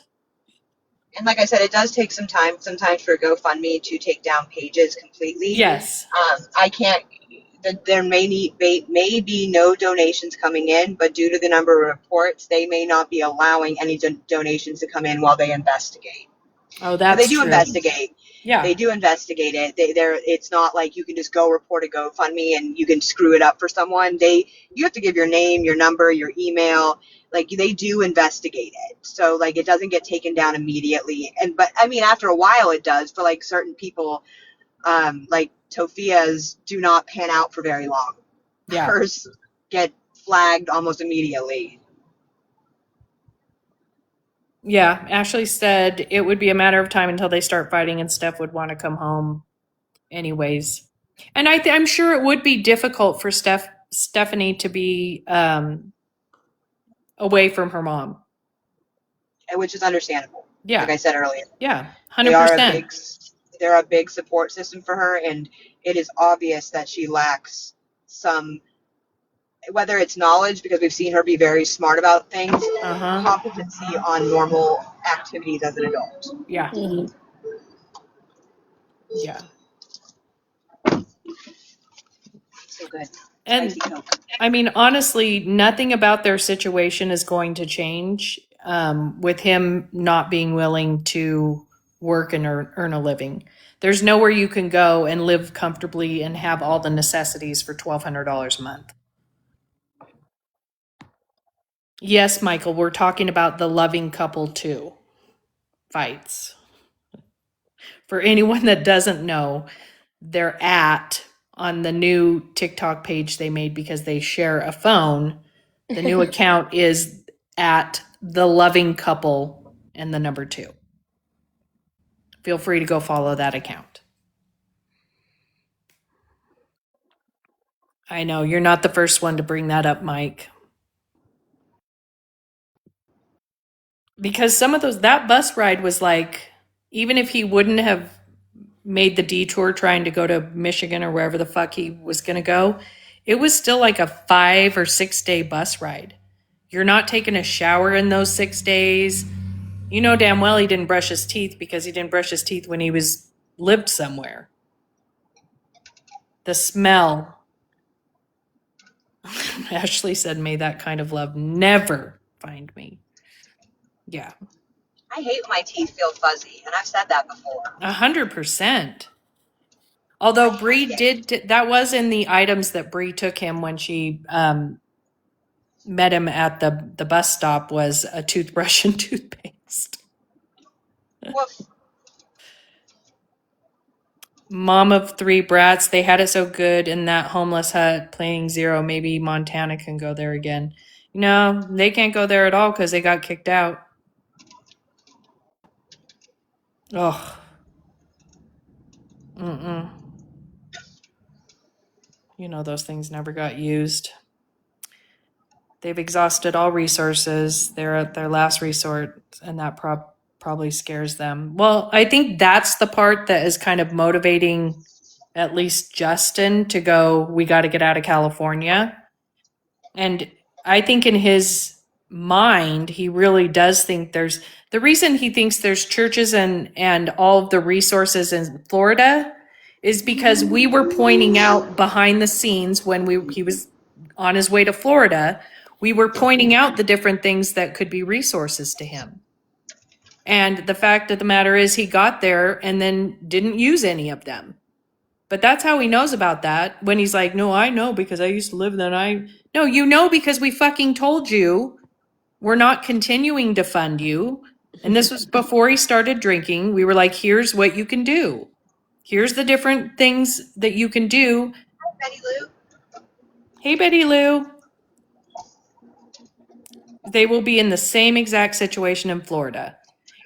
And like I said, it does take some time sometimes for GoFundMe to take down pages completely. Yes. I can't. There may be no donations coming in, but due to the number of reports, they may not be allowing any donations to come in while they investigate. Oh, that's but they do true. Investigate. Yeah. They do investigate it. It's not like you can just go report a GoFundMe and you can screw it up for someone. You have to give your name, your number, your email. Like they do investigate it. So like it doesn't get taken down immediately. But I mean, after a while it does for like certain people, like Tofia's do not pan out for very long. Yeah. Hers get flagged almost immediately. Yeah, Ashley said it would be a matter of time until they start fighting and Steph would want to come home anyways. And I'm sure it would be difficult for Stephanie to be away from her mom. Which is understandable. Yeah. Like I said earlier. Yeah, 100%. They're a big support system for her, and it is obvious that she lacks some, whether it's knowledge, because we've seen her be very smart about things, competency on normal activities as an adult. Yeah. Mm-hmm. Yeah. So good. And I mean, honestly, nothing about their situation is going to change with him not being willing to work and earn a living. There's nowhere you can go and live comfortably and have all the necessities for $1,200 a month. Yes, Michael, we're talking about the loving couple too. Fights. For anyone that doesn't know, they're on the new TikTok page they made because they share a phone. The new account is at the loving couple and the number 2. Feel free to go follow that account. I know you're not the first one to bring that up, Mike. Because some of that bus ride was like, even if he wouldn't have made the detour trying to go to Michigan or wherever the fuck he was going to go, it was still like a 5 or 6 day bus ride. You're not taking a shower in those 6 days. You know damn well he didn't brush his teeth because he didn't brush his teeth when he lived somewhere. The smell. Ashley said, may that kind of love never find me. Yeah, I hate when my teeth feel fuzzy, and I've said that before. 100%. Although Bree that was in the items that Bree took him when she met him at the bus stop, was a toothbrush and toothpaste. Woof. Mom of 3 brats. They had it so good in that homeless hut playing Zero. Maybe Montana can go there again. No, they can't go there at all because they got kicked out. Oh. Mm-mm. You know those things never got used. They've exhausted all resources. They're at their last resort, and that probably scares them. Well, I think that's the part that is kind of motivating at least Justin to go, we got to get out of California. And I think in his mind, he really does think the reason he thinks there's churches and all of the resources in Florida is because we were pointing out behind the scenes when he was on his way to Florida, we were pointing out the different things that could be resources to him. And the fact of the matter is he got there and then didn't use any of them. But that's how he knows about that, when he's like, no, I know because I used to live there. No, you know because we fucking told you we're not continuing to fund you. And this was before he started drinking. We were like, here's what you can do. Here's the different things that you can do. Hi, Betty Lou. Hey, Betty Lou. They will be in the same exact situation in Florida.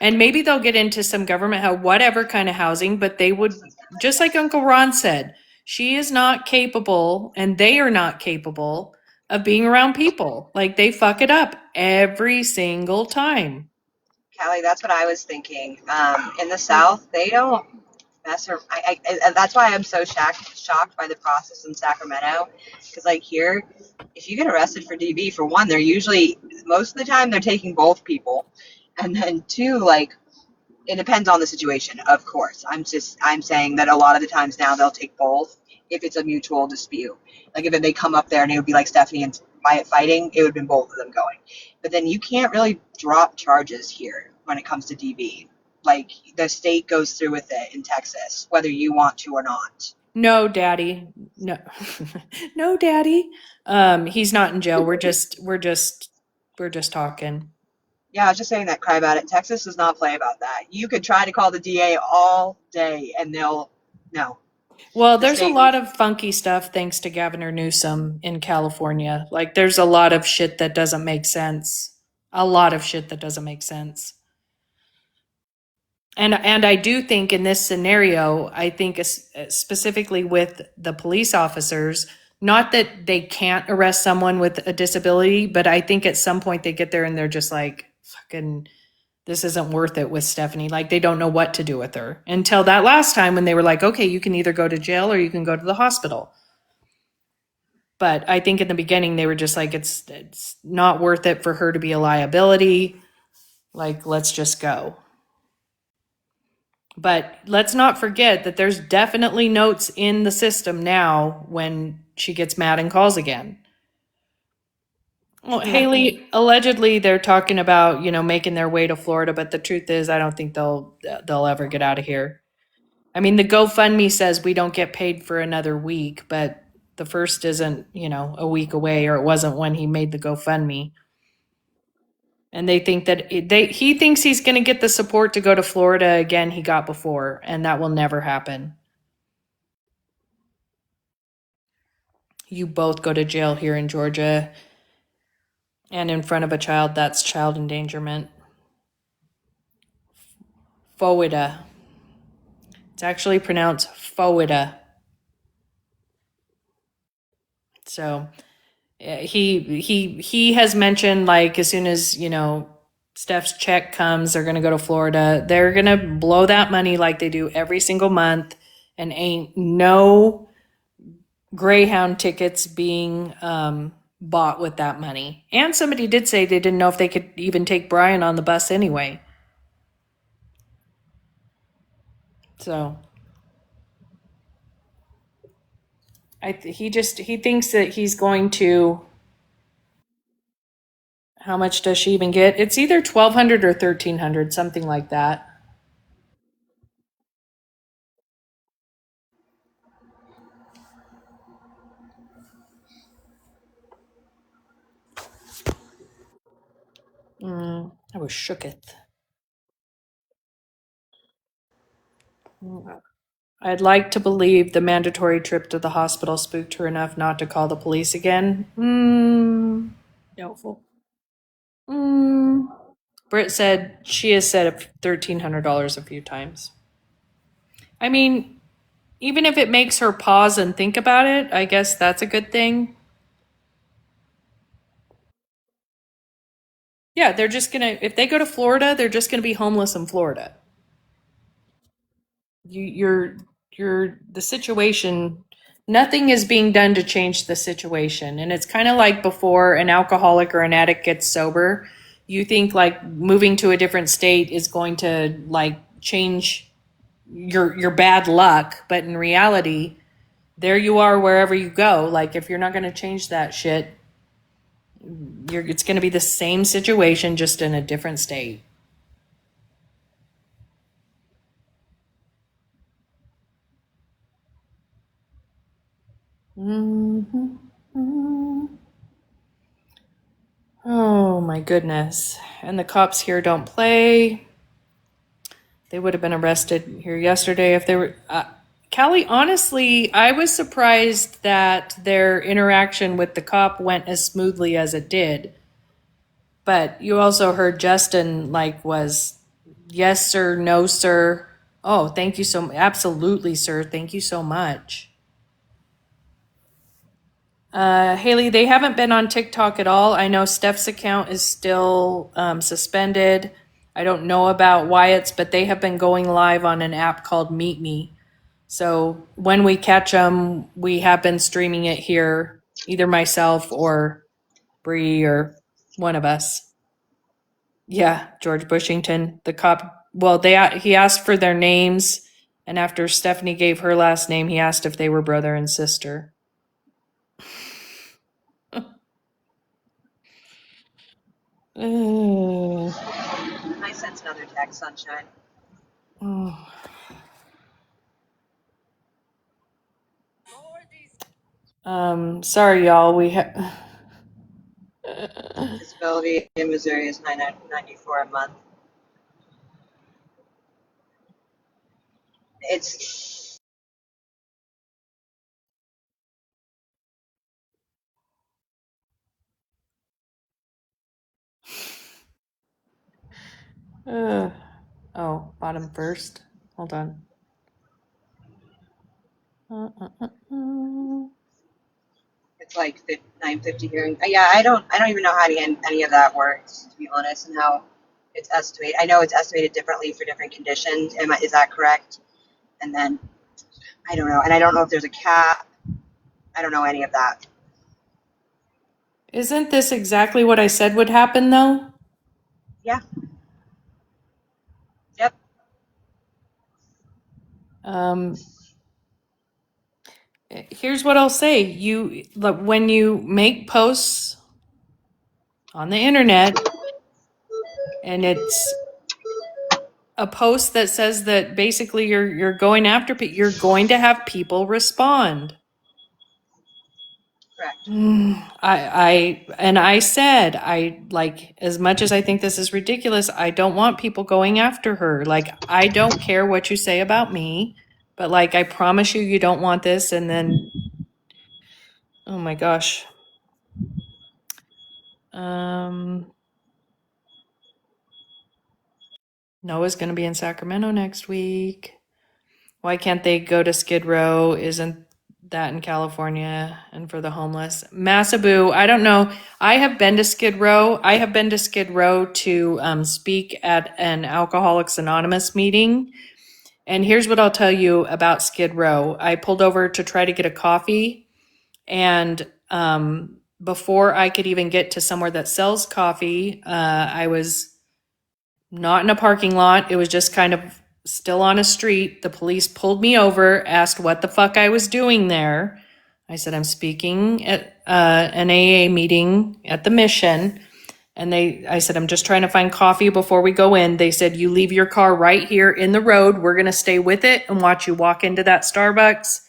And maybe they'll get into some government, whatever kind of housing, but they would, just like Uncle Ron said, she is not capable and they are not capable of being around people. Like, they fuck it up every single time. Callie, that's what I was thinking. In the South, they don't mess around. That's why I'm so shocked by the process in Sacramento. Because, like, here, if you get arrested for DV, for one, they're usually, most of the time, they're taking both people. And then 2, like, it depends on the situation, of course. I'm saying that a lot of the times now they'll take both if it's a mutual dispute. Like, if they come up there and it would be like Stephanie and Wyatt fighting, it would have been both of them going. But then you can't really drop charges here when it comes to DV. Like, the state goes through with it in Texas, whether you want to or not. No, Daddy. No, no, Daddy. He's not in jail. We're just talking. Yeah, I was just saying that, cry about it. Texas does not play about that. You could try to call the DA all day and no. Well, there's a lot of funky stuff thanks to Governor Newsom in California. Like, there's a lot of shit that doesn't make sense. A lot of shit that doesn't make sense. And I do think in this scenario, I think specifically with the police officers, not that they can't arrest someone with a disability, but I think at some point they get there and they're just like, fucking, this isn't worth it with Stephanie. Like, they don't know what to do with her until that last time when they were like, okay, you can either go to jail or you can go to the hospital. But I think in the beginning they were just like, it's not worth it for her to be a liability. Like, let's just go. But let's not forget that there's definitely notes in the system now when she gets mad and calls again. Well, Haley, allegedly they're talking about, making their way to Florida, but the truth is I don't think they'll ever get out of here. I mean, the GoFundMe says we don't get paid for another week, but the first isn't, a week away, or it wasn't when he made the GoFundMe. And they think that he thinks he's going to get the support to go to Florida again he got before, and that will never happen. You both go to jail here in Georgia, and in front of a child, that's child endangerment. FOIDA. It's actually pronounced FOIDA. So he has mentioned, like, as soon as, Steph's check comes, they're going to go to Florida. They're going to blow that money like they do every single month, and ain't no Greyhound tickets being bought with that money. And somebody did say they didn't know if they could even take Brian on the bus anyway. So he thinks that he's going to. How much does she even get? It's either 1,200 or 1,300, something like that. I was shooketh. I'd like to believe the mandatory trip to the hospital spooked her enough not to call the police again. Doubtful. Britt said she has said $1,300 a few times. I mean, even if it makes her pause and think about it, I guess that's a good thing. Yeah, they're just gonna, if they go to Florida, they're just gonna be homeless in Florida. You're the situation, nothing is being done to change the situation. And it's kind of like before an alcoholic or an addict gets sober, you think like moving to a different state is going to like change your bad luck, but in reality, there you are wherever you go. Like if you're not going to change that shit, it's going to be the same situation just in a different state. Oh my goodness. And the cops here don't play. They would have been arrested here yesterday if they were. Callie, honestly, I was surprised that their interaction with the cop went as smoothly as it did. But you also heard Justin was, yes, sir, no, sir. Oh, thank you so much. Absolutely, sir. Thank you so much. Haley, they haven't been on TikTok at all. I know Steph's account is still suspended. I don't know about Wyatt's, but they have been going live on an app called Meet Me. So when we catch them, we have been streaming it here, either myself or Bree or one of us. Yeah, George Bushington, the cop. Well, he asked for their names, and after Stephanie gave her last name, he asked if they were brother and sister. I sense another text, Sunshine. Oh. Sorry, y'all. We have Disability in Missouri is $9.94 a month. It's oh, bottom first. Hold on. it's like $9.50 here. Yeah, I don't even know how any of that works, to be honest, and how it's estimated. I know it's estimated differently for different conditions. Is that correct? And then I don't know, and I don't know if there's a cap. I don't know any of that. Isn't this exactly what I said would happen, though? Yeah. Yep. Here's what I'll say. When you make posts on the internet and it's a post that says that basically you're going after people, you're going to have people respond. Correct. I said, as much as I think this is ridiculous, I don't want people going after her. I don't care what you say about me, but I promise you don't want this. And then, oh my gosh. Noah's going to be in Sacramento next week. Why can't they go to Skid Row? Isn't that in California? And for the homeless, Malibu, I don't know. I have been to Skid Row. I have been to Skid Row to speak at an Alcoholics Anonymous meeting. And here's what I'll tell you about Skid Row. I pulled over to try to get a coffee, and before I could even get to somewhere that sells coffee, I was not in a parking lot. It was just kind of still on a street. The police pulled me over, asked what the fuck I was doing there. I said, I'm speaking at an AA meeting at the Mission. And I said, I'm just trying to find coffee before we go in. They said, you leave your car right here in the road. We're going to stay with it and watch you walk into that Starbucks.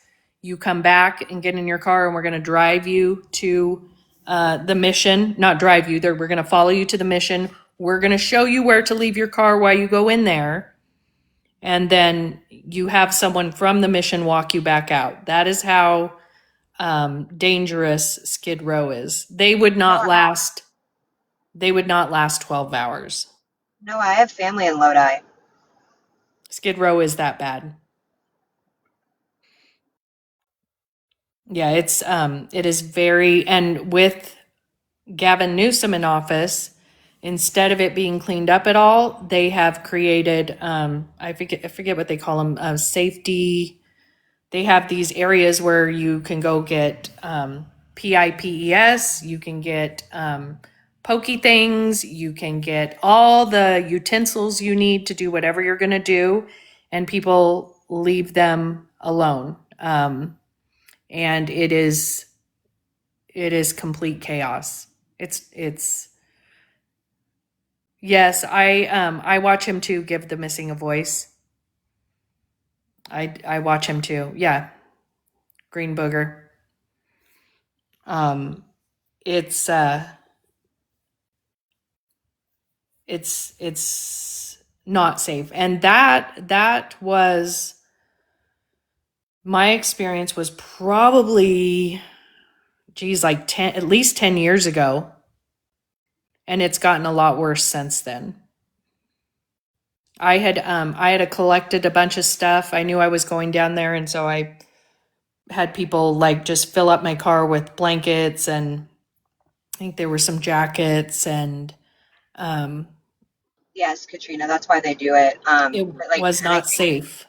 You come back and get in your car, and we're going to drive you to the Mission. Not drive you there. We're going to follow you to the Mission. We're going to show you where to leave your car while you go in there. And then you have someone from the Mission walk you back out. That is how dangerous Skid Row is. They would not last 12 hours. No, I have family in Lodi. Skid Row is that bad. Yeah, it is very, and with Gavin Newsom in office, instead of it being cleaned up at all, they have created I forget what they call them, safety. They have these areas where you can go get PIPES, you can get pokey things, you can get all the utensils you need to do whatever you're going to do, and people leave them alone. And it is complete chaos. It's yes, I watch him too give the missing a voice. I watch him too. Yeah. Green Booger. It's not safe. And that was my experience was probably like at least 10 years ago. And it's gotten a lot worse since then. I had collected a bunch of stuff. I knew I was going down there, and so I had people like just fill up my car with blankets, and I think there were some jackets, and Yes, Katrina, that's why they do it. it was not safe.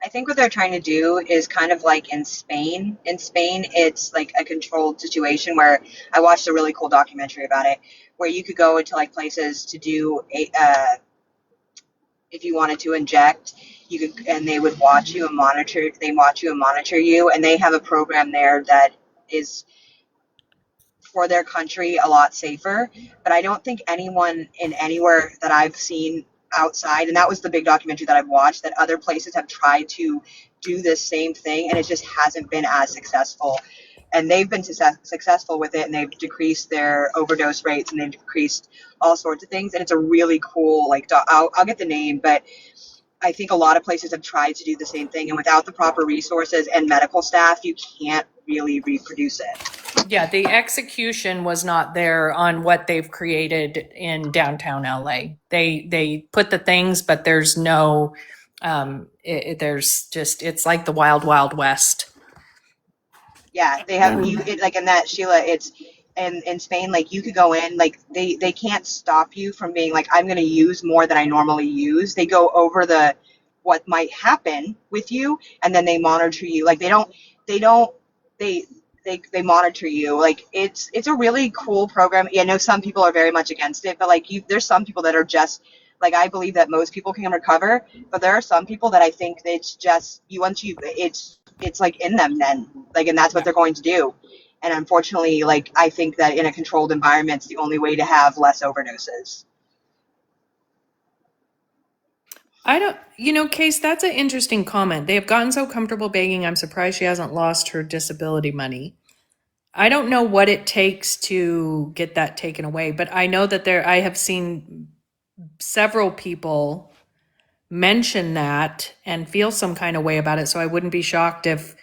I think what they're trying to do is kind of like in Spain. In Spain, it's like a controlled situation where I watched a really cool documentary about it, where you could go into like places to do if you wanted to inject, you could, and they would watch you and monitor. They watch you and monitor you, and they have a program there that is for their country a lot safer. But I don't think anyone in anywhere that I've seen outside, and that was the big documentary that I've watched, that other places have tried to do this same thing, and it just hasn't been as successful. And they've been successful with it, and they've decreased their overdose rates, and they've decreased all sorts of things. And it's a really cool, like, I'll get the name, but I think a lot of places have tried to do the same thing, and without the proper resources and medical staff, you can't really reproduce it. Yeah, the execution was not there on what they've created in downtown LA. They put the things, but there's no, it's like the wild, wild west. Yeah, they have like in that, Sheila, it's in Spain, like you could go in, like they can't stop you from being like, I'm going to use more than I normally use. They go over what might happen with you, and then they monitor you. Like they monitor you. Like it's a really cool program. Yeah, I know some people are very much against it, but like there's some people that are just like, I believe that most people can recover, but there are some people that I think that it's just it's like in them then, like, and that's what they're going to do. And unfortunately, like, I think that in a controlled environment, it's the only way to have less overdoses. Case, that's an interesting comment. They have gotten so comfortable begging. I'm surprised she hasn't lost her disability money. I don't know what it takes to get that taken away, but I know that I have seen several people mention that and feel some kind of way about it. So I wouldn't be shocked if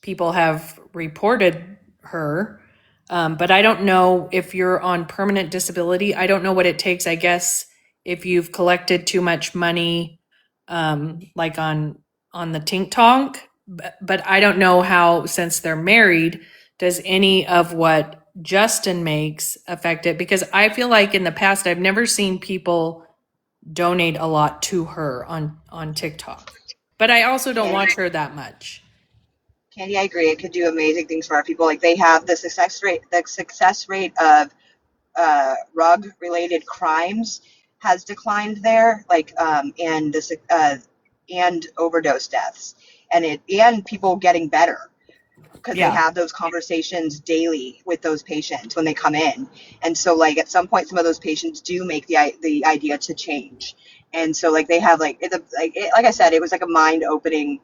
people have reported her. But I don't know if you're on permanent disability. I don't know what it takes. I guess if you've collected too much money, like on the Tink Tonk, but I don't know how, since they're married, does any of what Justin makes affect it? Because I feel like in the past, I've never seen people donate a lot to her on TikTok, but I also don't watch her that much. Candy, I agree. It could do amazing things for our people. Like they have the success rate of rug related crimes has declined there. Like and and overdose deaths, and people getting better because they Yeah. have those conversations daily with those patients when they come in. And so like at some point some of those patients do make the idea to change. And so like they have like like I said, it was like a mind opening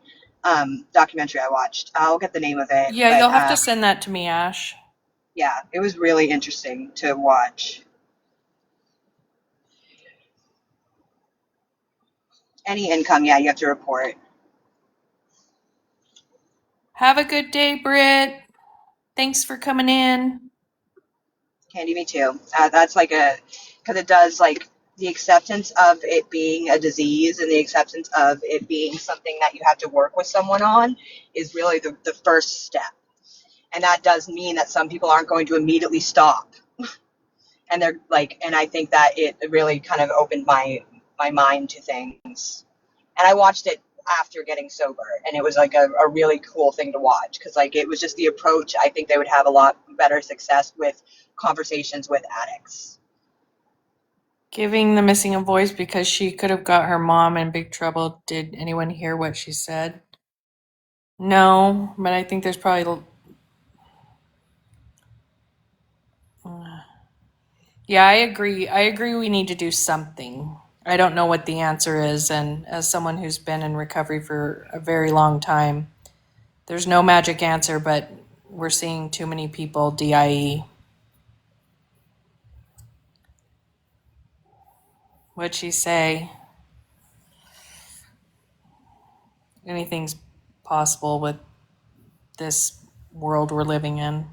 documentary I watched. I'll get the name of it, Yeah, but you'll have to send that to me, Ash. yeah, it was really interesting to watch. Any income, yeah, you have to report. Have a good day, Britt. Thanks for coming in. Candy, me too. That's like because it does like the acceptance of it being a disease and the acceptance of it being something that you have to work with someone on is really the first step. And that does mean that some people aren't going to immediately stop. And they're like, and I think that it really kind of opened my mind to things. And I watched it after getting sober, and it was like a really cool thing to watch because like it was just the approach. I think they would have a lot better success with conversations with addicts. Giving the missing a voice because she could have got her mom in big trouble. Did anyone hear what she said? No, but I think there's probably. Yeah, I agree. I agree we need to do something. I don't know what the answer is, and as someone who's been in recovery for a very long time, there's no magic answer, but we're seeing too many people DIE. What'd she say? Anything's possible with this world we're living in.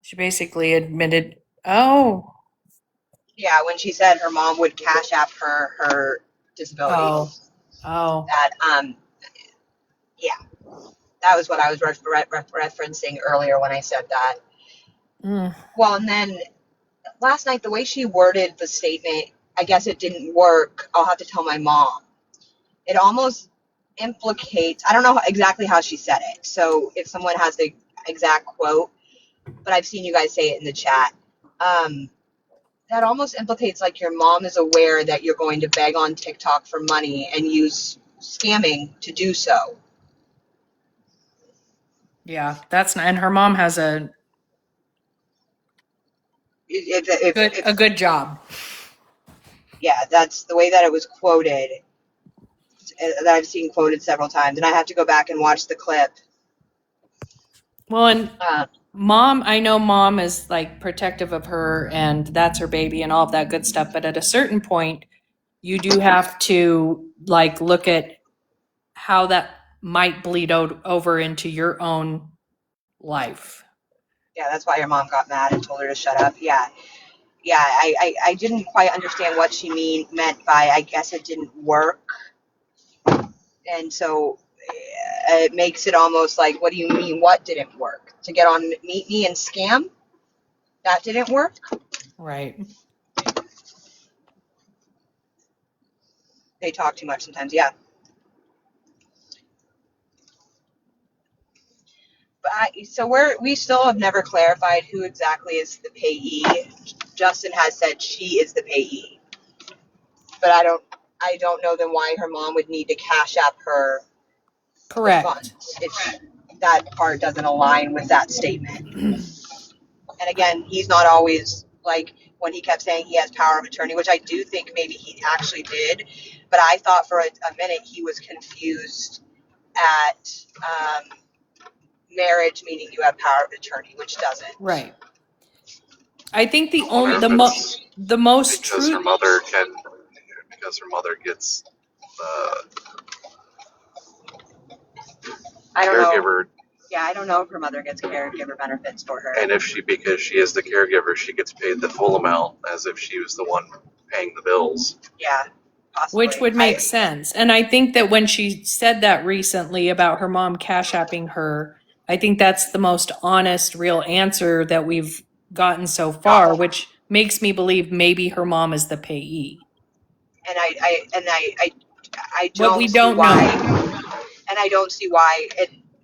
She basically admitted, oh, Yeah, when she said her mom would cash app her disability. oh, That yeah, that was what I was referencing earlier when I said that. mm, Well, and then last night the way she worded the statement, I guess it didn't work. I'll have to tell my mom. It almost implicates, I don't know exactly how she said it. So if someone has the exact quote, but I've seen you guys say it in the chat. That almost implicates like your mom is aware that you're going to beg on TikTok for money and use scamming to do so. yeah, that's not, and her mom has a good job. Yeah, that's the way that it was quoted, that I've seen quoted several times, and I have to go back and watch the clip. Well, and Uh, mom, I know mom is like protective of her and that's her baby and all of that good stuff, but at a certain point, you do have to like look at how that might bleed over into your own life. yeah, that's why your mom got mad and told her to shut up. Yeah, I didn't quite understand what she meant by I guess it didn't work, and so it makes it almost like, what do you mean? What didn't work? To get on Meet Me and scam? That didn't work. Right. They talk too much sometimes. Yeah. But so we still have never clarified who exactly is the payee. Justin has said she is the payee, but I don't know then why her mom would need to cash app her Correct. funds if that part doesn't align with that statement. And again, he's not always like when he kept saying he has power of attorney, which I do think maybe he actually did, but I thought for a minute he was confused at marriage meaning you have power of attorney, which doesn't. Right. I think the wonder only if it's the most because true her mother gets I don't know. caregiver, Yeah, I don't know if her mother gets caregiver benefits for her. and because she is the caregiver, she gets paid the full amount as if she was the one paying the bills. Yeah, possibly. which would make sense. And I think that when she said that recently about her mom cash apping her, I think that's the most honest, real answer that we've gotten so far, which makes me believe maybe her mom is the payee. And I What don't we see don't why, know. and I don't see why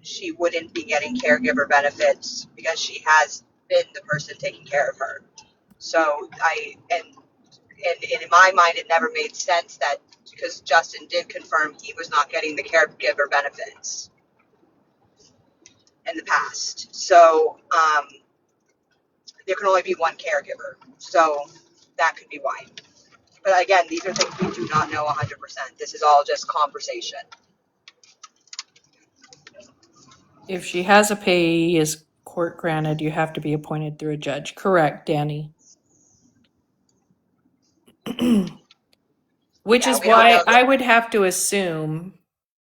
she wouldn't be getting caregiver benefits because she has been the person taking care of her. So and in my mind, it never made sense that because Justin did confirm he was not getting the caregiver benefits in the past. So there can only be one caregiver. So that could be why. But again, these are things we do not know 100%. This is all just conversation. If she has a payee is court granted, you have to be appointed through a judge. Correct, Danny. Which Yeah, is we don't why know I would have to assume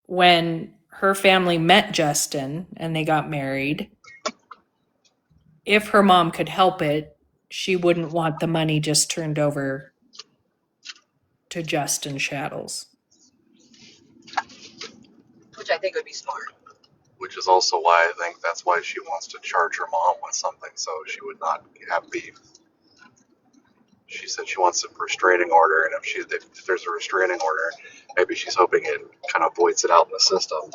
when her family met Justin and they got married, if her mom could help it, she wouldn't want the money just turned over to Justin Shaddles. which I think would be smart. Which is also why I think that's why she wants to charge her mom with something so she would not have beef. She said she wants a restraining order, and if there's a restraining order, maybe she's hoping it kind of voids it out in the system.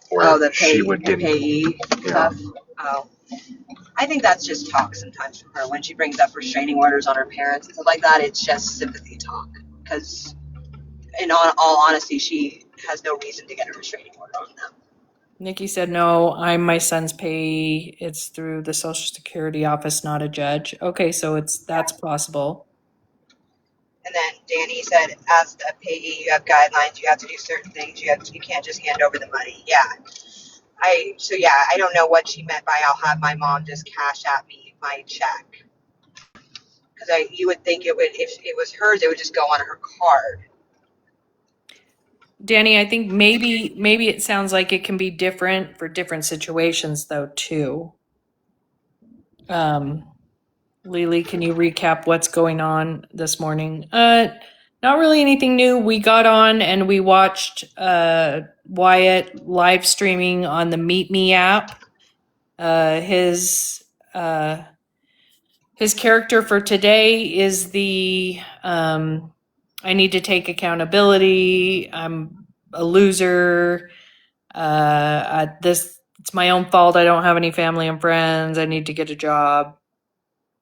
Where The she would get, payee yeah. stuff. Oh. I think that's just talk sometimes from her. When she brings up restraining orders on her parents and stuff like that, it's just sympathy talk. Because, in all honesty, she has no reason to get a restraining order on them. Nikki said, no, I'm my son's payee. It's through the Social Security office, not a judge. Okay, so that's possible. And then Danny said, as a payee, you have guidelines. You have to do certain things. You can't just hand over the money. Yeah. I don't know what she meant by I'll have my mom just cash at me my check. Because you would think it would, if it was hers, it would just go on her card. Danny, I think maybe it sounds like it can be different for different situations though too. Lily, can you recap what's going on this morning? Not really anything new. We got on and we watched Wyatt live streaming on the Meet Me app. His character for today is the I need to take accountability. I'm a loser. It's my own fault. I don't have any family and friends. I need to get a job.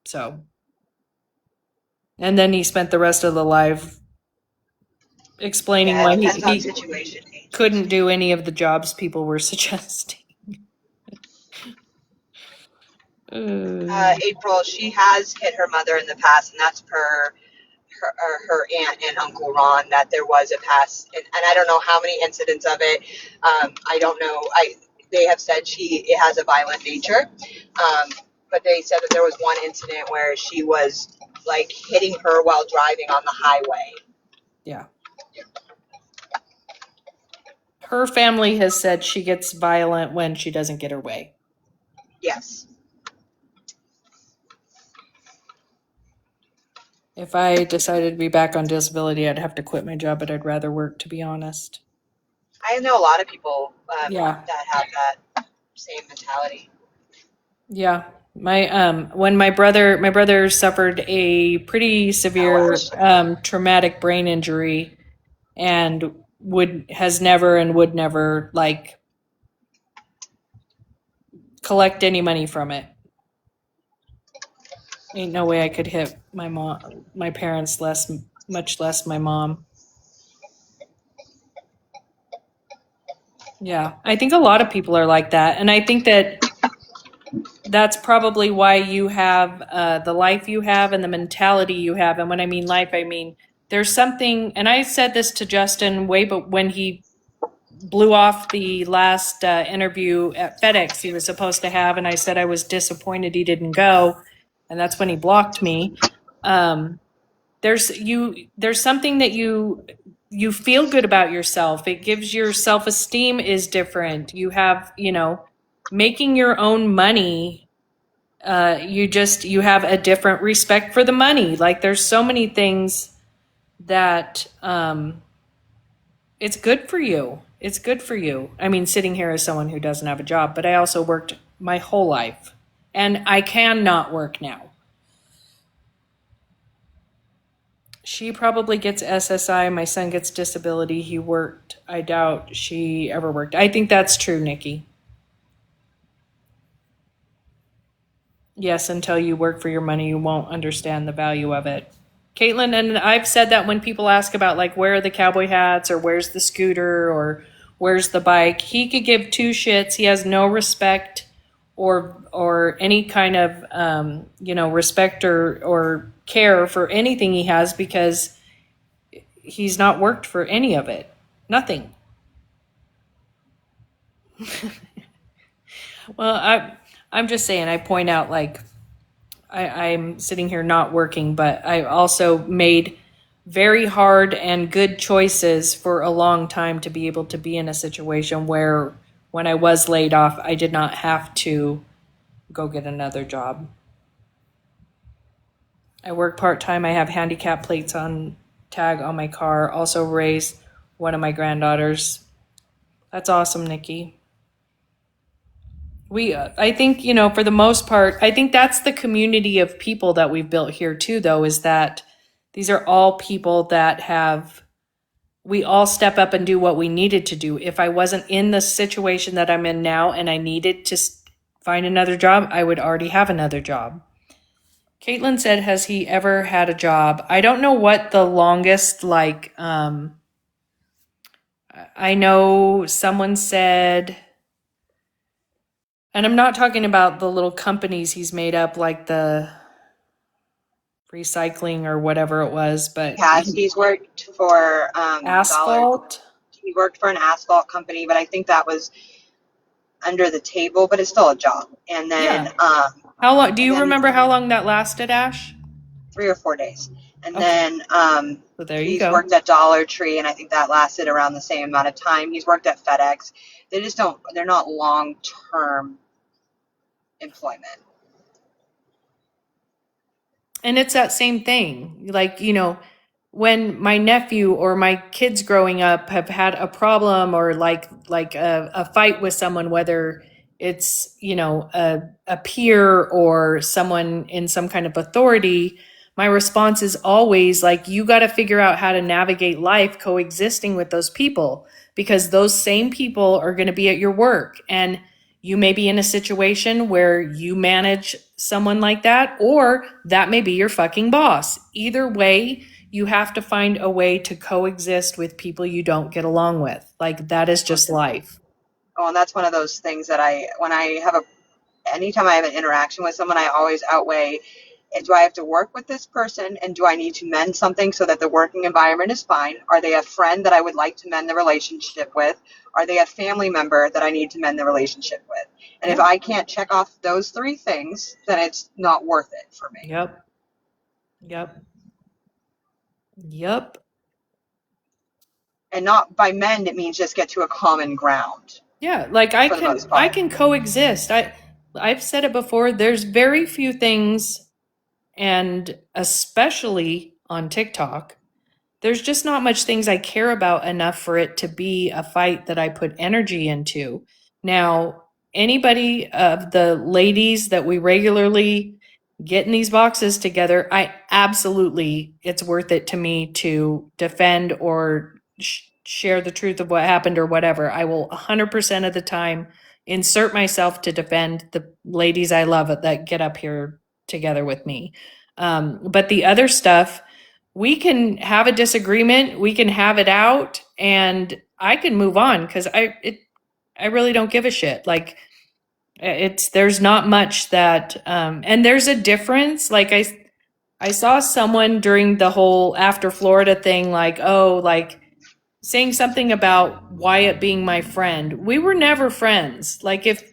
So, and then he spent the rest of the live explaining why he situation. couldn't do any of the jobs people were suggesting. April, she has hit her mother in the past, and that's per her aunt and Uncle Ron that there was a past, and I don't know how many incidents of it. I don't know. They have said it has a violent nature, but they said that there was one incident where she was like hitting her while driving on the highway. Yeah. Her family has said she gets violent when she doesn't get her way. Yes. If I decided to be back on disability, I'd have to quit my job, but I'd rather work, to be honest. I know a lot of people Yeah. that have that same mentality. Yeah. When my brother suffered a pretty severe traumatic brain injury and has never and would never like collect any money from it. Ain't no way I could hit my parents much less my mom. Yeah, I think a lot of people are like that. And I think that's probably why you have the life you have and the mentality you have. And when I mean life, I mean there's something, and I said this to Justin but when he blew off the last interview at FedEx he was supposed to have, and I said I was disappointed he didn't go, and that's when he blocked me. There's something that you feel good about yourself. It gives your self-esteem is different. You have, making your own money. You have a different respect for the money. Like there's so many things that, it's good for you. It's good for you. I mean, sitting here as someone who doesn't have a job, but I also worked my whole life and I cannot work now. She probably gets SSI. My son gets disability. He worked. I doubt she ever worked. I think that's true, Nikki. Yes, until you work for your money, you won't understand the value of it. Caitlin, and I've said that when people ask about like where are the cowboy hats or where's the scooter or where's the bike, he could give two shits. He has no respect or any kind of respect or care for anything he has because he's not worked for any of it. Nothing. Well, I'm just saying, I point out like I'm sitting here not working, but I also made very hard and good choices for a long time to be able to be in a situation where when I was laid off, I did not have to go get another job. I work part-time. I have handicap plates on tag on my car. Also raised one of my granddaughters. That's awesome, Nikki. I think, for the most part, I think that's the community of people that we've built here too, though, is that these are all people that we all step up and do what we needed to do. If I wasn't in the situation that I'm in now and I needed to find another job, I would already have another job. Caitlin said, has he ever had a job? I don't know what the longest, I know someone said, and I'm not talking about the little companies he's made up, like the recycling or whatever it was, but He's worked for asphalt. He worked for an asphalt company, but I think that was under the table, but it's still a job. And then How long do you remember how long that lasted, Ash? 3 or 4 days. And Okay. then So there you he's go. worked at Dollar Tree, and I think that lasted around the same amount of time. He's worked at FedEx. They're not long-term employment. And it's that same thing. Like, when my nephew or my kids growing up have had a problem or like a fight with someone, whether it's, a peer or someone in some kind of authority, my response is always like, you got to figure out how to navigate life coexisting with those people, because those same people are going to be at your work, and you may be in a situation where you manage someone like that, or that may be your fucking boss. Either way, you have to find a way to coexist with people you don't get along with. Like, that is just life. Oh, and that's one of those things that anytime I have an interaction with someone, I always outweigh, do I have to work with this person, and do I need to mend something so that the working environment is fine? Are they a friend that I would like to mend the relationship with? Are they a family member that I need to mend the relationship with? And if I can't check off those 3 things, then it's not worth it for me. Yep. And not by mend, it means just get to a common ground. Yeah, like I can coexist. I've said it before, there's very few things, and especially on TikTok, there's just not much things I care about enough for it to be a fight that I put energy into. Now, anybody of the ladies that we regularly get in these boxes together, it's worth it to me to defend or share the truth of what happened or whatever. I will 100% of the time insert myself to defend the ladies I love that get up here together with me. But the other stuff, we can have a disagreement, we can have it out, and I can move on, because I really don't give a shit. Like, there's not much that, and there's a difference. Like, I saw someone during the whole after Florida thing, saying something about Wyatt being my friend. We were never friends. Like, if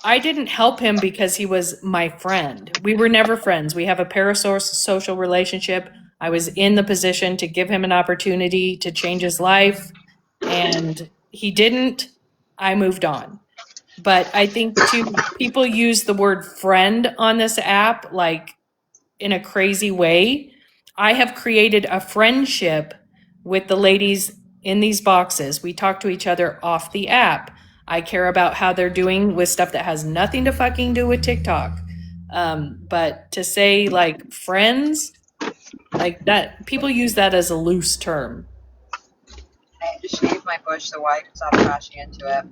I didn't help him because he was my friend, we were never friends. We have a parasocial relationship. I was in the position to give him an opportunity to change his life, and he didn't. I moved on. But I think too, people use the word friend on this app like in a crazy way. I have created a friendship with the ladies in these boxes. We talk to each other off the app. I care about how they're doing with stuff that has nothing to fucking do with TikTok. But to say like friends, like that, people use that as a loose term. I had to shave my bush so Wyatt could stop crashing into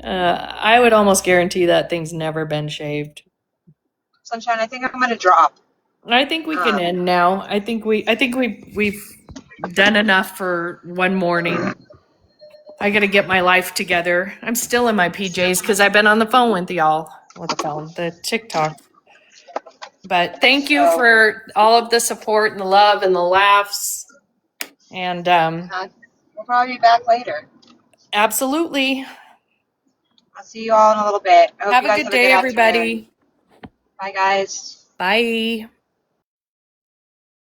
it. I would almost guarantee that thing's never been shaved. Sunshine, I think I'm gonna drop. I think we can end now. I think we've done enough for one morning. I gotta get my life together. I'm still in my PJs because I've been on the phone with y'all. The TikTok. But thank you for all of the support and the love and the laughs. And We'll probably be back later. absolutely. I'll see you all in a little bit. I hope Have you a guys good day, afternoon. everybody. Bye, guys. Bye.